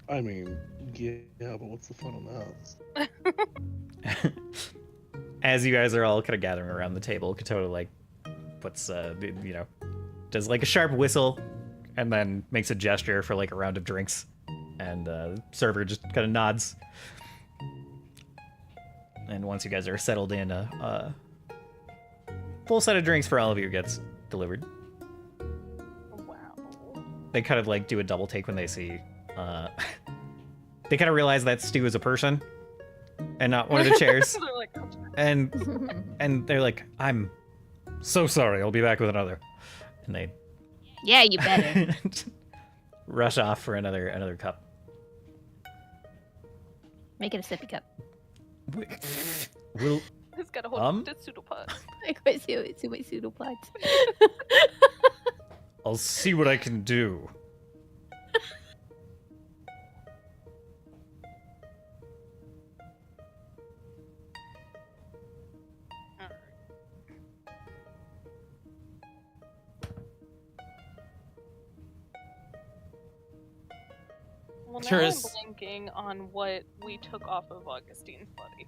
I mean, yeah, but what's the fun on that? As you guys are all kind of gathering around the table, Katoda like puts does like a sharp whistle and then makes a gesture for like a round of drinks, and server just kind of nods. And once you guys are settled in, a full set of drinks for all of you gets delivered. Wow. They kind of like do a double take when they see they kind of realize that Stu is a person and not one of the chairs. They're like, "Oh, and they're like, I'm so sorry, I'll be back with another. And they Yeah, you better. rush off for another cup. Make it a sippy cup. We'll He's got a whole pseudo pot. I quite see my pseudopods. I'll see what I can do. Well, now Tourists- I'm blanking on what we took off of Augustine's body.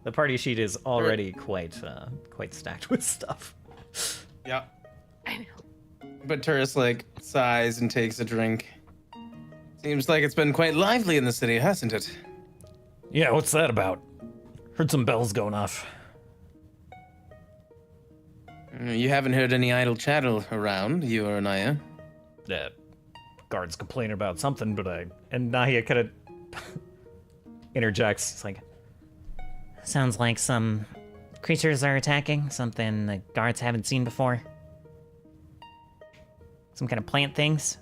The party sheet is already quite stacked with stuff. Yeah. I know. But Turris, like, sighs and takes a drink. Seems like it's been quite lively in the city, hasn't it? Yeah, what's that about? Heard some bells going off. You haven't heard any idle chatter around, you or Naya? Guards complaining about something, and Naya kind of interjects. It's like, Sounds like some creatures are attacking, something the guards haven't seen before. Some kind of plant things.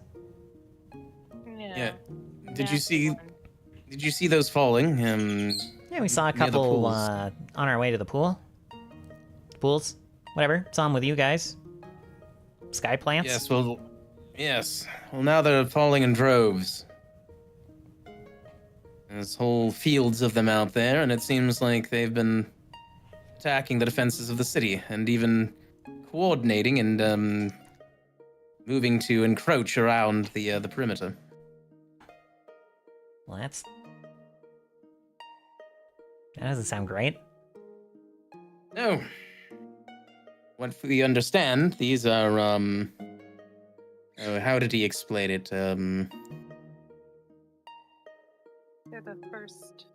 Yeah. Did you Nasty see? one. Did you see those falling? Yeah, we saw a Near the couple pools. on our way to the pool. Pools, whatever. Saw them with you guys. Sky plants. Yes. Well. Yes. Well, now they're falling in droves. There's whole fields of them out there, and it seems like they've been attacking the defenses of the city, and even coordinating and moving to encroach around the perimeter. Well, that doesn't sound great. No. What we understand, these are how did he explain it? They're the first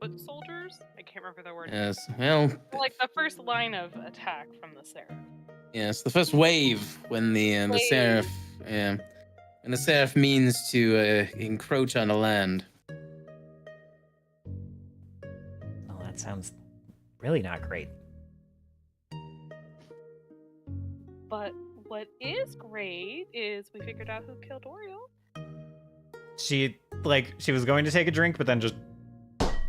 foot soldiers? I can't remember the word. Yes. Well, Like the first line of attack from the Seraph. yes. The first wave when the Wave. seraph, when the seraph means to encroach on the land. Oh, that sounds really not great. But what is great is we figured out who killed Oriole. she was going to take a drink, but then just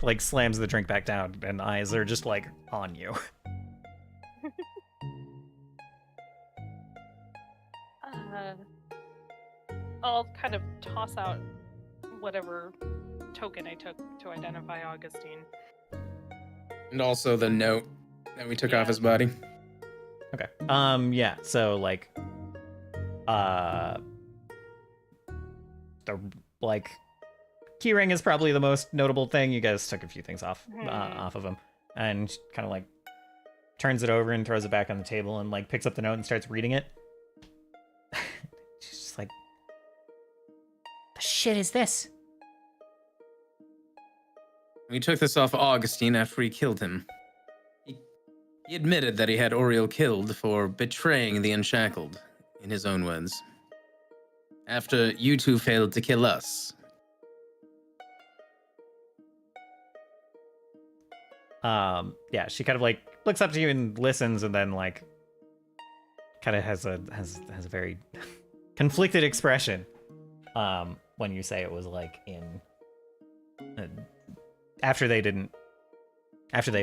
like slams the drink back down, and eyes are just like on you. I'll kind of toss out whatever token I took to identify Augustine. And also the note that we took off Yeah. his body. Okay. Yeah. So like, the keyring is probably the most notable thing. You guys took a few things off off of him, and kind of like turns it over and throws it back on the table, and like picks up the note and starts reading it. She's just like, the shit is this? We took this off Augustine after we killed him. He admitted that he had Oriole killed for betraying the Unshackled, in his own words. After you two failed to kill us. Yeah, she kind of like looks up to you and listens, and then like kind of has a very conflicted expression when you say it was like in after they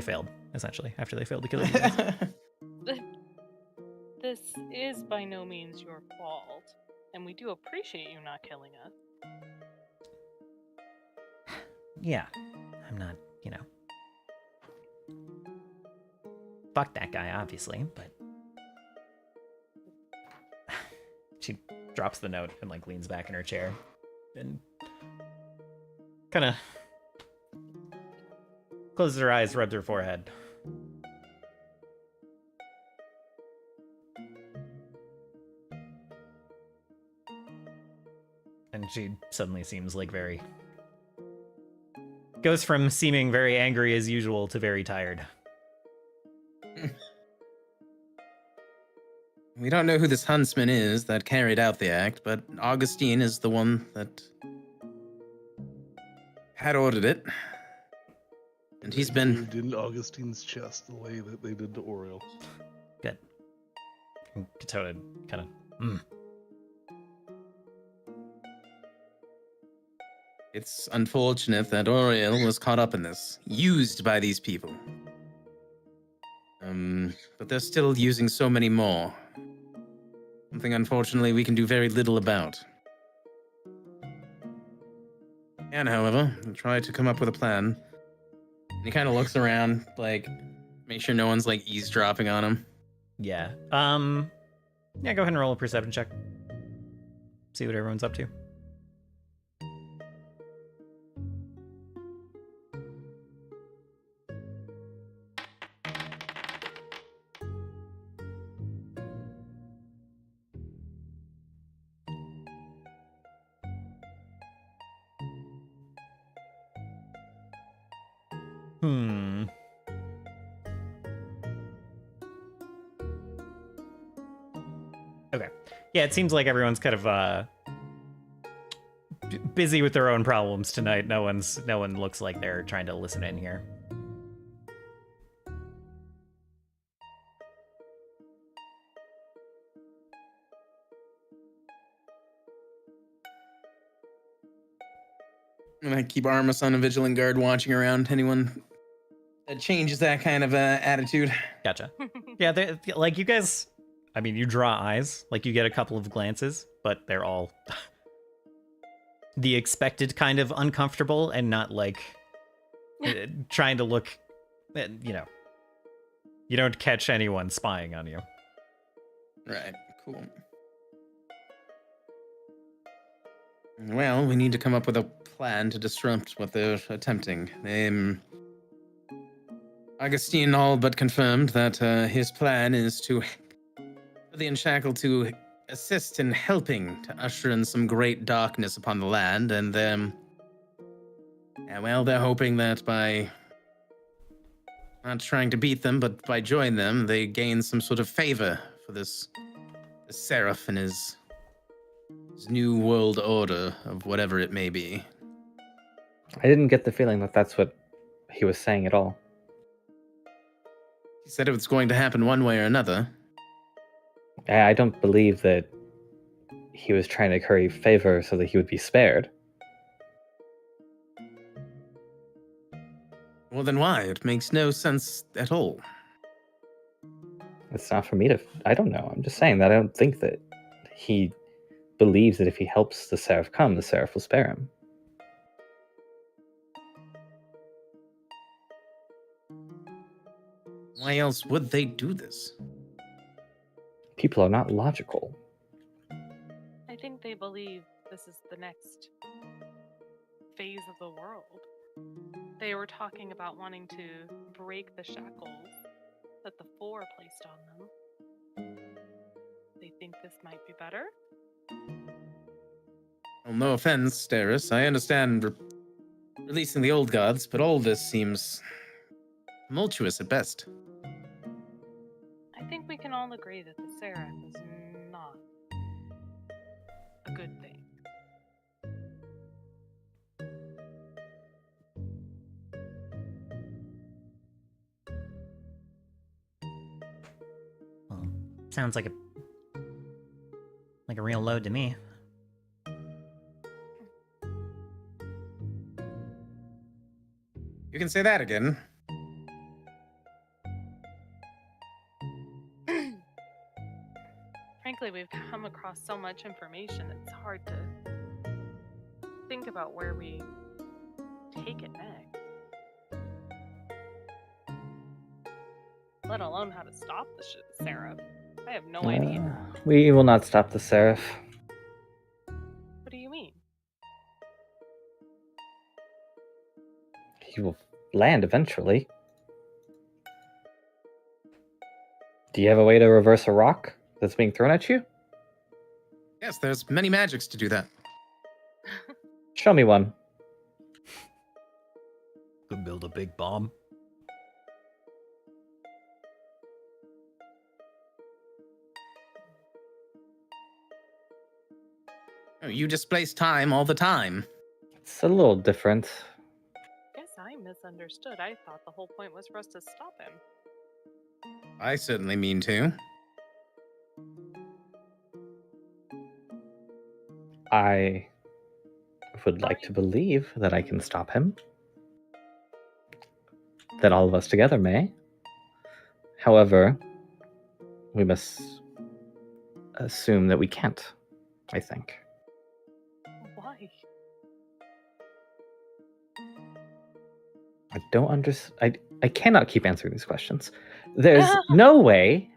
failed, essentially, after they failed to kill you guys. This is by no means your fault, and we do appreciate you not killing us. Yeah, I'm not, fuck that guy, obviously, but She drops the note and like leans back in her chair and kind of closes her eyes, rubs her forehead. And she suddenly seems like goes from seeming very angry as usual to very tired. We don't know who this huntsman is that carried out the act, but Augustine is the one that had ordered it. And he's been... They did Augustine's chest the way that they did to Oriole. Good. And Katona kind of, It's unfortunate that Oriole was caught up in this, used by these people. But they're still using so many more. Something, unfortunately, we can do very little about. And, however, we'll try to come up with a plan. And he kind of looks around, like, make sure no one's, like, eavesdropping on him. Yeah. Yeah, go ahead and roll a perception check. See what everyone's up to. Okay. Yeah, it seems like everyone's kind of busy with their own problems tonight. No one looks like they're trying to listen in here. And I keep Armus on a vigilant guard watching around anyone that changes that kind of attitude. Gotcha. Yeah, like you guys, I mean, you draw eyes, like you get a couple of glances, but they're all the expected kind of uncomfortable and not like trying to look, you know, you don't catch anyone spying on you. Right, cool. Well, we need to come up with a plan to disrupt what they're attempting. Augustine all but confirmed that his plan is for the Unshackled to assist in helping to usher in some great darkness upon the land, and well, they're hoping that by not trying to beat them, but by joining them, they gain some sort of favor for this Seraph and his new world order of whatever it may be. I didn't get the feeling that that's what he was saying at all. He said it was going to happen one way or another. I don't believe that he was trying to curry favor so that he would be spared. Well, then why? It makes no sense at all. It's not for me to... I don't know. I'm just saying that I don't think that he believes that if he helps the Seraph come, the Seraph will spare him. Why else would they do this? People are not logical. I think they believe this is the next phase of the world. They were talking about wanting to break the shackles that the Four placed on them. They think this might be better? Well, no offense, Steris. I understand releasing the old gods, but all this seems tumultuous at best. I think we can all agree that the Seraph is not a good thing. Well, sounds like a real load to me. You can say that again. Frankly, we've come across so much information, it's hard to think about where we take it next. Let alone how to stop the Seraph. I have no idea. We will not stop the Seraph. What do you mean? He will land eventually. Do you have a way to reverse a rock that's being thrown at you? Yes, there's many magics to do that. Show me one. Could build a big bomb. Oh, you displace time all the time. It's a little different. Guess I misunderstood. I thought the whole point was for us to stop him. I certainly mean to. I would like to believe that I can stop him. That all of us together may. However, we must assume that we can't, I think. Why? I don't understand. I cannot keep answering these questions. There's no way,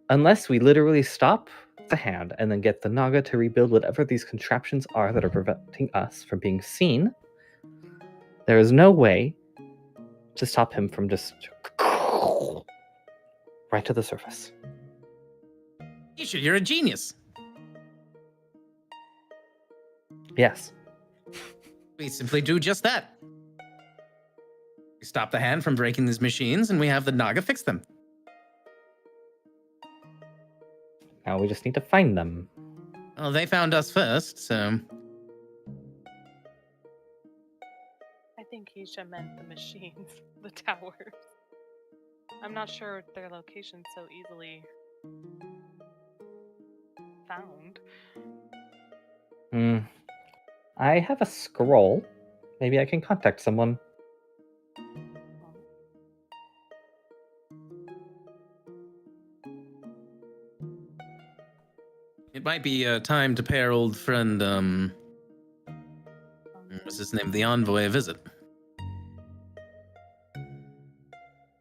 unless we literally stop the hand and then get the Naga to rebuild whatever these contraptions are that are preventing us from being seen. There is no way to stop him from just right to the surface. Isha, you're a genius. Yes. We simply do just that. We stop the hand from breaking these machines, and we have the Naga fix them. Now we just need to find them. Well, they found us first, so... I think Isha meant the machines, the towers. I'm not sure their location's so easily found. I have a scroll. Maybe I can contact someone. It might be time to pay our old friend, what's his name? The envoy a visit.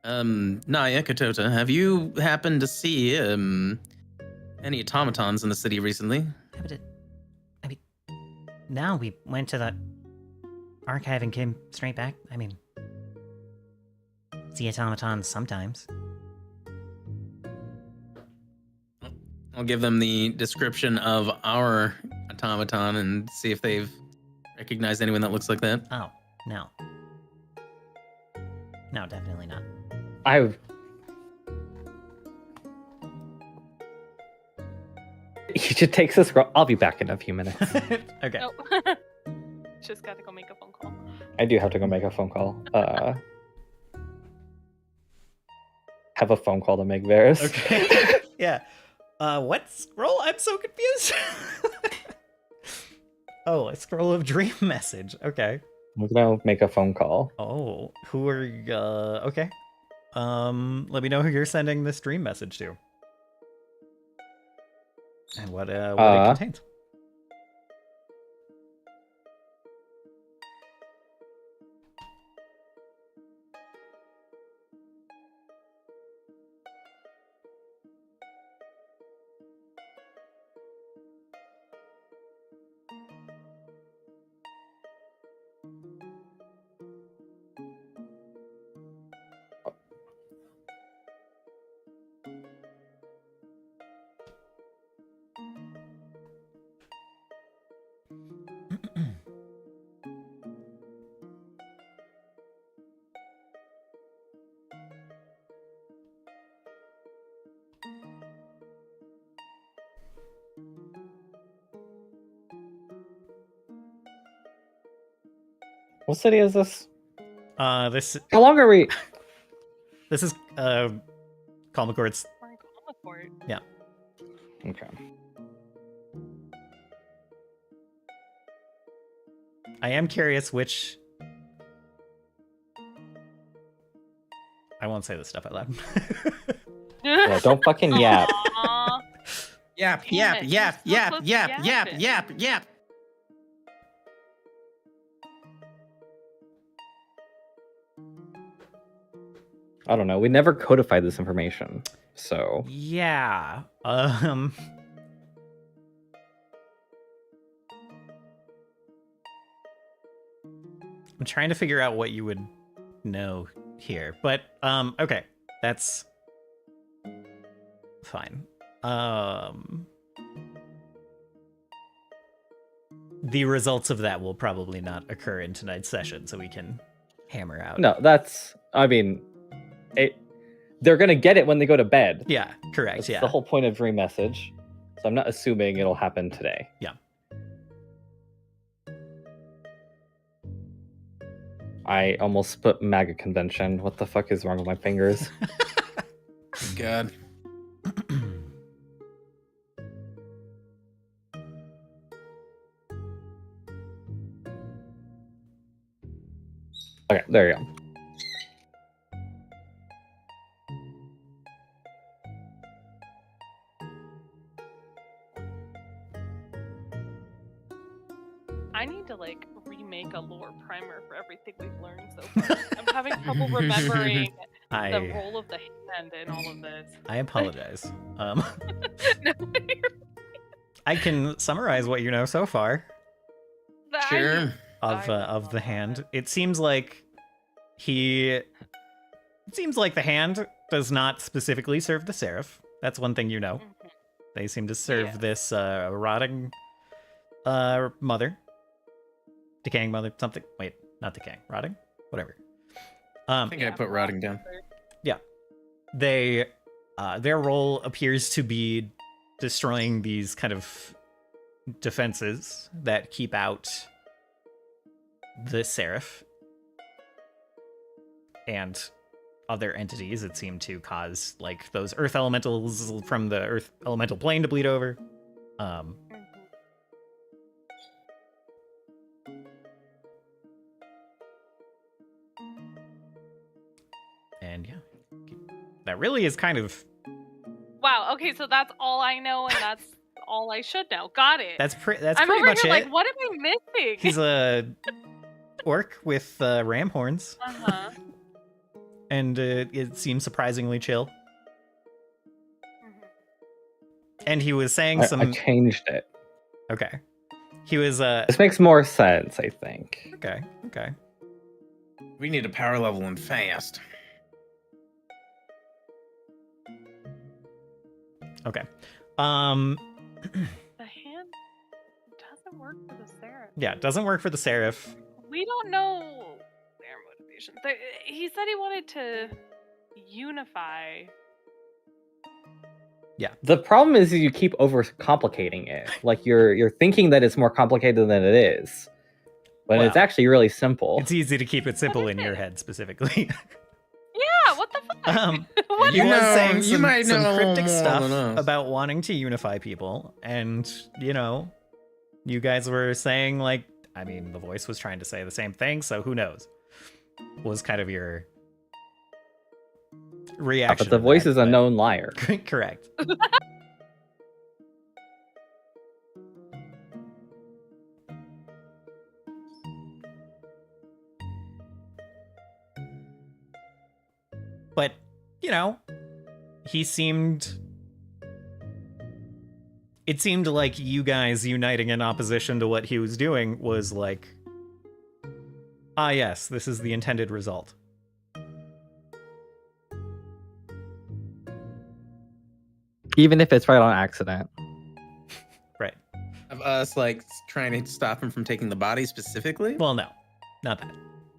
Naya, Katota, have you happened to see, any automatons in the city recently? I mean, no, we went to the archive and came straight back. I mean, see automatons sometimes. I'll give them the description of our automaton and see if they've recognized anyone that looks like that. Oh, no. No, definitely not. He just takes a scroll. I'll be back in a few minutes. Okay. Oh. Just gotta go make a phone call. I do have to go make a phone call. Have a phone call to make Varys. Okay. Yeah. What scroll? I'm so confused. Oh, a scroll of dream message. Okay. I'm gonna make a phone call. Oh, who are you? Okay. Let me know who you're sending this dream message to. And what it contains. What city is this? This How long are we? this is Kalmacourt's. Or Yeah. Okay. I am curious which. I won't say this stuff out loud. Yeah, don't fucking yap. Aw. Yap, Damn yap, it, yap, you're so yap, close to yap, yap, yapping. yap, yap. I don't know. We never codified this information, so Yeah. I'm trying to figure out what you would know here, but okay, that's fine. The results of that will probably not occur in tonight's session, so we can hammer out. no. That's. I mean, they're gonna get it when they go to bed. Yeah, correct. That's Yeah. the whole point of dream message. So I'm not assuming it'll happen today. Yeah. I almost put MAGA convention. What the fuck is wrong with my fingers? God. Okay, there you go. remake a lore primer for everything we've learned so far. I'm having trouble remembering the role of the hand in all of this. I apologize. No, I can summarize what you know so far Sure. of the hand. It seems like the hand does not specifically serve the Seraph. That's one thing you know. Mhm. They seem to serve Yeah. this rotting mother. Decaying mother, something. Wait, not decaying. Rotting? Whatever. I think I put rotting down. They their role appears to be destroying these kind of defenses that keep out the Seraph and other entities that seem to cause like those earth elementals from the earth elemental plane to bleed over. And yeah, that really is kind of Wow. Okay, so that's all I know, and that's all I should know. Got it. that's I'm pretty over much here it. like, what am I missing? He's a orc with ram horns, Uh-huh. and it seems surprisingly chill. Mhm. And he was saying some. I changed it. Okay, he was This makes more sense, I think. Okay. We need a power level and fast. Okay. The hand doesn't work for the Seraph. Yeah, it doesn't work for the Seraph. We don't know their motivation. He said he wanted to unify. The problem is you keep overcomplicating it. Like you're thinking that it's more complicated than it is, but it's Well, actually really simple. It's easy to keep it simple is in your it? head specifically. Yeah, what the fuck? What He You was know, saying you some, might some know a little cryptic more stuff than us. about wanting to unify people, and you guys were saying like, I mean, the voice was trying to say the same thing, so who knows? Was kind of your reaction. But the to voice that, is a but- known liar. Correct. But, it seemed like you guys uniting in opposition to what he was doing was like, ah, yes, this is the intended result. Even if it's right on accident. Right. Of us like trying to stop him from taking the body specifically. Well, no, not that.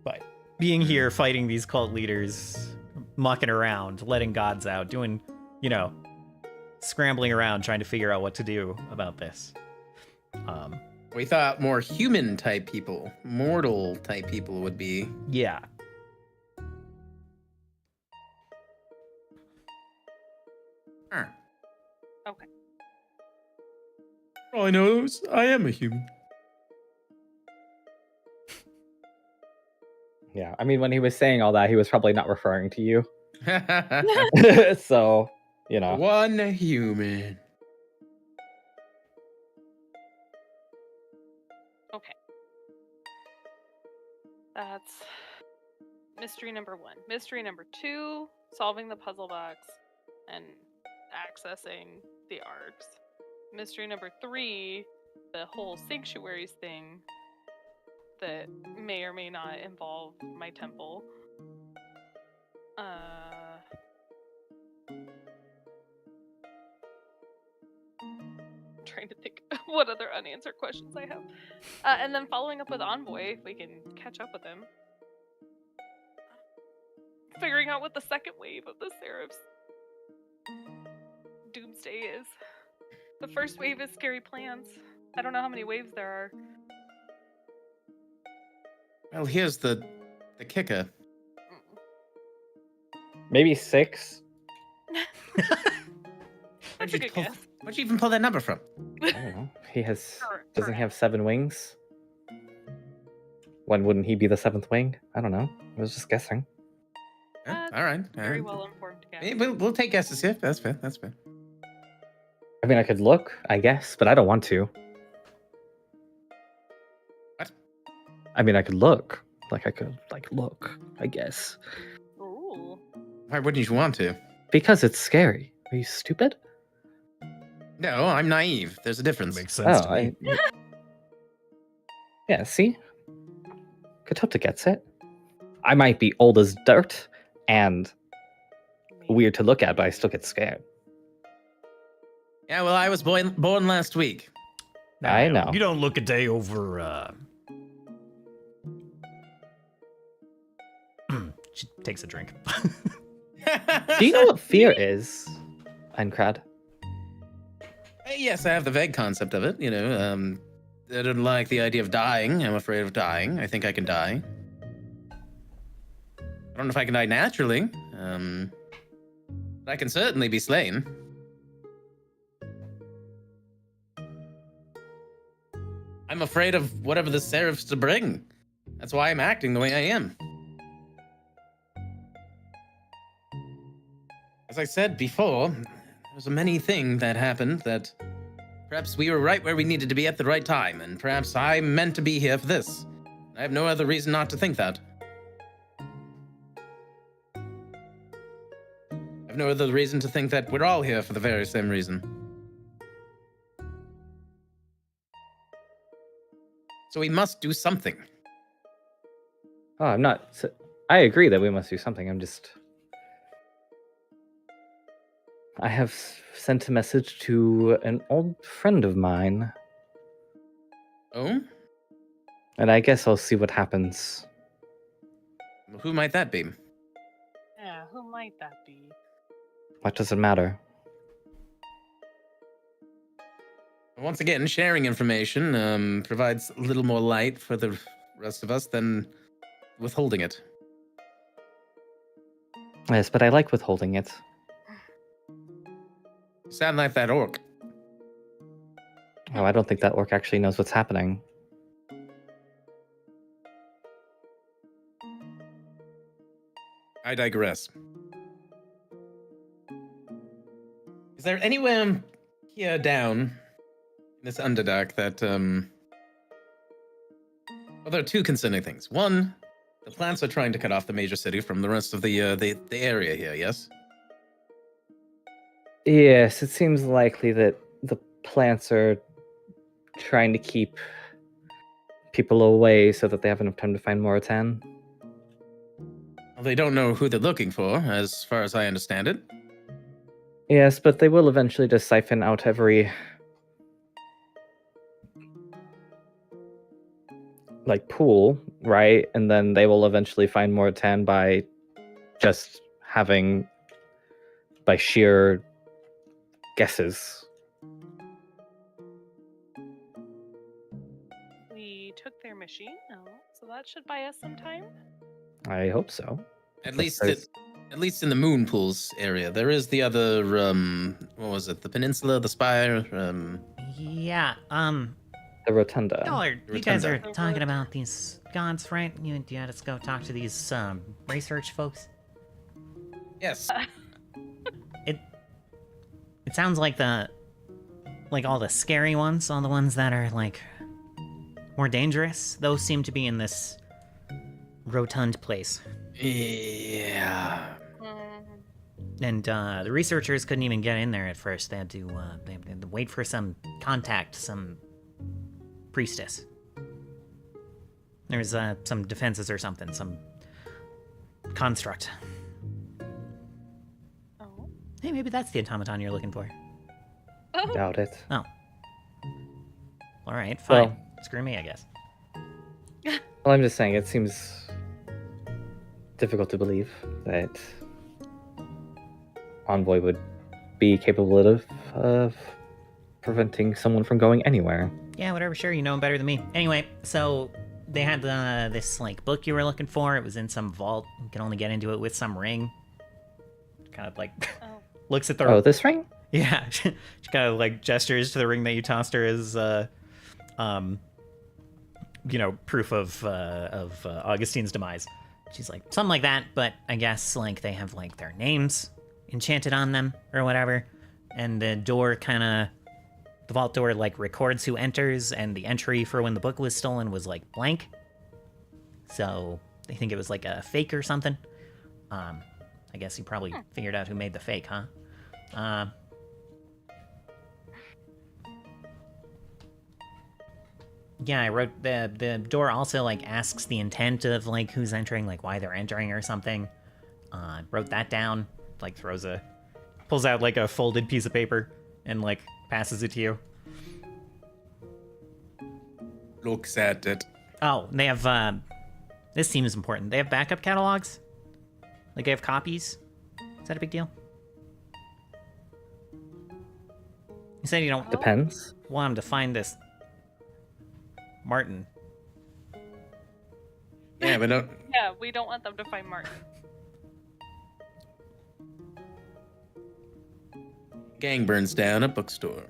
But being here, fighting these cult leaders, mucking around, letting gods out, doing, scrambling around, trying to figure out what to do about this. We thought more human type people, mortal type people would be. Yeah. Huh. Okay. All I know is I am a human. Yeah, I mean, when he was saying all that, he was probably not referring to you. So, One human. Okay. That's mystery number 1. Mystery number 2, solving the puzzle box and accessing the arcs. Mystery number 3, the whole sanctuaries thing that may or may not involve my temple. Trying to think what other unanswered questions I have. And then following up with Envoy, if we can catch up with him. Figuring out what the second wave of the Seraph's doomsday is. The first wave is scary plans. I don't know how many waves there are. Well, here's the kicker. maybe 6. That's a good guess. Where'd you even pull that number from? I don't know. He Sure, doesn't he sure. have 7 wings? When wouldn't he be the 7th wing? I don't know. I was just guessing. Yeah, all right. Very well informed guess. Hey, we'll take guesses here. That's fair. That's fair. I mean, I could look, I guess, but I don't want to. What? I mean, I could look. Like, I could, look, I guess. Ooh. Why wouldn't you want to? Because it's scary. Are you stupid? No, I'm naive. There's a difference. Makes sense to me. Yeah, see? Katota gets it. I might be old as dirt and weird to look at, but I still get scared. Yeah, well, I was born last week. I know. You don't look a day over. She takes a drink. Do you know what fear is, Einkrad? Yes, I have the vague concept of it. I don't like the idea of dying. I'm afraid of dying. I think I can die. I don't know if I can die naturally. But I can certainly be slain. I'm afraid of whatever the Seraphs to bring. That's why I'm acting the way I am. As I said before, there's a many thing that happened that perhaps we were right where we needed to be at the right time, and perhaps I'm meant to be here for this. I have no other reason not to think that. I have no other reason to think that we're all here for the very same reason. So we must do something. Oh, I'm not. I agree that we must do something. I have sent a message to an old friend of mine. Oh? And I guess I'll see what happens. Who might that be? Yeah, who might that be? What does it matter? Once again, sharing information provides a little more light for the rest of us than withholding it. Yes, but I like withholding it. You sound like that orc. Oh, I don't think that orc actually knows what's happening. I digress. Is there anywhere here down in this Underdark that, Well, there are two concerning things. One, the plants are trying to cut off the major city from the rest of the area here, yes? Yes, it seems likely that the plants are trying to keep people away so that they have enough time to find Moratan. Well, they don't know who they're looking for, as far as I understand it. Yes, but they will eventually just siphon out every pool, right? And then they will eventually find Moratan by just having by sheer guesses. We took their machine, so that should buy us some time. I hope so. At least in the moon pools area. There is the other, what was it? The peninsula, the spire, Yeah, The Rotunda. you guys are Rotunda. talking about these gods, right? You had us go talk to these research folks. Yes. It sounds like all the scary ones, all the ones that are more dangerous. Those seem to be in this rotund place. Yeah. And the researchers couldn't even get in there at first. They had to wait for some contact, some priestess. There was some defenses or something, some construct. Oh. Hey, maybe that's the automaton you're looking for. Doubt it. Oh. All right, fine. Well- Screw me, I guess. Well, I'm just saying, it seems difficult to believe that Envoy would be capable of preventing someone from going anywhere. Yeah, whatever, sure, you know him better than me. Anyway, so they had this book you were looking for. It was in some vault. You can only get into it with some ring. Kind of looks at the Oh, this ring? Yeah, she kind of gestures to the ring that you tossed her as proof of Augustine's demise. She's like, something like that, but I guess they have their names enchanted on them or whatever. And the door the vault door records who enters, and the entry for when the book was stolen was blank. So they think it was like a fake or something. I guess you probably figured out who made the fake, huh? Yeah, I wrote the door also like asks the intent of like who's entering, like why they're entering or something. Wrote that down. Like pulls out like a folded piece of paper and like passes it to you. Looks at it. Oh, they have this seems important. They have backup catalogs? Like they have copies? Is that a big deal? You said you don't Depends. want him to find this Martin. Yeah, but don't. Yeah, we don't want them to find Martin. Gang burns down a bookstore.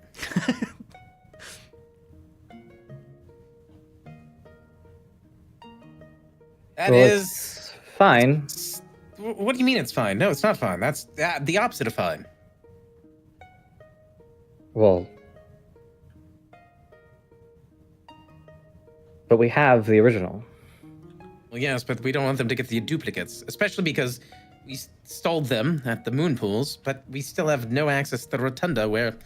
That Well, is it's fine. What do you mean it's fine? No, it's not fine. That's the opposite of fine. Well, but we have the original. Well, yes, but we don't want them to get the duplicates, especially because we stole them at the moon pools, but we still have no access to the rotunda where,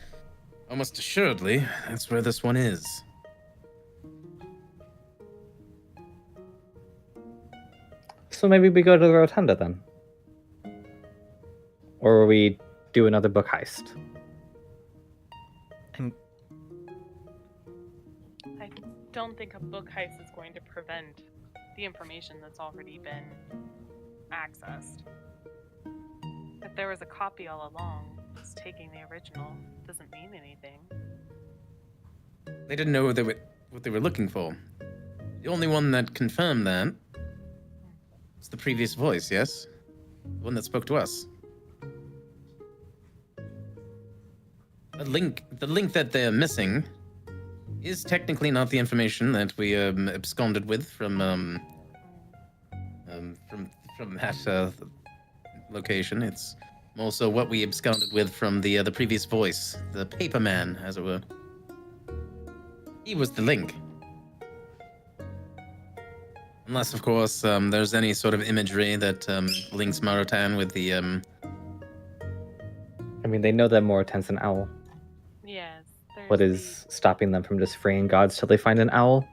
almost assuredly, that's where this one is. So maybe we go to the rotunda then. Or we do another book heist. I don't think a book heist is going to prevent the information that's already been accessed. If there was a copy all along, just taking the original doesn't mean anything. They didn't know what they were looking for. The only one that confirmed that was the previous voice, yes? The one that spoke to us. The link that they're missing is technically not the information that we absconded with from that location. It's also what we absconded with from the previous voice, the paper man, as it were. He was the link. Unless, of course, there's any sort of imagery that links Marotan with the. I mean, they know that Moratan's an owl. Yes. What is stopping them from just freeing gods till they find an owl?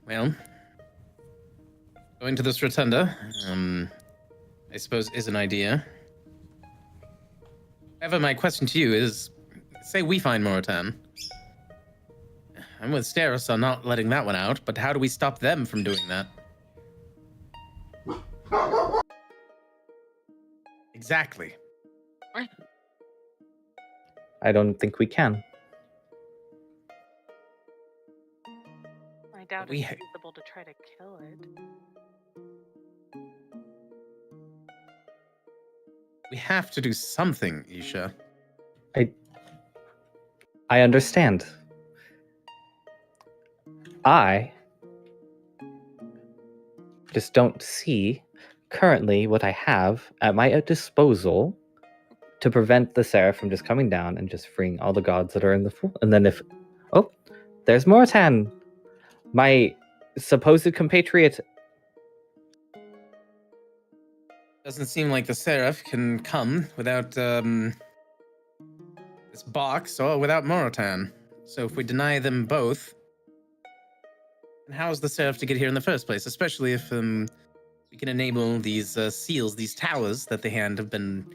Well, going to this rotunda, I suppose, is an idea. However, my question to you is, say we find Moratan. I'm with Steris on not letting that one out, but how do we stop them from doing that? Exactly. I don't think we can. I doubt We it's feasible to try to kill it. We have to do something, Isha. I understand. I just don't see currently what I have at my disposal to prevent the Seraph from just coming down and just freeing all the gods that are in the pool. And then if... Oh, there's Moratan! My supposed compatriot. Doesn't seem like the Seraph can come without this box or without Moratan. So if we deny them both, then how is the Seraph to get here in the first place? Especially if we can enable these seals, these towers that the Hand have been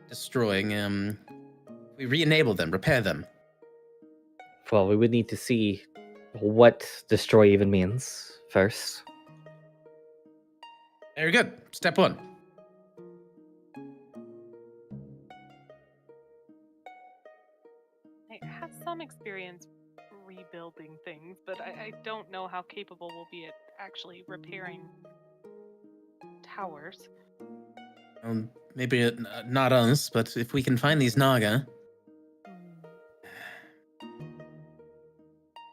destroying. We re-enable them, repair them. Well, we would need to see what destroy even means first. Very good. Step one. I have some experience rebuilding things, but I don't know how capable we'll be at actually repairing towers. Maybe not us, but if we can find these Naga.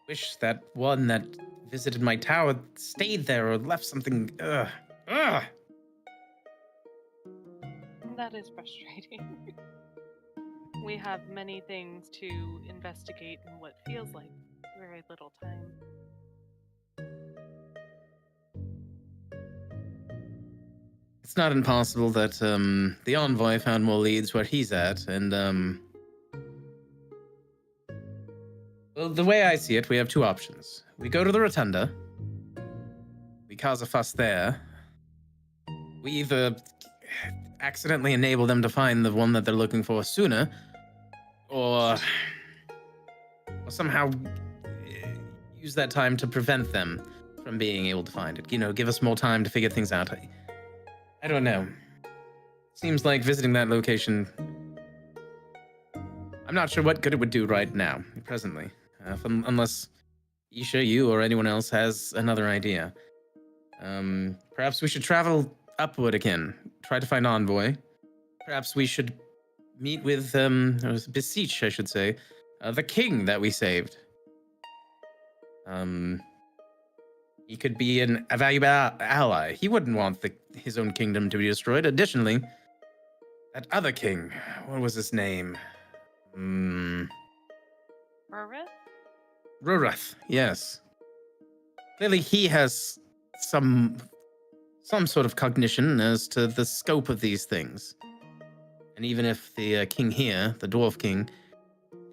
Wish that one that visited my tower stayed there or left something. Ugh. That is frustrating. We have many things to investigate in what feels like very little time. It's not impossible that the envoy found more leads where he's at, and well, the way I see it, we have two options. We go to the rotunda, we cause a fuss there. We either accidentally enable them to find the one that they're looking for sooner, or somehow use that time to prevent them from being able to find it. You know, give us more time to figure things out. I don't know. Seems like visiting that location, I'm not sure what good it would do right now, presently. Unless Isha, you, or anyone else has another idea. Perhaps we should travel upward again. Try to find Envoy. Perhaps we should meet with, or beseech, I should say, the king that we saved. He could be a valuable ally. He wouldn't want his own kingdom to be destroyed. Additionally, that other king, what was his name? Rurith? Rurith, yes. Clearly he has some sort of cognition as to the scope of these things. And even if the king here, the dwarf king,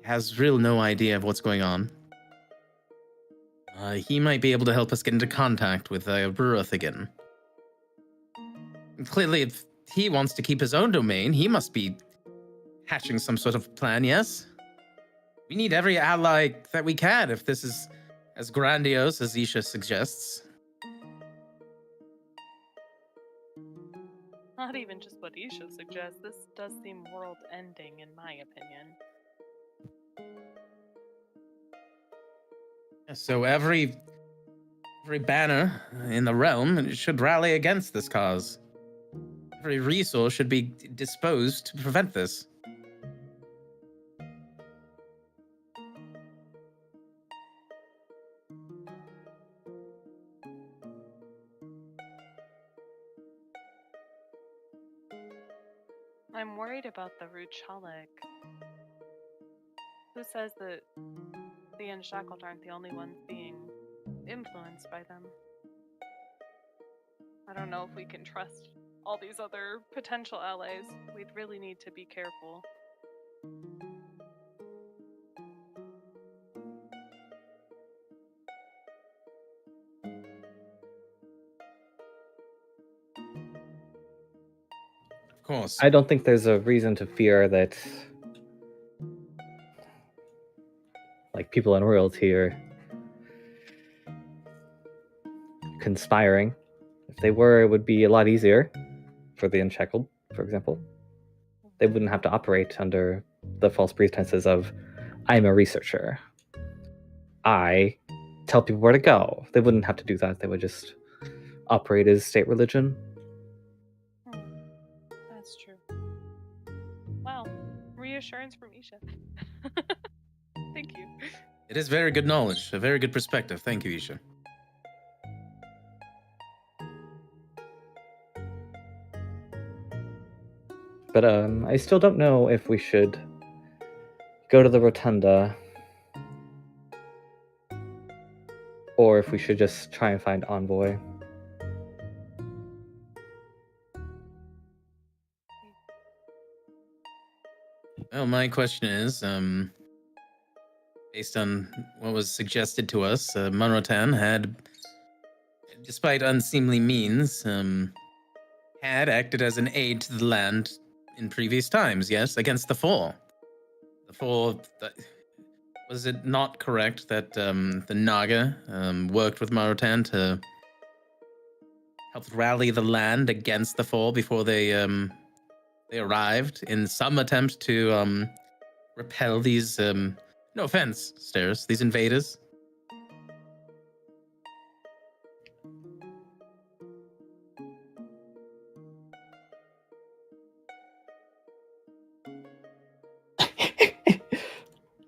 has real no idea of what's going on, he might be able to help us get into contact with Rurith again. And clearly, if he wants to keep his own domain, he must be hatching some sort of plan, yes? We need every ally that we can if this is as grandiose as Isha suggests. Not even just what Isha suggests. This does seem world-ending, in my opinion. So every banner in the realm should rally against this cause. Every resource should be disposed to prevent this. I'm worried about the Ruchalik. Who says that the Unshackled aren't the only ones being influenced by them? I don't know if we can trust all these other potential allies. We'd really need to be careful. Of course. I don't think there's a reason to fear that, like, people in royalty are conspiring. If they were, it would be a lot easier for the Unshackled, for example. They wouldn't have to operate under the false pretenses of, I'm a researcher. I tell people where to go. They wouldn't have to do that. They would just operate as state religion. That's true. Well, reassurance from Isha. Thank you. It is very good knowledge, a very good perspective. Thank you, Isha. But I still don't know if we should go to the rotunda or if we should just try and find Envoy. Well, my question is, based on what was suggested to us, Monotan had, despite unseemly means, had acted as an aid to the land in previous times, yes, against the Four. The Four, was it not correct that the Naga worked with Monotan to help rally the land against the Four before they arrived in some attempt to repel these, no offense, Stairs, these invaders?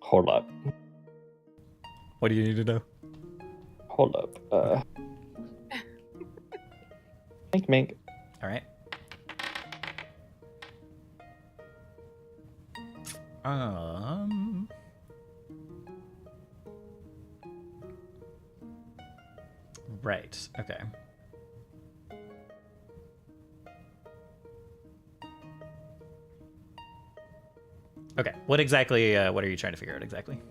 Hold up. What do you need to know? Hold up. Right. Okay. Okay. What exactly? What are you trying to figure out exactly?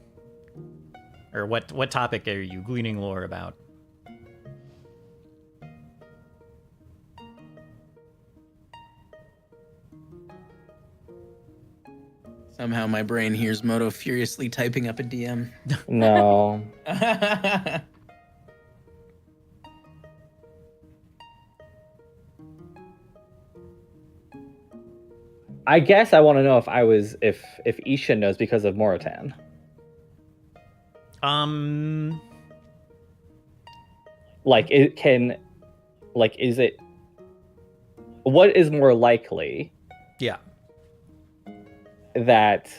Or what topic are you gleaning lore about? Somehow my brain hears Moto furiously typing up a DM. No. I guess I want to know if Isha knows because of Morotan. Like it can, like, is it? What is more likely? Yeah. That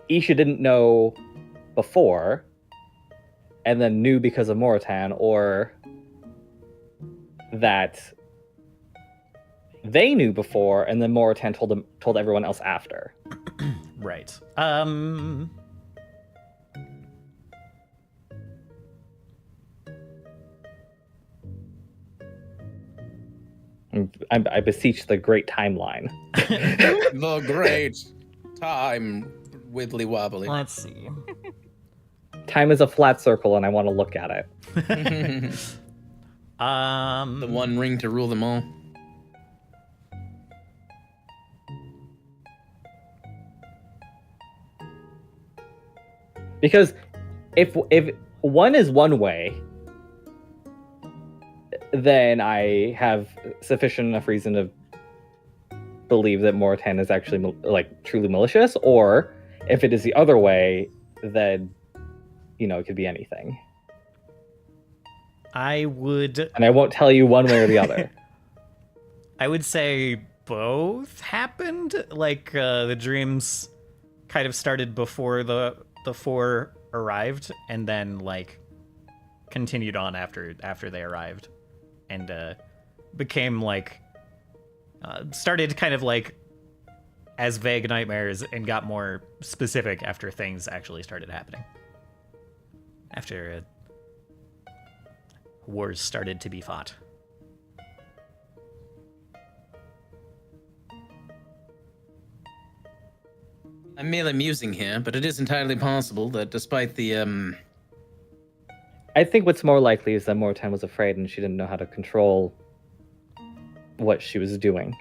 Isha didn't know before, and then knew because of Morotan, or that they knew before and then Morotan told everyone else after. Right. I beseech the great timeline. The great time wibbly wobbly. Let's see. Time is a flat circle, and I want to look at it. The one ring to rule them all. Because if one is one way, then I have sufficient enough reason to believe that Morotan is actually like truly malicious, or if it is the other way, then it could be anything. I would, and I won't tell you one way or the other. I would say both happened. Like the dreams kind of started before the four arrived, and then like continued on after they arrived, and became like started kind of like as vague nightmares and got more specific after things actually started happening. After wars started to be fought. I'm merely musing here, but it is entirely possible that despite the I think what's more likely is that Morotan was afraid and she didn't know how to control what she was doing.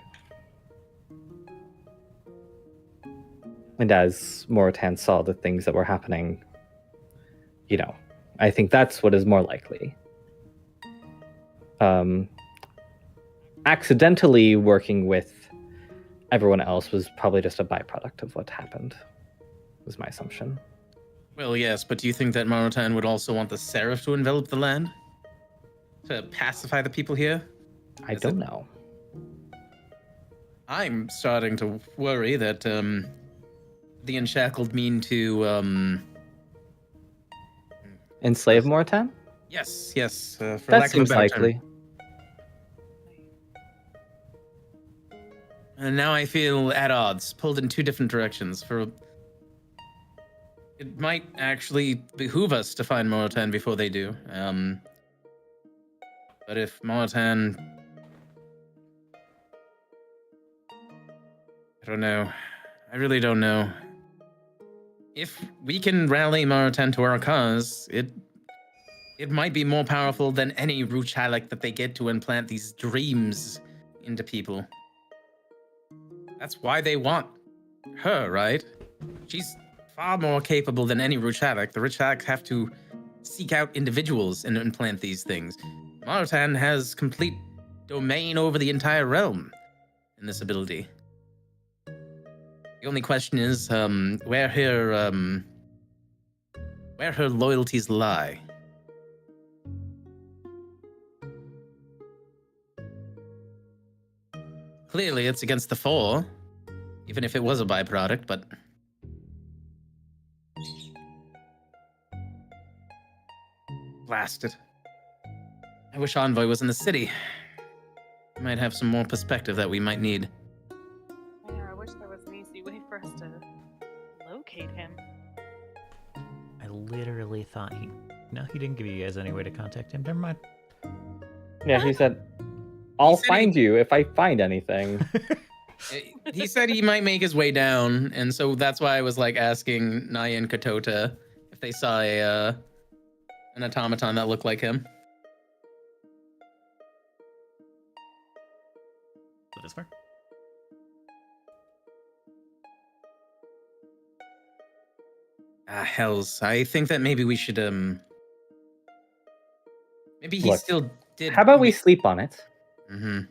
And as Morotan saw the things that were happening, I think that's what is more likely. Accidentally working with everyone else was probably just a byproduct of what happened, was my assumption. Well, yes, but do you think that Morotan would also want the Seraph to envelop the land? To pacify the people here? I don't know. I'm starting to worry that the Unshackled mean to enslave Morotan? Yes, for that lack seems of a better likely. term. And now I feel at odds, pulled in two different directions. It might actually behoove us to find Morotan before they do. But if Morotan... I don't know. I really don't know. If we can rally Morotan to our cause, it might be more powerful than any Ruchalak that they get to implant these dreams into people. That's why they want her, right? She's far more capable than any Ruchalak. The Ruchalak have to seek out individuals and implant these things. Morotan has complete domain over the entire realm in this ability. The only question is where her loyalties lie. Clearly, it's against the four, even if it was a byproduct, but... Blasted. I wish Envoy was in the city. He might have some more perspective that we might need. Yeah, I wish there was an easy way for us to locate he didn't give you guys any way to contact him. Never mind. Yeah, he said, "I'll said find you if I find anything." He said he might make his way down, and so that's why I was like asking Naya and Katota if they saw an automaton that looked like him. That is fair. Hells. I think that maybe we should maybe he Look, still did. How about we sleep on it? Mm-hmm.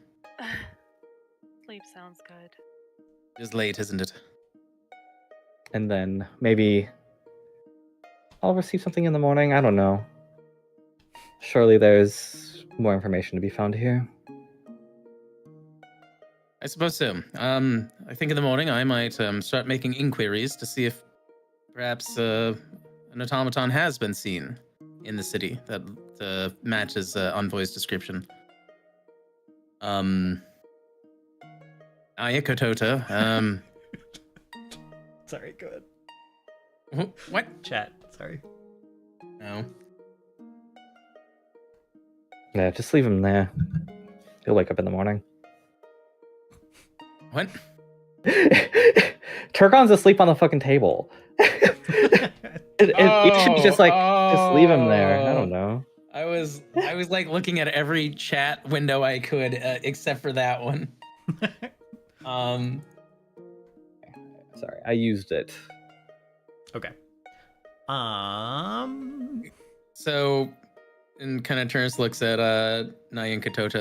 Sleep sounds good. It's late, isn't it? And then maybe I'll receive something in the morning. I don't know. Surely there's more information to be found here. I suppose so. I think in the morning I might start making inquiries to see if perhaps an automaton has been seen in the city that matches Envoy's description. Aya Katota. Sorry, go ahead. What? Chat. Sorry. No. Yeah, just leave him there. He'll wake up in the morning. What? Turgon's asleep on the fucking table. It should be just leave him there. I don't know. I was like looking at every chat window I could, except for that one. Sorry, I used it. Okay. So, and kind of turns, looks at Naya and Katota,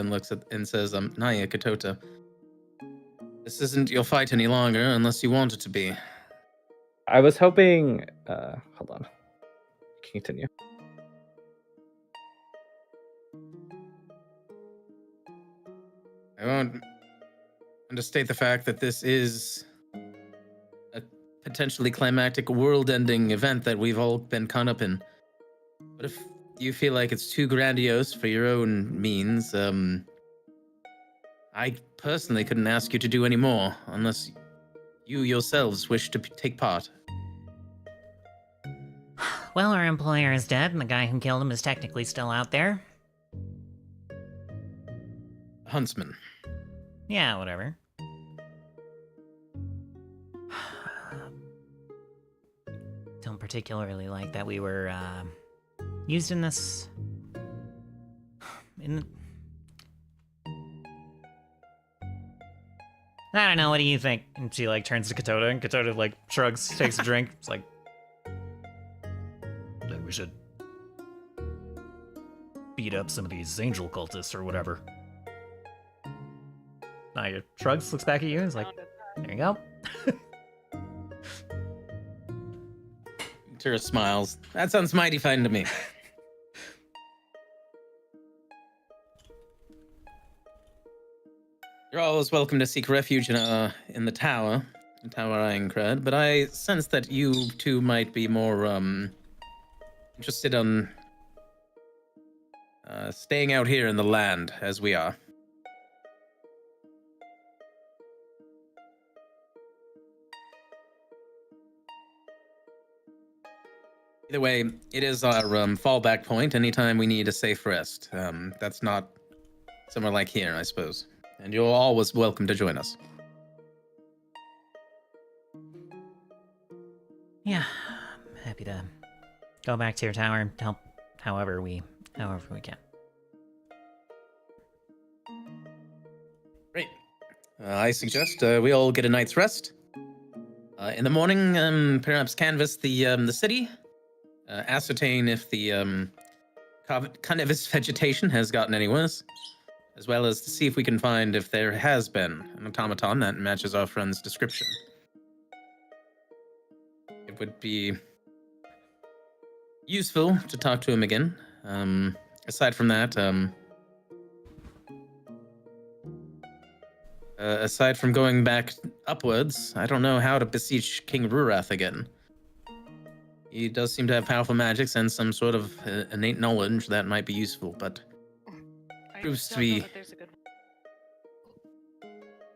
and says, Naya, Katota, this isn't your fight any longer unless you want it to be. I was hoping. Hold on. Continue. I won't understate the fact that this is a potentially climactic, world-ending event that we've all been caught up in. But if you feel like it's too grandiose for your own means, I personally couldn't ask you to do any more unless you yourselves wish to take part. Well, our employer is dead, and the guy who killed him is technically still out there. Huntsman. Yeah, whatever. Don't particularly like that we were, used in this... I don't know, what do you think? And she like turns to Katota, and Katota like shrugs, takes a drink. It's like, we should beat up some of these angel cultists or whatever. Naya shrugs, looks back at you, and is like, there you go. Tira smiles. That sounds mighty fine to me. You're always welcome to seek refuge in the Tower Ironcrad, but I sense that you two might be more interested on staying out here in the land as we are. Either way, it is our fallback point anytime we need a safe rest. That's not somewhere like here, I suppose. And you're always welcome to join us. Yeah, I'm happy to go back to your tower and help however we can. Great. I suggest we all get a night's rest. In the morning, perhaps canvass the city, ascertain if the carnivorous vegetation has gotten any worse, as well as to see if we can find if there has been an automaton that matches our friend's description. It would be useful to talk to him again. Aside from that, aside from going back upwards, I don't know how to beseech King Rurath again. He does seem to have powerful magics and some sort of innate knowledge that might be useful, but proves to be...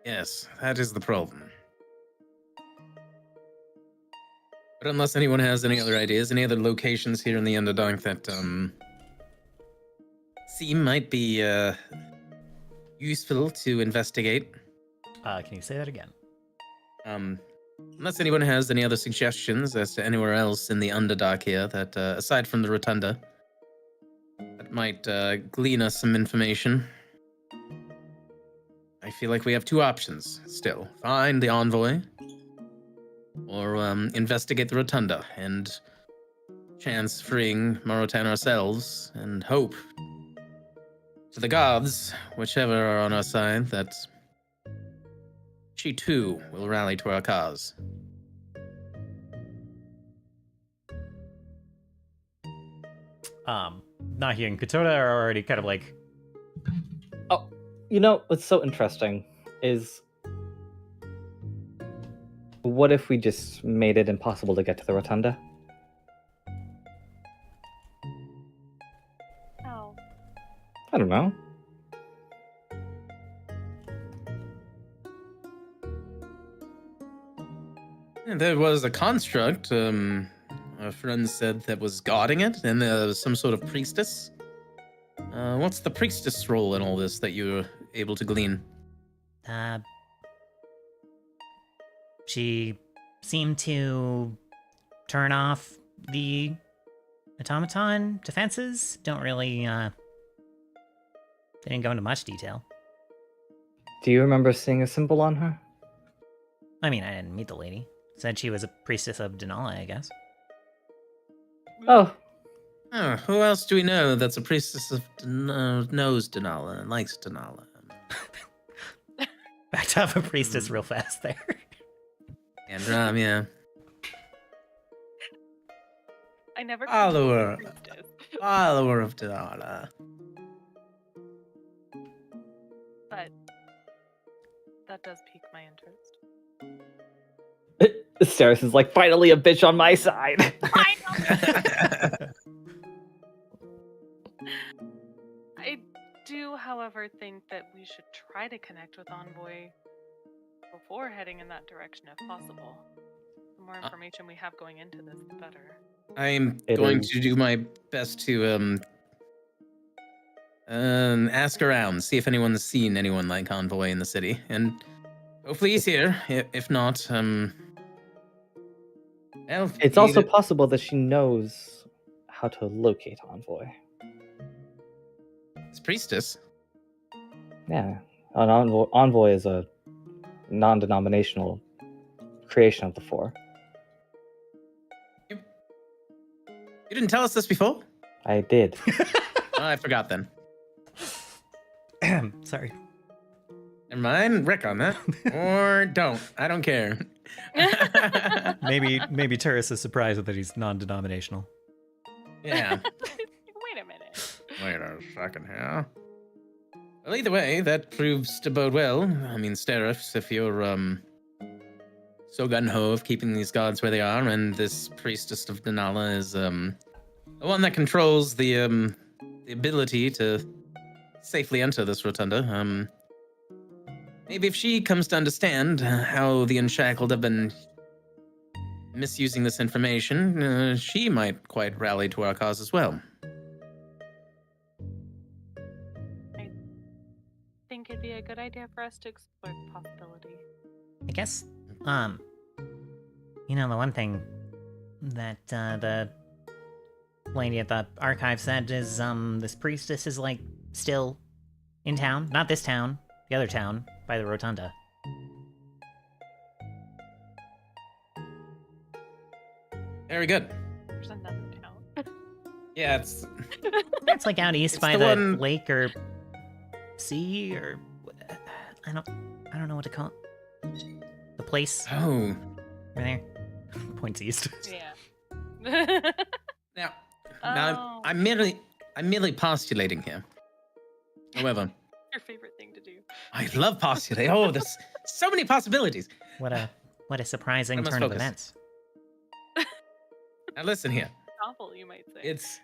Yes, that is the problem. But unless anyone has any other ideas, any other locations here in the Underdark that seem might be useful to investigate. Can you say that again? Unless anyone has any other suggestions as to anywhere else in the Underdark here that, aside from the Rotunda, that might glean us some information. I feel like we have two options still. Find the envoy, or investigate the Rotunda and chance freeing Morotan ourselves and hope to the gods, whichever are on our side, that she too will rally to our cause. Nahi and Katoda are already kind of like, Oh, you know what's so interesting is, what if we just made it impossible to get to the Rotunda? How? I don't know. And there was a construct, our friend said, that was guarding it, and there was some sort of priestess. What's the priestess role in all this that you were able to glean? She seemed to turn off the automaton defenses. Don't really, they didn't go into much detail. Do you remember seeing a symbol on her? I mean, I didn't meet the lady. Said she was a priestess of Denali, I guess. Oh, Who else do we know that's a priestess of knows Denala and likes Denala? Backed off a priestess real fast there. And yeah. I never Follower. priestess. Follower of Denala. But that does pique my interest. Ceres is like, finally a bitch on my side. I do, however, think that we should try to connect with Envoy before heading in that direction if possible. The more information we have going into this, the better. I'm It going is. to do my best to ask around, see if anyone's seen anyone like Envoy in the city, and hopefully he's here. If not, well, It's also possible that she knows how to locate Envoy. it's priestess. Yeah, an envoy is a non-denominational creation of the Four. You didn't tell us this before? I did. I forgot then. Sorry. Never mind. Wreck on that. Or don't. I don't care. Maybe Turris is surprised that he's non-denominational. Yeah. Wait a minute. Wait a second here. Well, either way, that proves to bode well. I mean, Sterif, if you're so gung-ho of keeping these gods where they are, and this priestess of Denala is the one that controls the ability to safely enter this rotunda. Maybe if she comes to understand how the Unshackled have been misusing this information, she might quite rally to our cause as well. I think it'd be a good idea for us to explore the possibility. I guess, you know, the one thing that, the lady at the archive said is, this priestess is, like, still in town. Not this town, the other town, by the rotunda. Very good. There's another town. Yeah, it's It's, like, out east It's by the the one- lake or sea or... I don't know what to call it. The place oh. over there. Points east. Yeah. Now, Oh. I'm merely postulating here. However, Your favorite thing to do. I love postulating. Oh, there's so many possibilities. What a surprising I must turn of focus. events. Now listen here. Novel, you might say. It's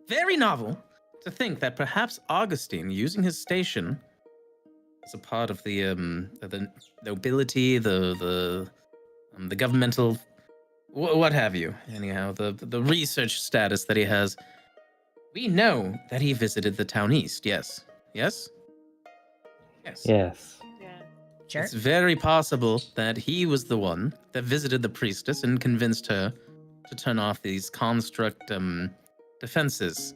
very novel to think that perhaps Augustine, using his station as a part of the nobility, the governmental what have you. Anyhow, the research status that he has. We know that he visited the town east, yes? Yes? Yes. Yes. Yeah. Sure. It's very possible that he was the one that visited the priestess and convinced her to turn off these construct defenses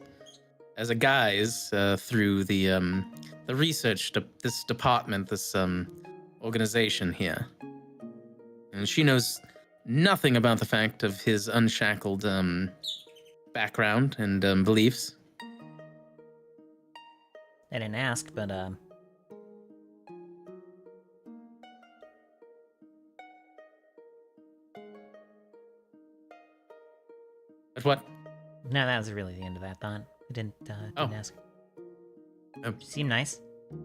as a guise through the research this department, this organization here. And she knows nothing about the fact of his unshackled background and beliefs. I didn't ask, but But what? no, that was really the end of that thought. I didn't Oh. ask. Oh. She seemed nice. I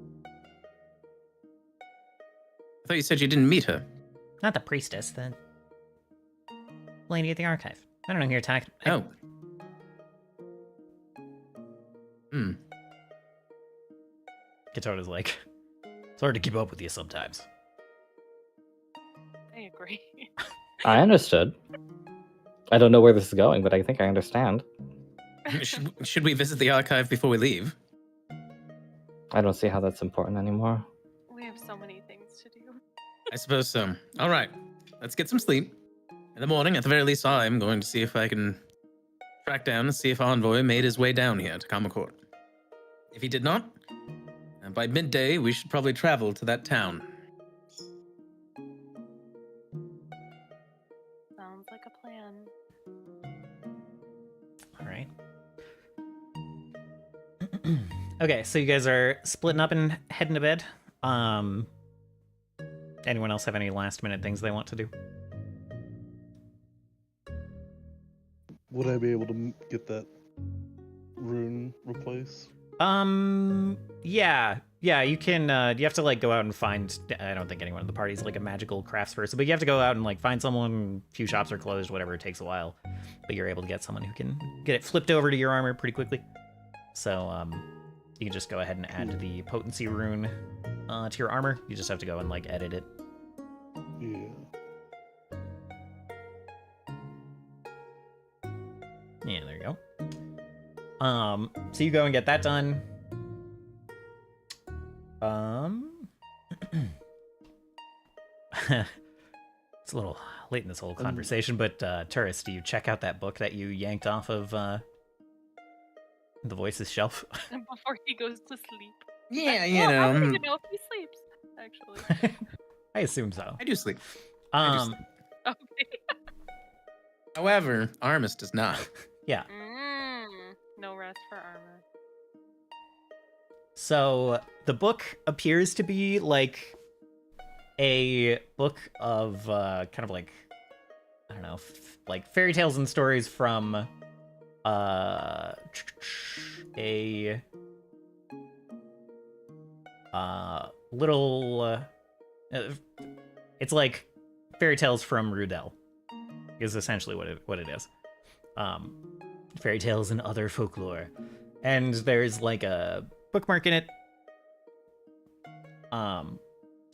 thought you said you didn't meet her. Not the priestess, the lady at the archive. I don't know who you're talking. Oh. Katona's like, it's hard to keep up with you sometimes. I agree. I understood. I don't know where this is going, but I think I understand. Should we visit the archive before we leave? I don't see how that's important anymore. We have so many things to do. I suppose so. All right, let's get some sleep. In the morning, at the very least, I'm going to see if I can track down and see if Envoy made his way down here to Kamakurt. If he did not, by midday, we should probably travel to that town. Sounds like a plan. All right. Okay, so you guys are splitting up and heading to bed. Anyone else have any last minute things they want to do? Would I be able to get that rune replaced? Yeah, you can, you have to, like, go out and find, I don't think anyone in the party is, like, a magical crafts person, but you have to go out and, like, find someone, few shops are closed, whatever, it takes a while, but you're able to get someone who can get it flipped over to your armor pretty quickly. So, you can just go ahead and add the potency rune, to your armor. You just have to go and, like, edit it. Yeah. Yeah, there you go. So you go and get that done. It's a little late in this whole conversation, but Turris, do you check out that book that you yanked off of the Voices shelf? Before he goes to sleep. Yeah, I don't even know if he sleeps, actually. I assume so. I do sleep. Um, Okay. However, Armis does not. yeah. No rest for armor. So the book appears to be like a book of kind of like, I don't know, like fairy tales and stories from a little it's like fairy tales from Rudel is essentially what it is. Fairy tales and other folklore, and there's like a bookmark in it,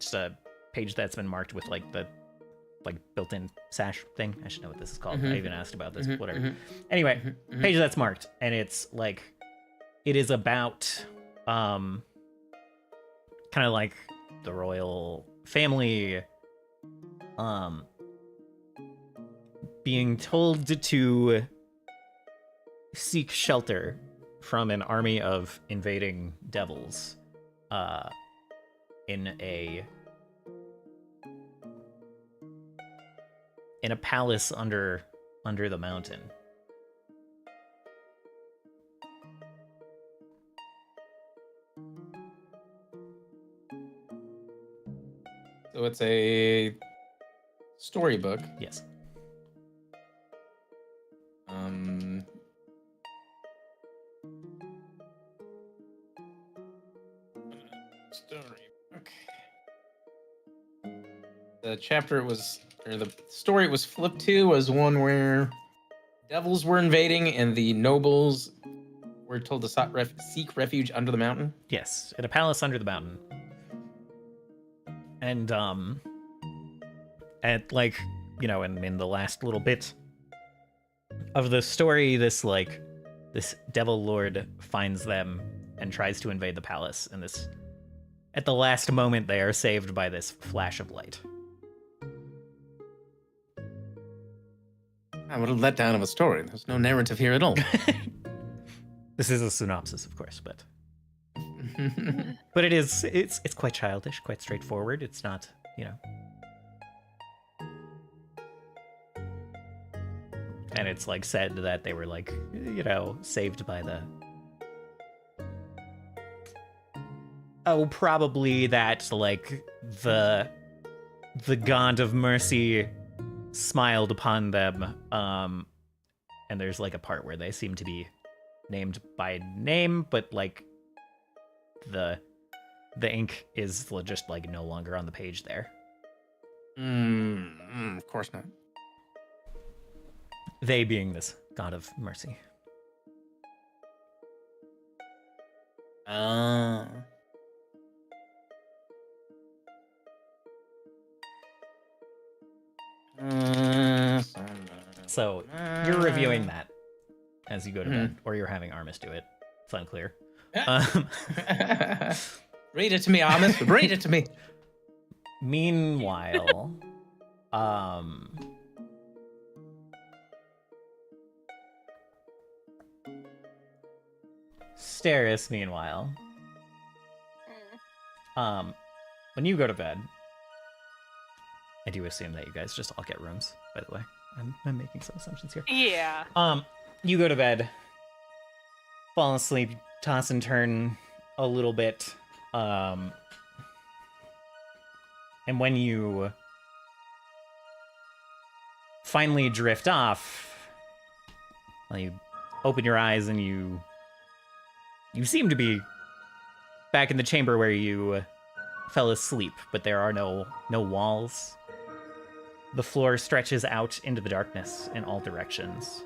just a page that's been marked with like the built-in sash thing. I should know what this is called. I even asked about this, whatever. Anyway, page that's marked, and it's like it is about kind of like the royal family being told to seek shelter from an army of invading devils in a palace under the mountain. So it's a storybook. Yes. Storybook. The chapter was, or the story it was flipped to was one where devils were invading and the nobles were told to seek refuge under the mountain. Yes, in a palace under the mountain. And like in the last little bit of the story, this devil lord finds them and tries to invade the palace, and at the last moment they are saved by this flash of light. What a letdown of a story. There's no narrative here at all. This is a synopsis, of course, but it's quite childish, quite straightforward. It's not, and it's said that they were saved by probably that the god of mercy smiled upon them, and there's a part where they seem to be named by name, but the ink is just no longer on the page there. Of course not. They being this god of mercy. So you're reviewing that as you go to bed, or you're having Armis do it. It's unclear. Read it to me, Armis. Read it to me. Meanwhile, Steris, meanwhile, when you go to bed, I do assume that you guys just all get rooms, by the way. I'm making some assumptions here. Yeah. You go to bed, fall asleep, toss and turn a little bit, and when you finally drift off, you open your eyes and you seem to be back in the chamber where you fell asleep, but there are no walls. The floor stretches out into the darkness in all directions.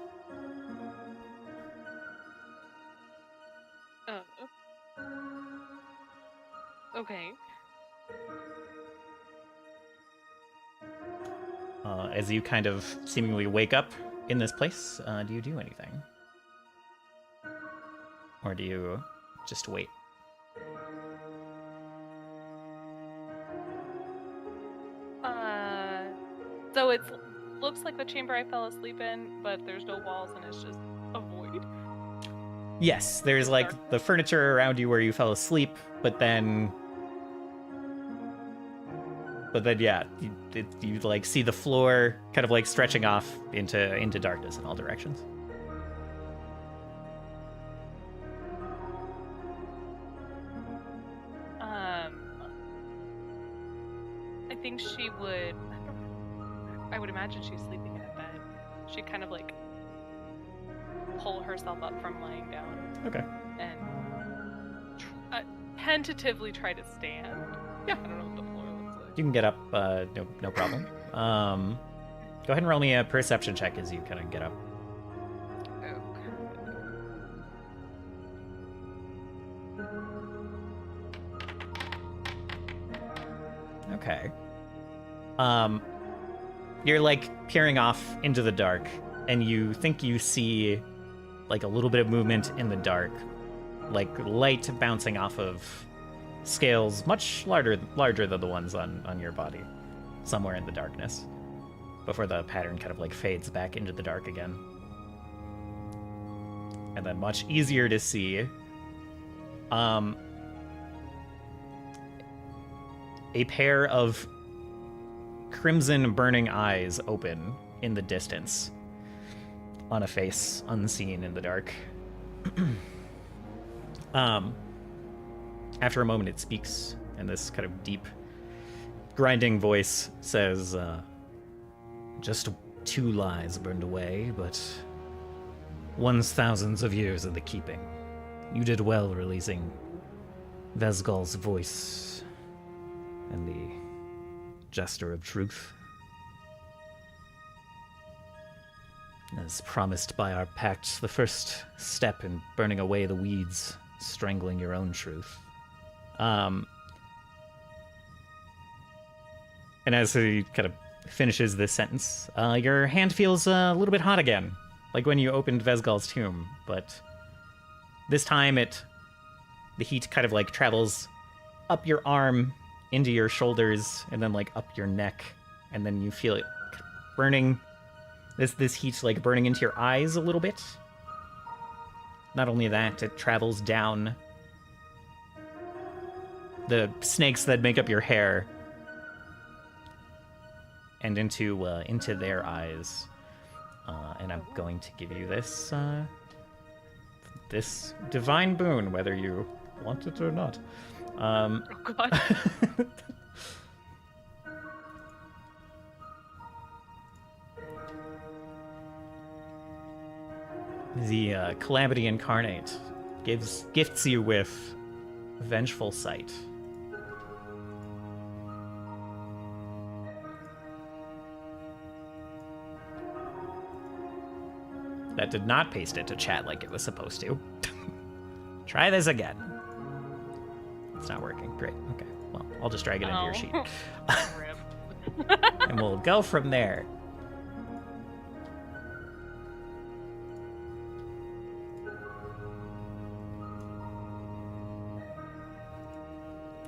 Okay. As you kind of seemingly wake up in this place, do you do anything? Or do you just wait? So it looks like the chamber I fell asleep in, but there's no walls and it's just a void. Yes, there's the furniture around you where you fell asleep, but then yeah, you see the floor kind of stretching off into darkness in all directions. I think she would. I would imagine she's sleeping in a bed. She'd kind of pull herself up from lying down. Okay. And tentatively try to stand. Yeah. I don't know what the floor looks like. You can get up, no problem. Go ahead and roll me a perception check as you kind of get up. Okay. You're peering off into the dark, and you think you see a little bit of movement in the dark, light bouncing off of scales much larger than the ones on your body, somewhere in the darkness, before the pattern kind of fades back into the dark again. And then much easier to see, a pair of crimson burning eyes open in the distance on a face unseen in the dark. After a moment it speaks, and this kind of deep, grinding voice says, just 2 lies burned away, but one's thousands of years in the keeping. You did well releasing Vesgal's voice and the Jester of Truth. As promised by our pact, the first step in burning away the weeds, strangling your own truth. And as he kind of finishes this sentence. Your hand feels a little bit hot again, like when you opened Vesgal's tomb, but this time the heat kind of like travels up your arm, into your shoulders, and then like up your neck, and then you feel it burning. This heat like burning into your eyes a little bit. Not only that, it travels down the snakes that make up your hair and into their eyes. And I'm going to give you this this divine boon, whether you want it or not. Oh god. The Calamity Incarnate gifts you with Vengeful Sight. That did not paste it to chat like it was supposed to. Try this again. It's not working. Great. Okay. Well, I'll just drag it into your sheet. Rip. And we'll go from there.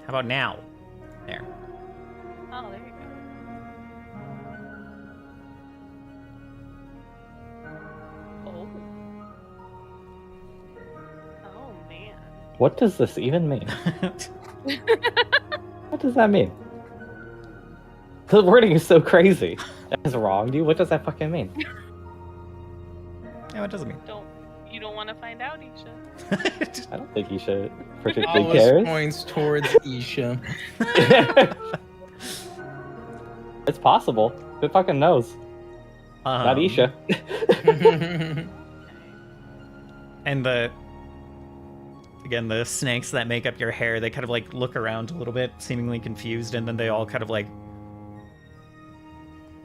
How about now? There. Oh, there you go. Oh. Oh, man. What does this even mean? What does that mean? The wording is so crazy. That is wrong, dude. What does that fucking mean? Yeah, what does it mean? You don't want to find out, Isha. I don't think he should particularly Always cares. points towards Isha. It's possible. Who fucking knows? Not Isha. And again, the snakes that make up your hair, they kind of like look around a little bit, seemingly confused, and then they all kind of like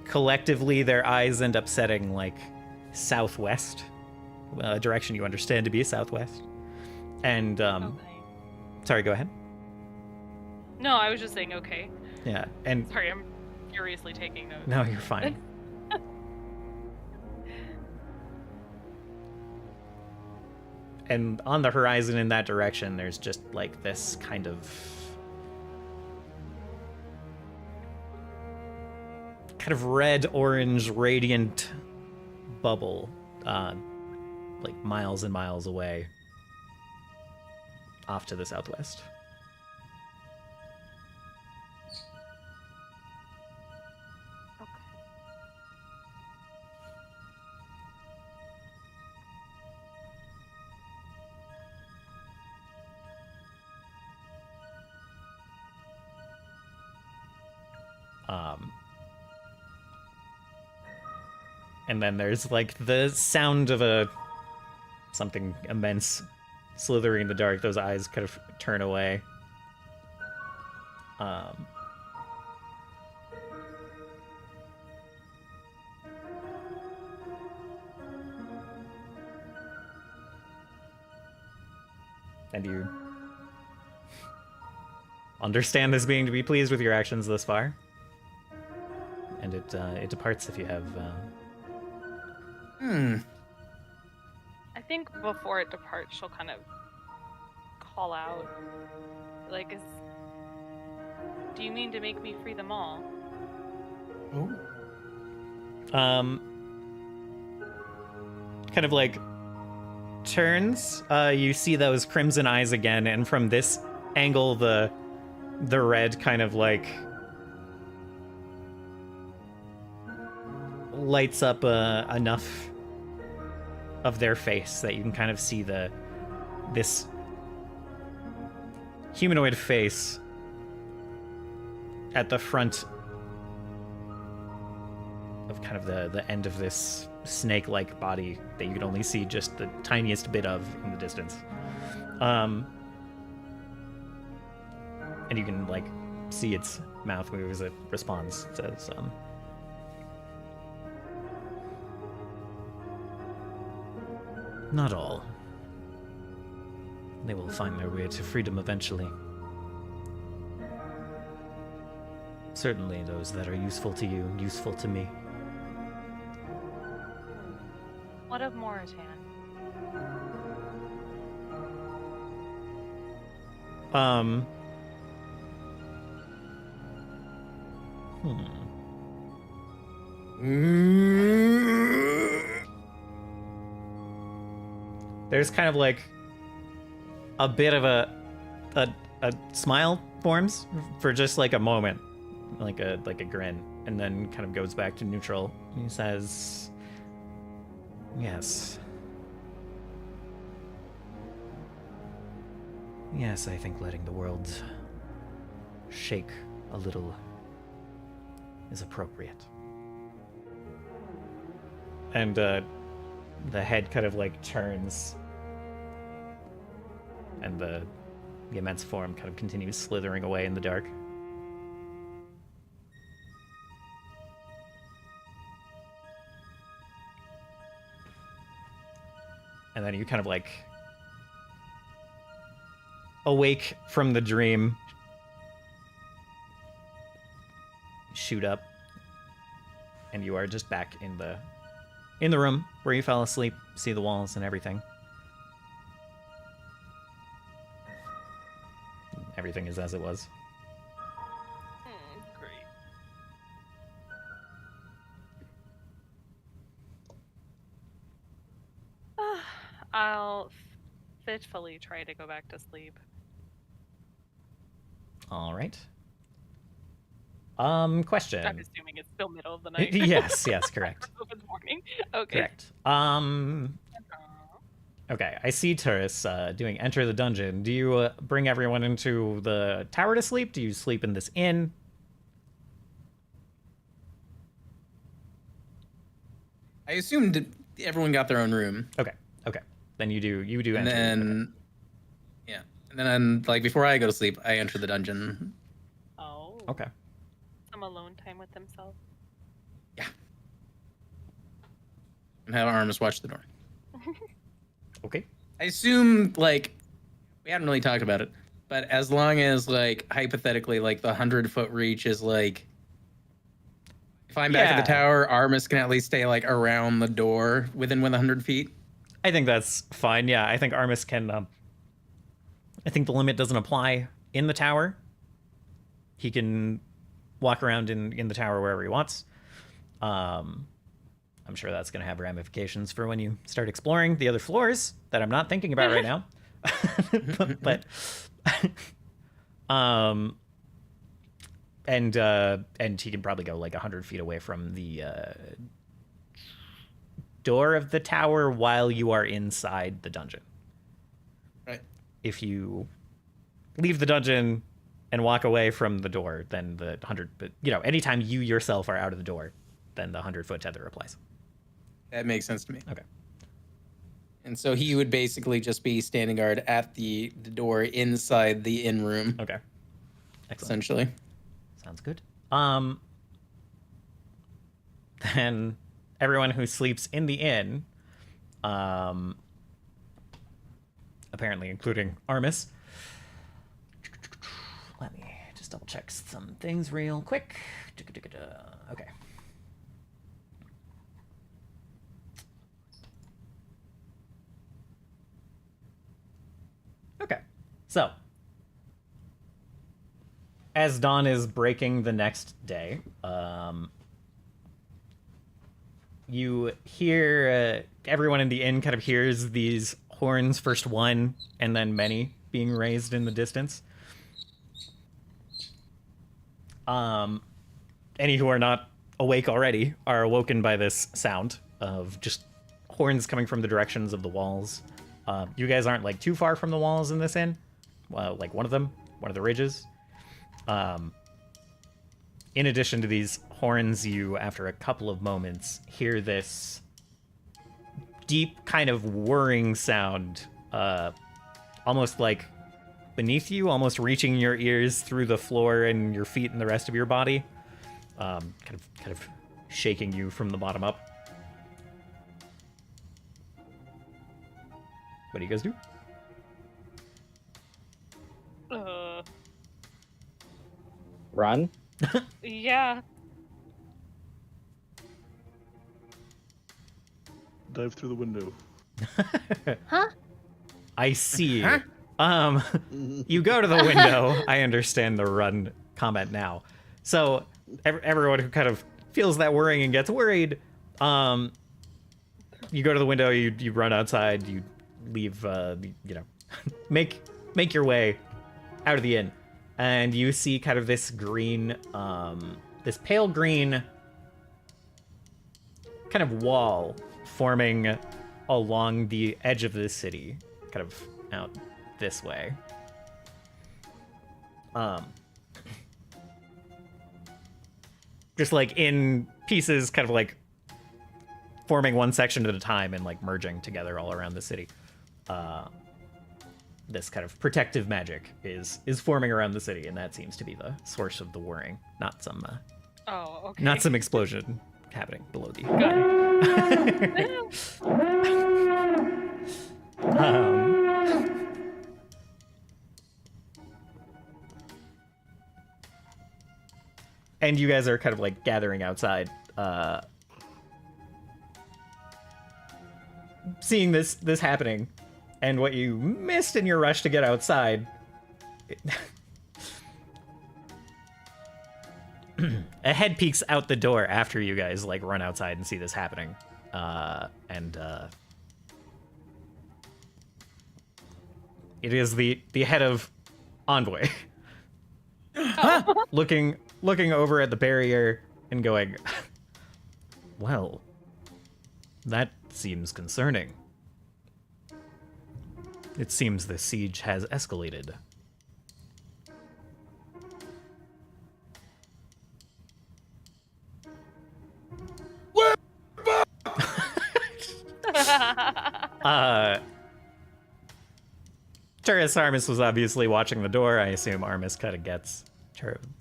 collectively their eyes end up setting like southwest, a direction you understand to be southwest. And Okay. sorry, go ahead. No, I was just saying okay. Yeah, and Sorry, I'm furiously taking notes. no, you're fine. And on the horizon in that direction, there's just like this kind of red-orange radiant bubble, like miles and miles away, off to the southwest. And then there's like the sound of something immense slithering in the dark. Those eyes kind of turn away. And you understand this being to be pleased with your actions thus far. And it departs if you have... I think before it departs, she'll kind of call out, like, do you mean to make me free them all? Oh. kind of like turns. You see those crimson eyes again, and from this angle, the red kind of like lights up enough of their face that you can kind of see this humanoid face at the front of kind of the end of this snake-like body that you can only see just the tiniest bit of in the distance. And you can like see its mouth move as it responds. It says, not all. They will find their way to freedom eventually. Certainly those that are useful to you, useful to me. What of Moritan? There's kind of like a bit of a smile forms for just like a moment, like a grin, and then kind of goes back to neutral. He says, "Yes. Yes, I think letting the world shake a little is appropriate." And the head kind of like turns, and the immense form kind of continues slithering away in the dark. And then you kind of like awake from the dream, shoot up, and you are just back in the room where you fell asleep, see the walls and everything. Everything is as it was. Great. I'll fitfully try to go back to sleep. All right. Question. I'm assuming it's still middle of the night. Yes, correct. Open morning. Okay. Correct. Okay, I see Turris doing enter the dungeon. Do you bring everyone into the tower to sleep? Do you sleep in this inn? I assumed everyone got their own room. Okay. Then you do And enter. then, yeah. And then, like, before I go to sleep, I enter the dungeon. Oh. Okay. Some alone time with himself. Yeah. And have Armus watch the door. Okay. I assume, like, we haven't really talked about it, but as long as, like, hypothetically, like, the 100-foot reach is, like, if I'm back at the tower, Armus can at least stay, like, around the door within 100 feet. I think that's fine. Yeah, I think Armus can. I think the limit doesn't apply in the tower. He can walk around in the tower wherever he wants. I'm sure that's going to have ramifications for when you start exploring the other floors that I'm not thinking about right now. but and he can probably go like 100 feet away from the door of the tower while you are inside the dungeon. Right. If you leave the dungeon and walk away from the door, then the 100, but anytime you yourself are out of the door, then the 100-foot tether applies. That makes sense to me. Okay. And so he would basically just be standing guard at the door inside the inn room. Okay. Excellent. Essentially. Sounds good. Then everyone who sleeps in the inn, apparently including Armus. Let me just double check some things real quick. Okay. Okay. So, as dawn is breaking the next day, you hear everyone in the inn kind of hears these horns, first one and then many, being raised in the distance. Any who are not awake already are awoken by this sound of just horns coming from the directions of the walls. You guys aren't like too far from the walls in this inn. Well, like one of the ridges. In addition to these horns, you, after a couple of moments, hear this deep kind of whirring sound, almost like beneath you, almost reaching your ears through the floor and your feet and the rest of your body, kind of shaking you from the bottom up. What do you guys do? Run? Yeah. Dive through the window. Huh? I see. Huh? You go to the window. I understand the run comment now. So everyone who kind of feels that worrying and gets worried, you go to the window. You run outside. You leave. Make your way out of the inn, and you see kind of this green, this pale green kind of wall forming along the edge of this city, kind of out this way. Just like in pieces, kind of like forming one section at a time and like merging together all around the city. This kind of protective magic is forming around the city, and that seems to be the source of the worrying, not some Okay. not some explosion happening below the. And you guys are kind of like gathering outside, seeing this happening, and what you missed in your rush to get outside. A head peeks out the door after you guys like run outside and see this happening, and it is the head of Envoy, looking over at the barrier and going, "Well, that seems concerning. It seems the siege has escalated." Turris Armis was obviously watching the door. I assume Armis kind of gets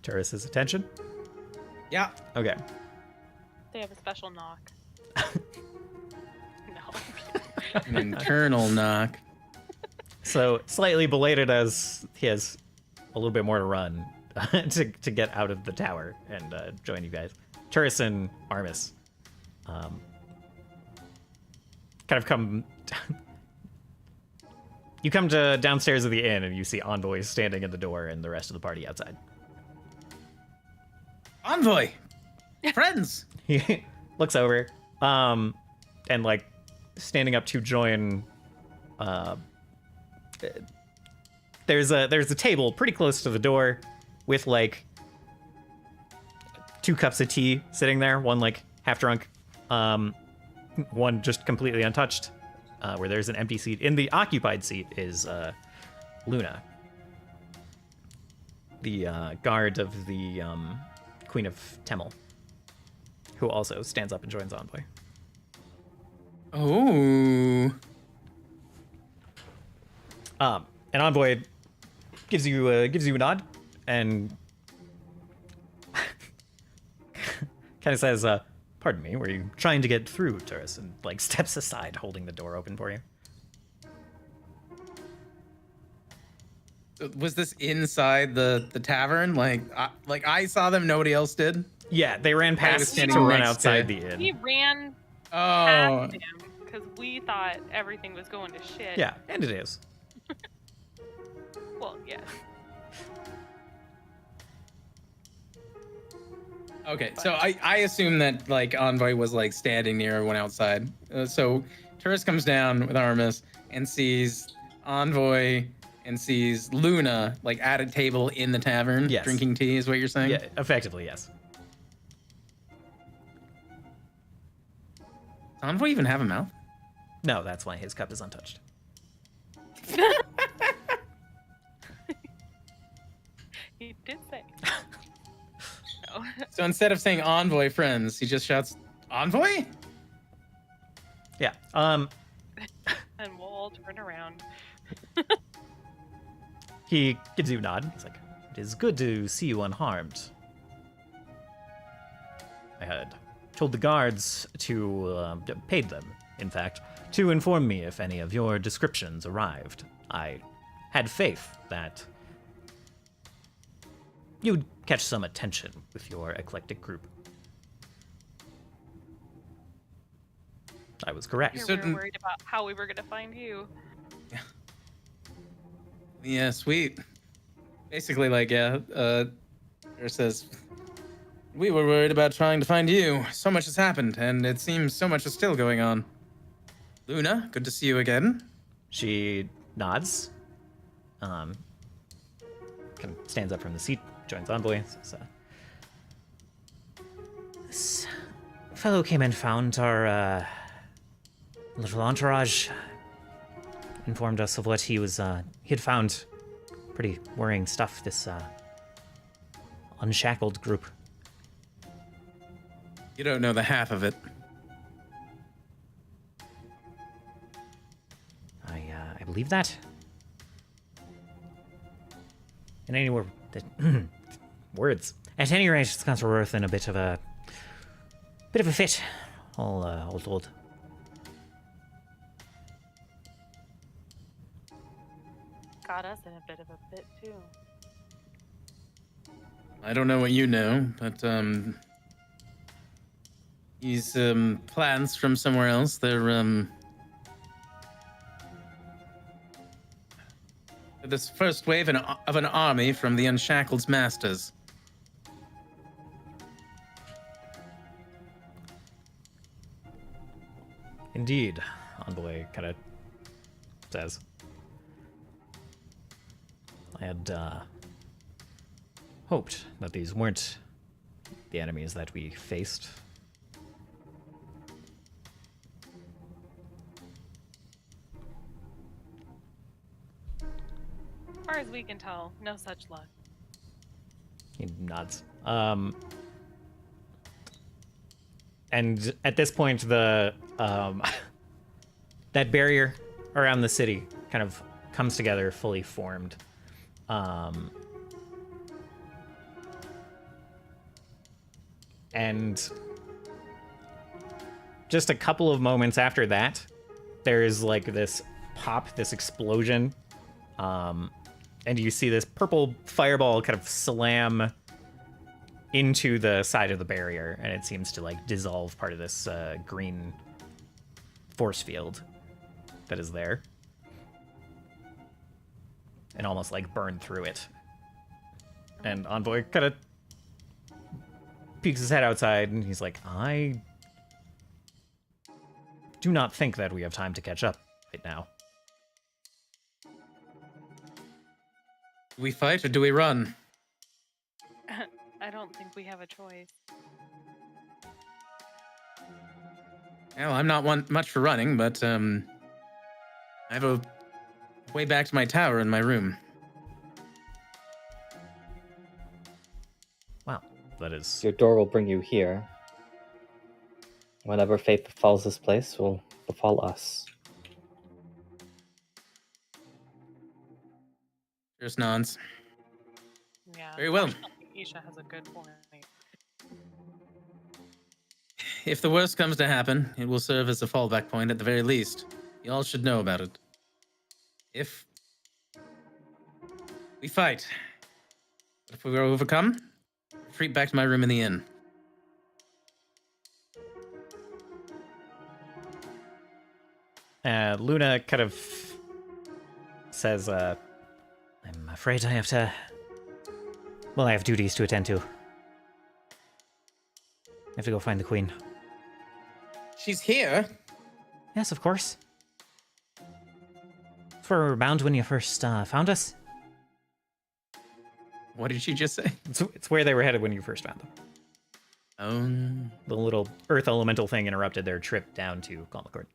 Turris's attention. Yeah. Okay. They have a special knock. No. An internal knock. So slightly belated as he has a little bit more to run to get out of the tower and join you guys. Turris and Armis kind of come. You come to downstairs of the inn and you see Envoy standing in the door and the rest of the party outside. Envoy! Friends! He looks over, and like standing up to join. There's a table pretty close to the door, with like 2 cups of tea sitting there. One like half drunk, one just completely untouched. Where there's an empty seat. In the occupied seat is Luna, the guard of the Queen of Temel, who also stands up and joins Envoy. Oh. And Envoy gives you a nod and kind of says, "Pardon me, were you trying to get through, Turris?" And like steps aside, holding the door open for you. Was this inside the tavern? Like I saw them, nobody else did? Yeah, they ran was past standing to run next outside to- the inn. We ran Oh. past him because we thought everything was going to shit. Yeah, and it is. Well, yeah. Okay, so I assume that like Envoy was like standing near everyone outside. So Turris comes down with Armis and sees Envoy and sees Luna like at a table in the tavern Yes. drinking tea. Is what you're saying? Yeah, effectively, yes. Does Envoy even have a mouth? No, that's why his cup is untouched. He did say. No. So instead of saying Envoy friends, he just shouts Envoy? Yeah. And we'll all turn around. He gives you a nod. He's like, "It is good to see you unharmed. I had told the guards to, paid them, in fact, to inform me if any of your descriptions arrived. I had faith that you'd catch some attention with your eclectic group. I was correct. We certain- were worried about how we were going to find you. Yeah, sweet. Basically, like, yeah, Her says, we were worried about trying to find you. So much has happened, and it seems so much is still going on. Luna, good to see you again. She nods. Kind of stands up from the seat, joins Envoy. Says, this fellow came and found our little entourage. Informed us of what he had found. Pretty worrying stuff, this Unshackled group. You don't know the half of it. I believe that. In any word, words. At any rate, it's got Worth in a bit of a fit. All told. Got us in a bit of a fit, too. I don't know what you know, but, these, plants from somewhere else, they're this first wave of an army from the Unshackled's masters. Indeed, Envoy kind of says. I had hoped that these weren't the enemies that we faced. As far as we can tell, no such luck. He nods. And at this point, the that barrier around the city kind of comes together, fully formed. And just a couple of moments after that, there's like this pop, this explosion, and you see this purple fireball kind of slam into the side of the barrier, and it seems to like dissolve part of this green force field that is there, and almost like burn through it. And Envoy kind of peeks his head outside, and he's like, I do not think that we have time to catch up right now. Do we fight or do we run? I don't think we have a choice. Well, I'm not much for running, but, I have a way back to my tower in my room. Wow, that is... Your door will bring you here. Whatever fate befalls this place will befall us. There's nons. Yeah. Very well. Isha has a good point. If the worst comes to happen, it will serve as a fallback point at the very least. You all should know about it. If we fight, but if we are overcome, retreat back to my room in the inn. Luna kind of says, I'm afraid I have to... Well, I have duties to attend to. I have to go find the queen. She's here. Yes, of course. That's where we were bound when you first found us. What did she just say? It's where they were headed when you first found them. The little earth elemental thing interrupted their trip down to Konnor.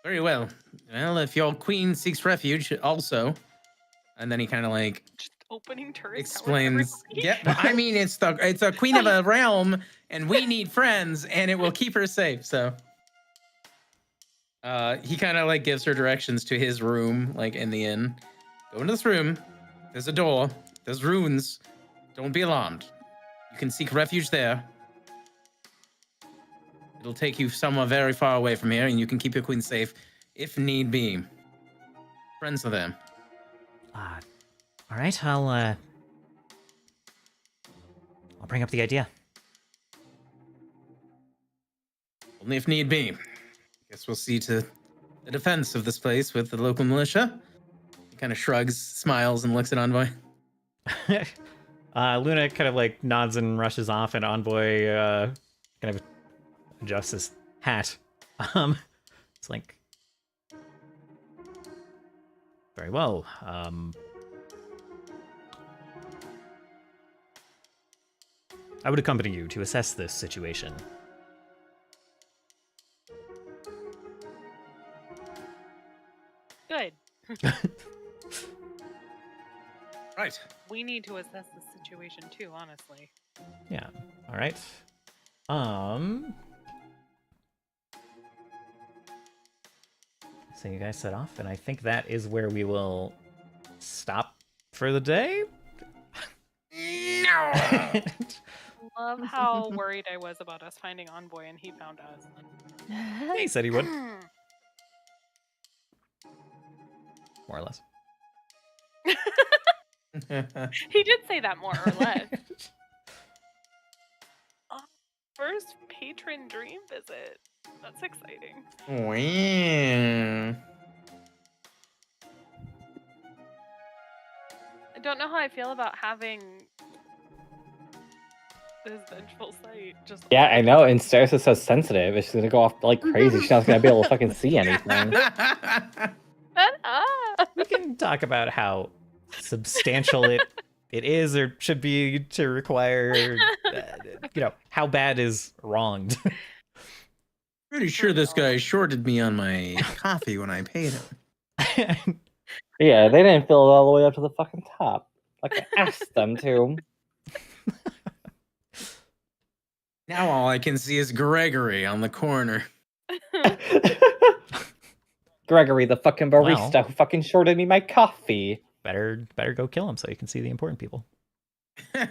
Very well. Well, if your queen seeks refuge, also, and then he kind of like Just opening turrets. explains. Yeah, well, I mean, it's a queen of a realm, and we need friends, and it will keep her safe. So, he kind of like gives her directions to his room, like in the inn. Go into this room. There's a door. There's runes. Don't be alarmed. You can seek refuge there. It'll take you somewhere very far away from here, and you can keep your queen safe if need be. Friends are there. All right, I'll bring up the idea. Only if need be. Guess we'll see to the defense of this place with the local militia. He kind of shrugs, smiles, and looks at Envoy. Luna kind of like nods and rushes off, and Envoy kind of adjusts his hat. It's like, very well. I would accompany you to assess this situation. Good. Right. We need to assess the situation too, honestly. Yeah. All right. So you guys set off, and I think that is where we will stop for the day. No. Love how worried I was about us finding Envoy and he found us. He said he would. More or less. He did say that more or less. First patron dream visit. That's exciting. Wow. I don't know how I feel about having this vengeful sight. Just Yeah, I know. And Stairs is so sensitive. She's gonna go off like crazy. She's not gonna be able to fucking see anything. Shut up. We can talk about how substantial it is or should be to require, how bad is wronged. Pretty sure this guy shorted me on my coffee when I paid him. Yeah, they didn't fill it all the way up to the fucking top. Like I asked them to. Now all I can see is Gregory on the corner. Gregory, the fucking barista Wow. who fucking shorted me my coffee. Better go kill him so you can see the important people.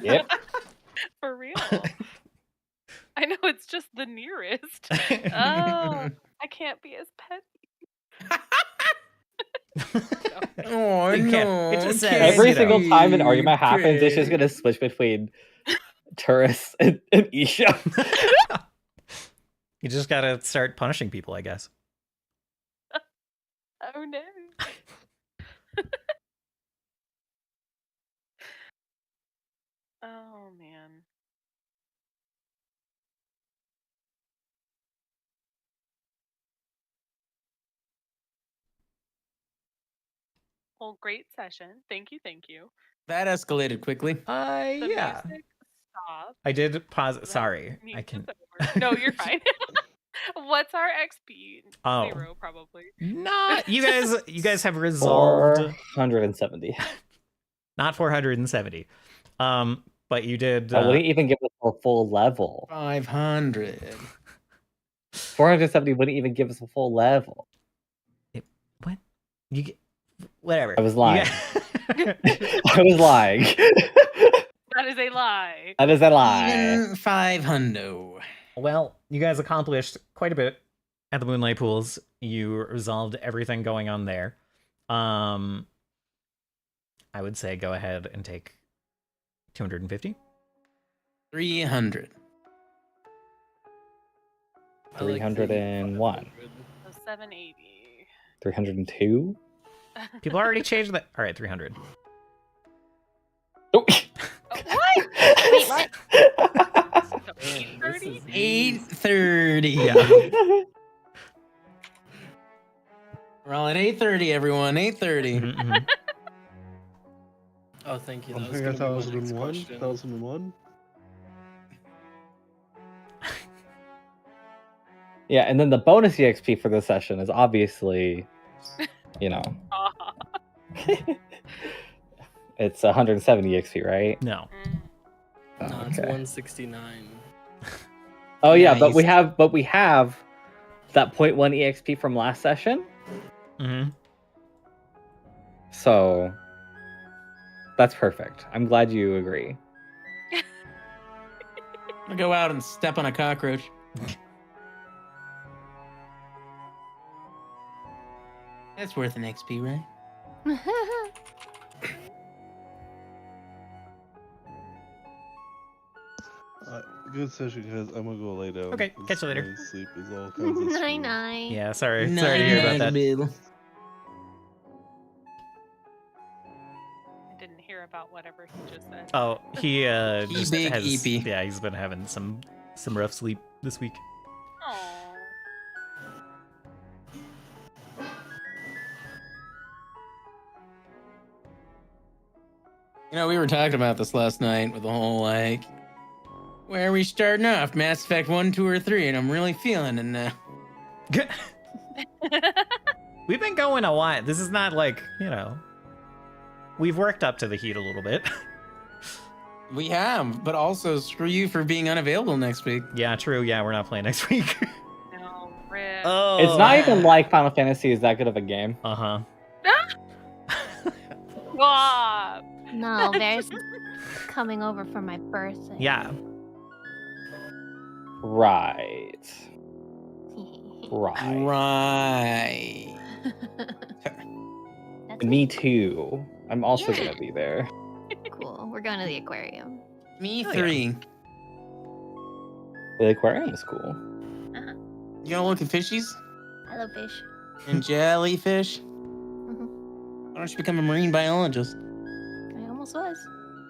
Yep. For real. I know it's just the nearest. Oh, I can't be as petty. Oh, You no. can't. It just says, Every you know. single time an argument happens, it's just gonna switch between Turris and Isha. You just gotta start punishing people, I guess. Oh no. Oh man. Well, great session. Thank you, thank you. That escalated quickly. The Yeah. music stopped. I did pause. That Sorry, I means can. it's over. No, you're fine. What's our XP? Oh. 0, probably. Not you guys have resolved 470. not 470. But you did. I wouldn't even give us a full level. 500. 470 wouldn't even give us a full level. What? You get whatever. I was lying. You I was lying. That is a lie. That is a lie. Even 500. Well, you guys accomplished quite a bit at the Moonlight Pools. You resolved everything going on there. I would say go ahead and take 250. 300. 301. So 780. 302. People already changed that. All right, 300. Oh. What? Wait, what? So Man, this 830? is 830. Yeah. We're all at 830, everyone. 830. Mhm. Oh, thank you. I'm That was paying gonna be my next 1001. question. 1001. Yeah, and then the bonus EXP for this session is obviously, it's 170 EXP, right? No. Oh, No, it's okay. 169. Oh yeah, Nice. but we have that 0.1 EXP from last session. Mm-hmm. So that's perfect. I'm glad you agree. I'll go out and step on a cockroach. That's worth an XP, right? Good session, guys. I'm gonna go lay down. Okay, 'cause catch you later. My sleep is all kinds of Night screwed. night. Yeah, sorry to hear about that. Bill. I didn't hear about whatever he just said. Oh, he just big has. EP. Yeah, he's been having some rough sleep this week. Aw. You know, we were talking about this last night with the whole like, where are we starting off? Mass Effect 1, 2, or 3, and I'm really feeling it now. We've been going a while. This is not like, we've worked up to the heat a little bit. We have, but also screw you for being unavailable next week. Yeah, true. Yeah, we're not playing next week. No, rip. Oh, It's not even like Final Fantasy is that good of a game. Uh-huh. Stop. No, there's coming over for my birthday. Yeah. Right. Right. Right. That's Me too. I'm also Yeah. gonna be there. cool. We're going to the aquarium. Me Oh, 3. The aquarium is cool. You gonna look at fishies I love fish. and jellyfish? Mhm. Why don't you become a marine biologist? I almost was.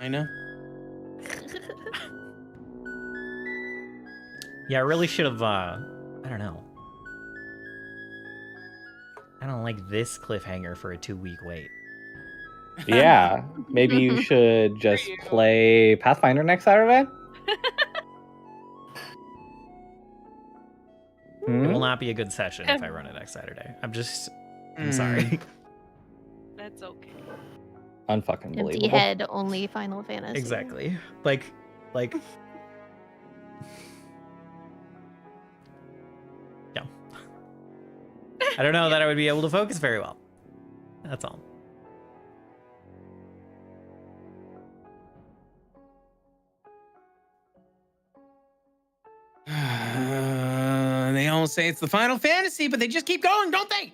I know. Yeah, I really should have, I don't know. I don't like this cliffhanger for a 2-week wait. Yeah. Maybe you should just you. play Pathfinder next Saturday? It Hmm? will not be a good session if I run it next Saturday. I'm Mm. sorry. That's okay. Unfucking Empty believable. head, only Final Fantasy. Exactly. Like, yeah. I don't know that I would be able to focus very well. That's all. They all say it's the Final Fantasy, but they just keep going, don't they?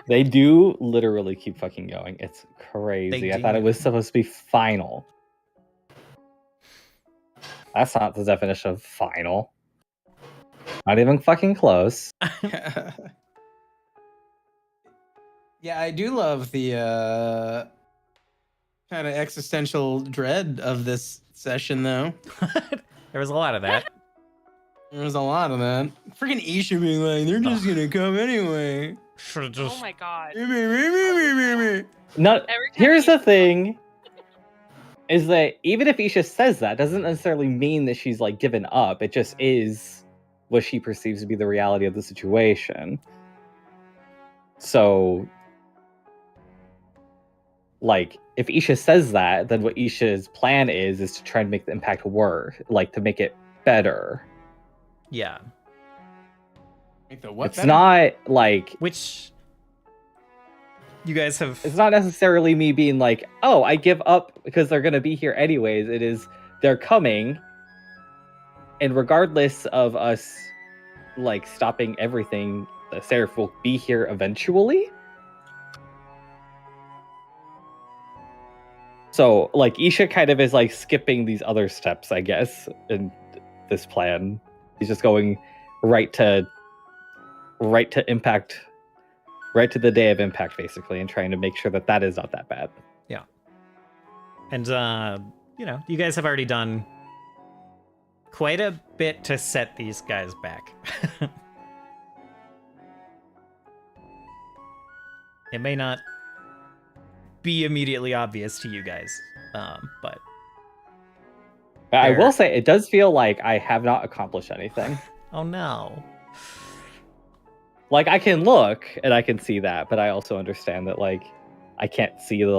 They do literally keep fucking going. It's crazy. I thought it do. was supposed to be final. That's not the definition of final. Not even fucking close. Yeah, I do love the kind of existential dread of this session, though. There was a lot of that. There was a lot of that. Freaking Isha being like, they're just gonna come anyway. Should've Oh just. my god. No, Every time here's you- the thing. Is that even if Isha says that, doesn't necessarily mean that she's like given up. It just is what she perceives to be the reality of the situation. So, like, if Isha says that, then what Isha's plan is to try and make the impact work, like to make it better. Yeah. Make the what It's better? not like Which. You guys have. it's not necessarily me being like, oh, I give up because they're gonna be here anyways. It is they're coming, and regardless of us like stopping everything, the Seraph will be here eventually. So like Isha kind of is like skipping these other steps, I guess, in this plan. He's just going right to impact, right to the day of impact, basically, and trying to make sure that that is not that bad. And, you guys have already done quite a bit to set these guys back. It may not be immediately obvious to you guys, but I Fair. will say it does feel like I have not accomplished anything. oh no. Like I can look and I can see that, but I also understand that like I can't see the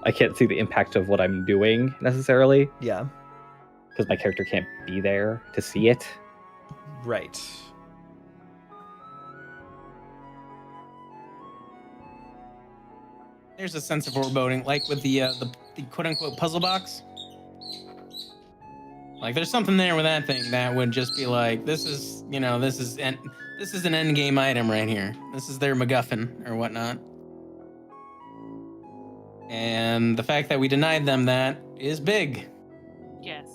I can't see the impact of what I'm doing necessarily Yeah. because my character can't be there to see it. Right. There's a sense of foreboding, like with the quote unquote puzzle box. Like there's something there with that thing that would just be like, this is an end game item right here. This is their MacGuffin or whatnot. And the fact that we denied them that is big. Yes.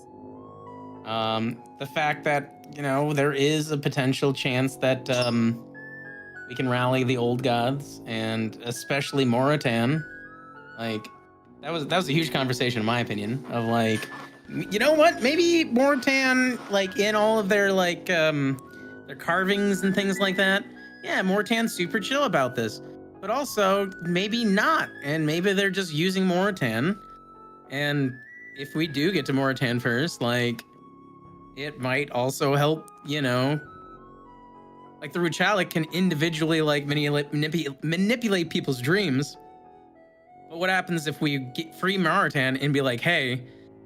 The fact that, there is a potential chance that we can rally the old gods, and especially Moratan. Like, that was a huge conversation, in my opinion, of like, you know what? Maybe Mortan, like, in all of their, like, their carvings and things like that, yeah, Mortan's super chill about this. But also, maybe not. And maybe they're just using Moratan. And if we do get to Moratan first, like, it might also help, like the Ruchalik can individually, like, manipulate people's dreams. But what happens if we get free Maratan and be like, hey,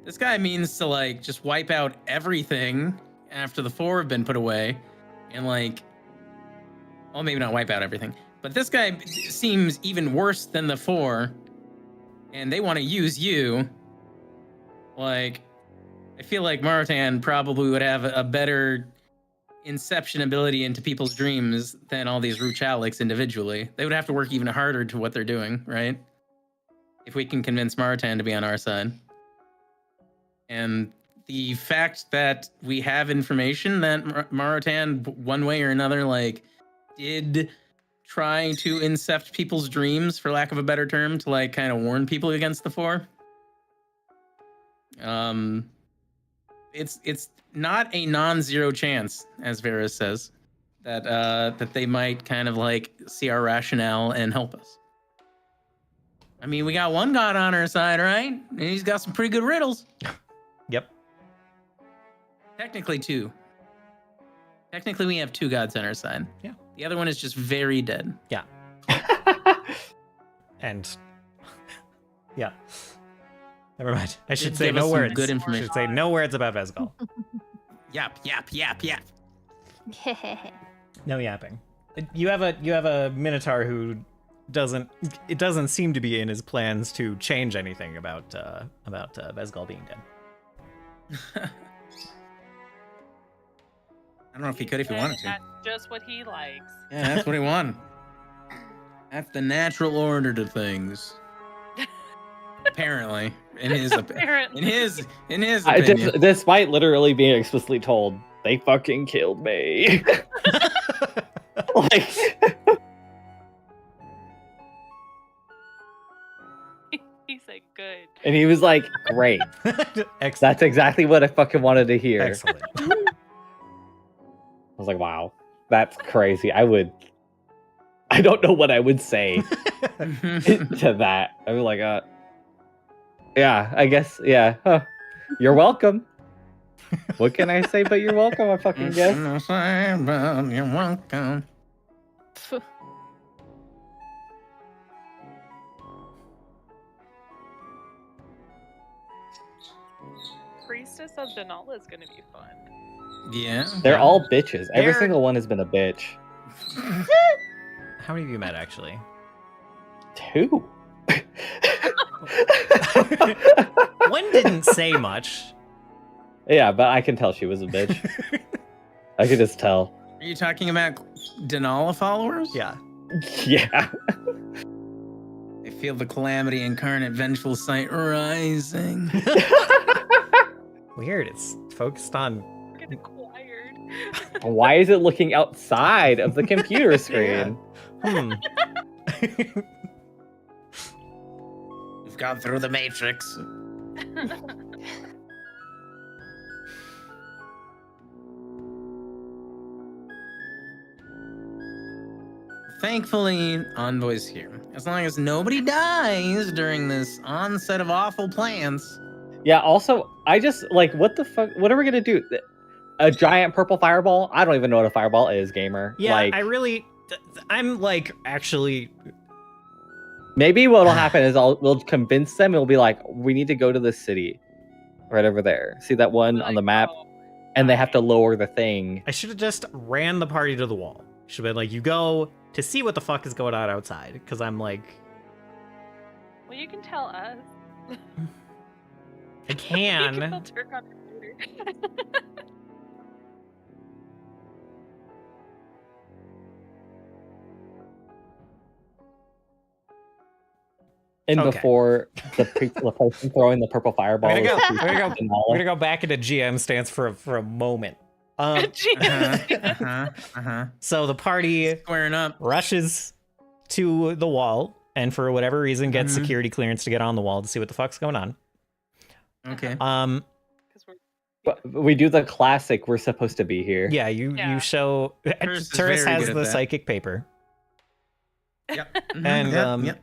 this guy means to, like, just wipe out everything after the 4 have been put away. And, like, well, maybe not wipe out everything. But this guy seems even worse than the 4. And they want to use you. Like, I feel like Maratan probably would have a better inception ability into people's dreams than all these Ruchaliks individually. They would have to work even harder to what they're doing, right? If we can convince Maratan to be on our side. And the fact that we have information that Maratan, one way or another, like, did try to incept people's dreams, for lack of a better term, to, like, kind of warn people against the 4. It's not a non-zero chance, as Varys says, that they might kind of, like, see our rationale and help us. I mean, we got one god on our side, right? And he's got some pretty good riddles. Yep. Technically 2. Technically, we have 2 gods on our side. Yeah. The other one is just very dead. Yeah. And yeah. Never mind. I should say no words. Good I information. should say no words about Vesgal. Yap. No yapping. You have a Minotaur who doesn't seem to be in his plans to change anything about Vesgal being dead. I don't know if he could if he wanted to. That's just what he likes. Yeah, that's what he wanted. That's the natural order to things. Apparently, in his opinion. Despite literally being explicitly told, they fucking killed me. Like, He said good. and he was like, "Great, Excellent. that's exactly what I fucking wanted to hear." Excellent. I was like, "Wow, that's crazy." I don't know what I would say to that. I was like, yeah, I guess, yeah. Huh. You're welcome. What can I say but you're welcome, I fucking guess. You're welcome. Priestess of Denala is gonna be fun. Yeah. They're all bitches. Every They're- single one has been a bitch. How many of you met actually? 2. One didn't say much. Yeah, but I can tell she was a bitch. I could just tell. Are you talking about Denala followers? Yeah. Yeah. I feel the calamity incarnate vengeful sight rising. Weird. It's focused on. We're getting acquired. Why is it looking outside of the computer screen? Hmm. We've gone through the Matrix. Thankfully, Envoy's here. As long as nobody dies during this onset of awful plans. Yeah, also, I just, like, what the fuck? What are we gonna do? A giant purple fireball? I don't even know what a fireball is, gamer. Yeah, like, I'm like actually. maybe what'll happen is we'll convince them. It'll be like, we need to go to this city, right over there. See that one on the map, and they have to lower the thing. I should have just ran the party to the wall. Should have been like, you go to see what the fuck is going on outside, because I'm like. Well, you can tell us. I can. You can filter on your computer. in Okay. before the person throwing the purple fireball. I'm is gonna go back into GM stance for a moment. So the party Squaring up. rushes to the wall, and for whatever reason gets security clearance to get on the wall to see what the fuck's going on. Okay. 'Cause we're- But we do the classic. We're supposed to be here. Yeah, you Yeah. show. Turris is Turris very has good at the that. psychic paper Yep. and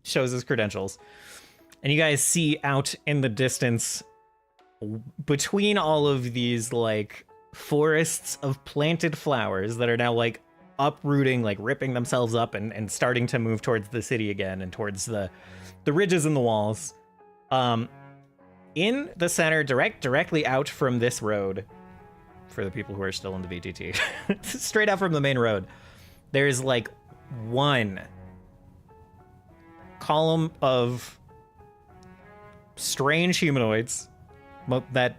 shows his credentials, and you guys see out in the distance, between all of these like forests of planted flowers that are now like uprooting, like ripping themselves up and starting to move towards the city again and towards the ridges in the walls. In the center, directly out from this road, for the people who are still in the VTT, straight out from the main road, there's like one column of strange humanoids that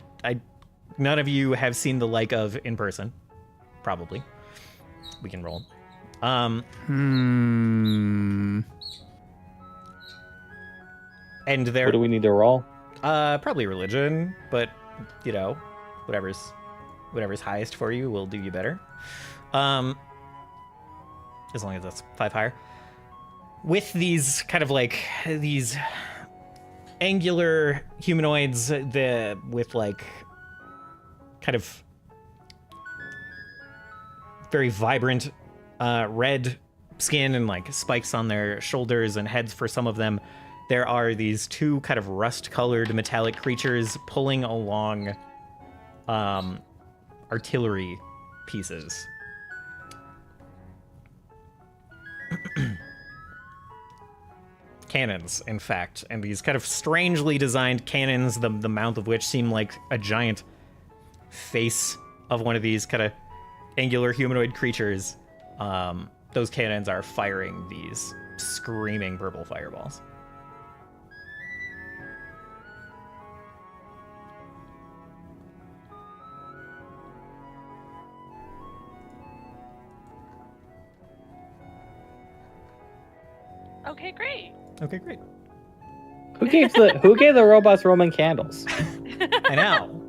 none of you have seen the like of in person. Probably. We can roll. And they're What do we need to roll? probably religion, but you know, whatever's highest for you will do you better. As long as that's 5 higher. With these kind of like these angular humanoids, with like kind of very vibrant red skin and like spikes on their shoulders and heads for some of them. There are these two kind of rust-colored metallic creatures pulling along artillery pieces. Cannons, in fact, and these kind of strangely designed cannons, the mouth of which seem like a giant face of one of these kind of angular humanoid creatures. Those cannons are firing these screaming purple fireballs. Okay, great. Okay, great. Who gave the robots Roman candles? I know.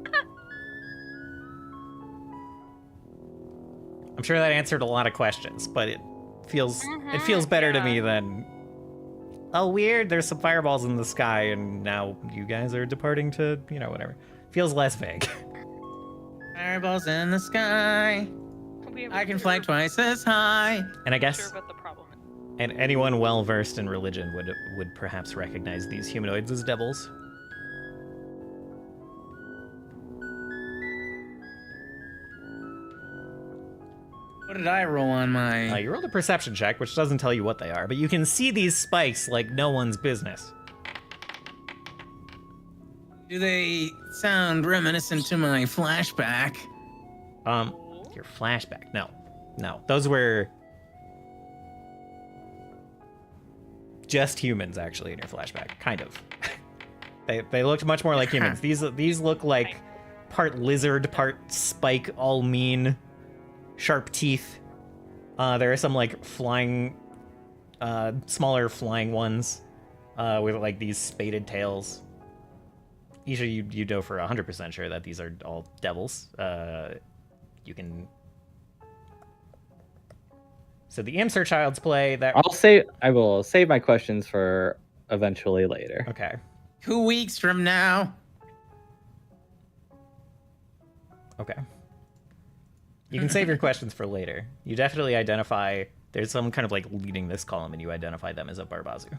I'm sure that answered a lot of questions, but it feels better to me than, oh, weird, there's some fireballs in the sky and now you guys are departing to, you know, whatever. Feels less vague. Fireballs in the sky. We I can fly twice as high. And I Sure guess about the problem. and anyone well versed in religion would perhaps recognize these humanoids as devils. What did I roll on my? You rolled a perception check, which doesn't tell you what they are, but you can see these spikes like no one's business. Do they sound reminiscent to my flashback? Your flashback. No. Those were just humans, actually, in your flashback. Kind of. They looked much more like humans. These look like part lizard, part spike, all mean, sharp teeth. There are some like flying, smaller flying ones, with like these spaded tails. Usually you know for 100% sure that these are all devils. You can. So the imps are child's play. That I will save my questions for eventually later. okay. 2 weeks from now. Okay. You can save your questions for later. You definitely identify. There's some kind of like leading this column, and you identify them as a Barbazu.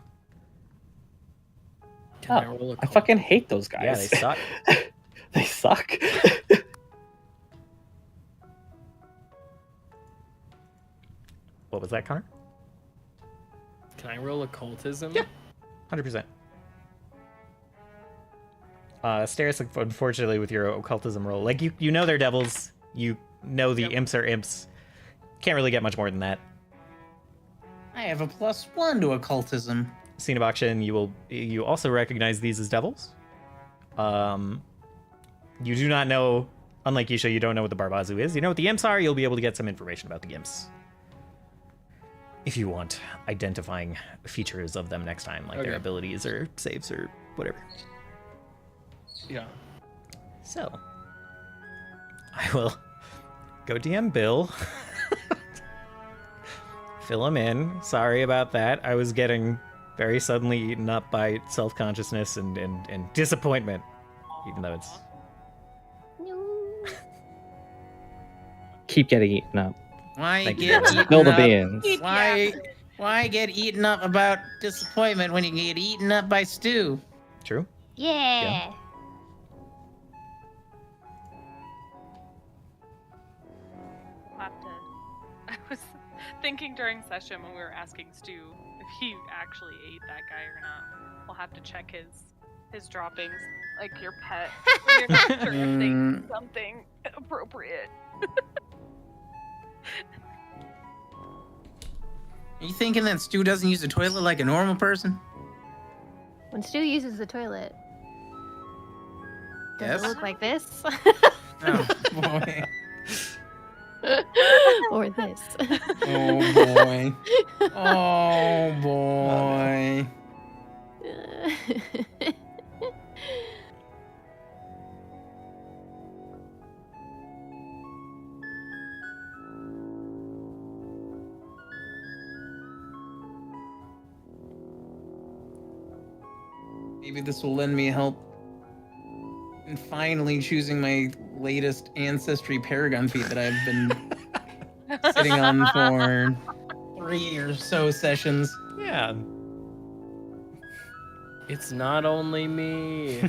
Can I roll a I fucking hate those guys. Yeah, they suck. They suck. What was that, Connor? Can I roll occultism? Yeah. 100%. Steris, unfortunately, with your occultism roll, like you know they're devils. You know the imps are imps. Can't really get much more than that. I have a +1 to occultism. Scene of auction. You also recognize these as devils. You do not know, unlike Isha, you don't know what the Barbazu is. You know what the imps are. You'll be able to get some information about the imps. if you want identifying features of them next time, like their Okay. abilities or saves or whatever. Yeah. So, I will go DM Bill. Fill him in. Sorry about that. I was getting very suddenly eaten up by self-consciousness and disappointment, even though it's... Keep getting eaten up. Why Thank you. get eaten Spill the up? beans. Why get eaten up about disappointment when you get eaten up by stew? True? Yeah. We'll have to. I was thinking during session when we were asking Stu if he actually ate that guy or not. We'll have to check his droppings, like your pet. When you're not sure if they eat something appropriate. Are you thinking that Stu doesn't use the toilet like a normal person? When Stu uses the toilet, does Yes. it look like this? Oh boy. Or this? Oh boy. Oh boy. Maybe this will lend me help in finally choosing my latest ancestry paragon feat that I've been sitting on for 3 or so sessions. Yeah. It's not only me.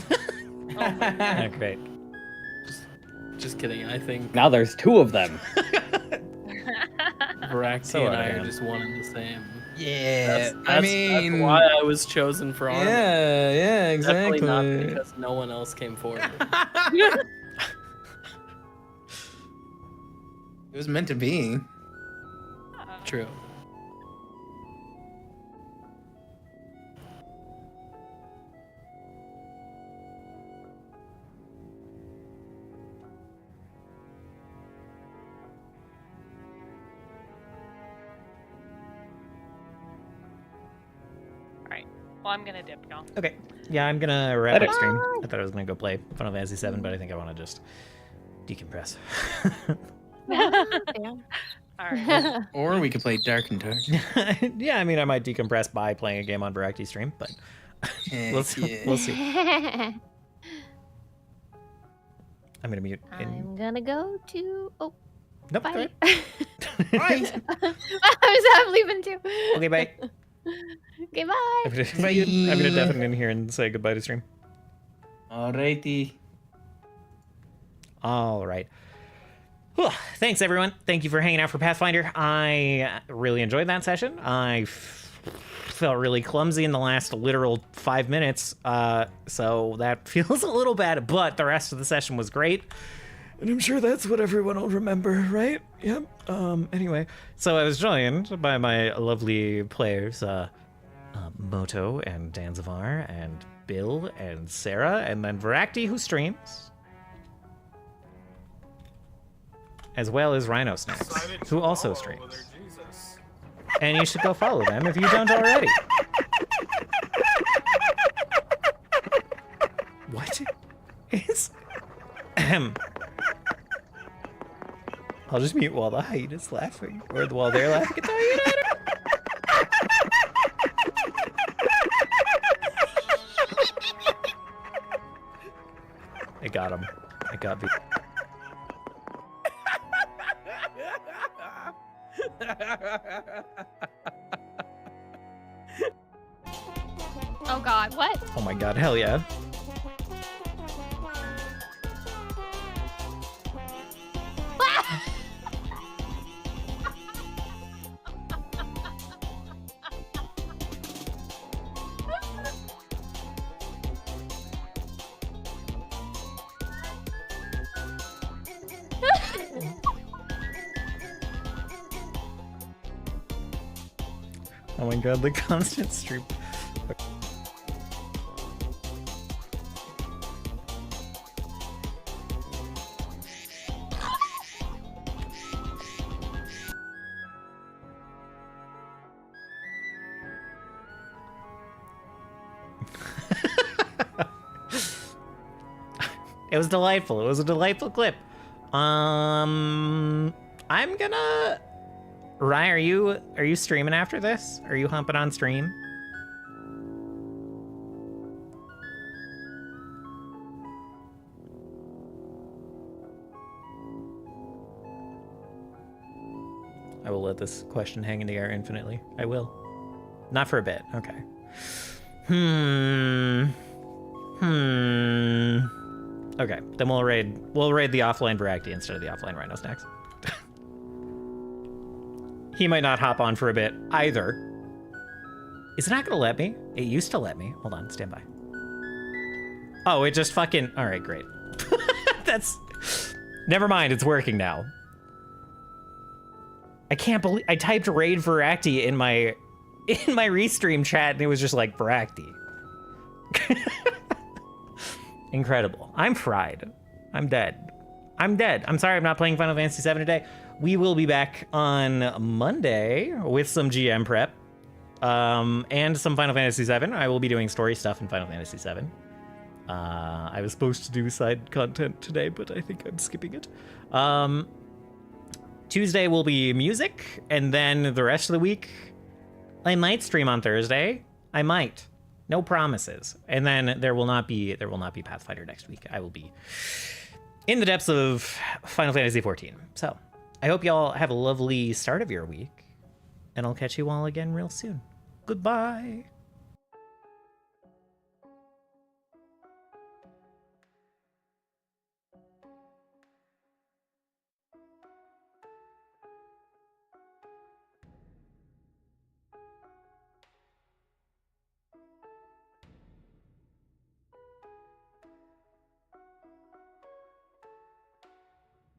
Yeah, great. Just kidding. I think Now there's 2 of them. Voraktee So and out of I are hand. just one and the same. Yeah, That's why I was chosen for armor. yeah, exactly. Definitely not because no one else came forward. It was meant to be. True. Well, I'm gonna dip, y'all. Okay. Yeah, I'm gonna wrap Later. up stream. I thought I was gonna go play Final Fantasy VII, but I think I want to just decompress. Yeah. All right. Or we could play Dark and Dark. Yeah, I mean, I might decompress by playing a game on Voraktee stream, but we'll see. We'll see. I'm gonna mute. I'm gonna go to. Oh, Nope. Go bye. ahead. Bye. I'm leaving too. Okay, bye. Okay, bye. I'm gonna, Bye. I'm gonna deafen in here and say goodbye to stream. Alrighty. All right. Whew. Thanks, everyone. Thank you for hanging out for Pathfinder. I really enjoyed that session. I felt really clumsy in the last literal 5 minutes, so that feels a little bad, but the rest of the session was great. And I'm sure that's what everyone will remember, right? Yep. Anyway, so I was joined by my lovely players, Moto and Danzivar and Bill and Sarah, and then Voraktee, who streams, as well as Rhinosnax, who also streams. And you should go follow them if you don't already. What is... I'll just mute while the hyena's laughing, or while they're laughing at the hyena. I got him. I got the... Oh God, what? Oh my god, hell yeah. Oh my god, the constant stream. It was delightful. It was a delightful clip. I'm gonna. Ryan, are you streaming after this? Are you humping on stream? I will let this question hang in the air infinitely. I will. Not for a bit. Okay. Okay, then we'll raid the offline Voraktee instead of the offline Rhinosnax. He might not hop on for a bit either. Is it not gonna let me? It used to let me. Hold on, stand by. Oh, it just fucking... Alright, great. That's... Never mind, it's working now. I can't believe... I typed raid Voraktee in my restream chat and it was just like Voraktee. Incredible. I'm fried. I'm dead. I'm sorry I'm not playing Final Fantasy VII today. We will be back on Monday with some GM prep and some Final Fantasy VII. I will be doing story stuff in Final Fantasy VII. I was supposed to do side content today, but I think I'm skipping it. Tuesday will be music, and then the rest of the week, I might stream on Thursday. I might. No promises. And then there will not be Pathfinder next week. I will be in the depths of Final Fantasy XIV. So I hope y'all have a lovely start of your week, and I'll catch you all again real soon. Goodbye.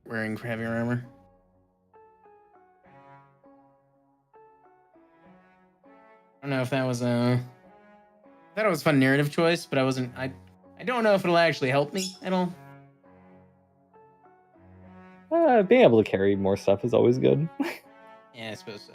Wearing heavier armor. I don't know if that was a... I thought it was a fun narrative choice, but I wasn't... I don't know if it'll actually help me at all. Being able to carry more stuff is always good. Yeah, I suppose so.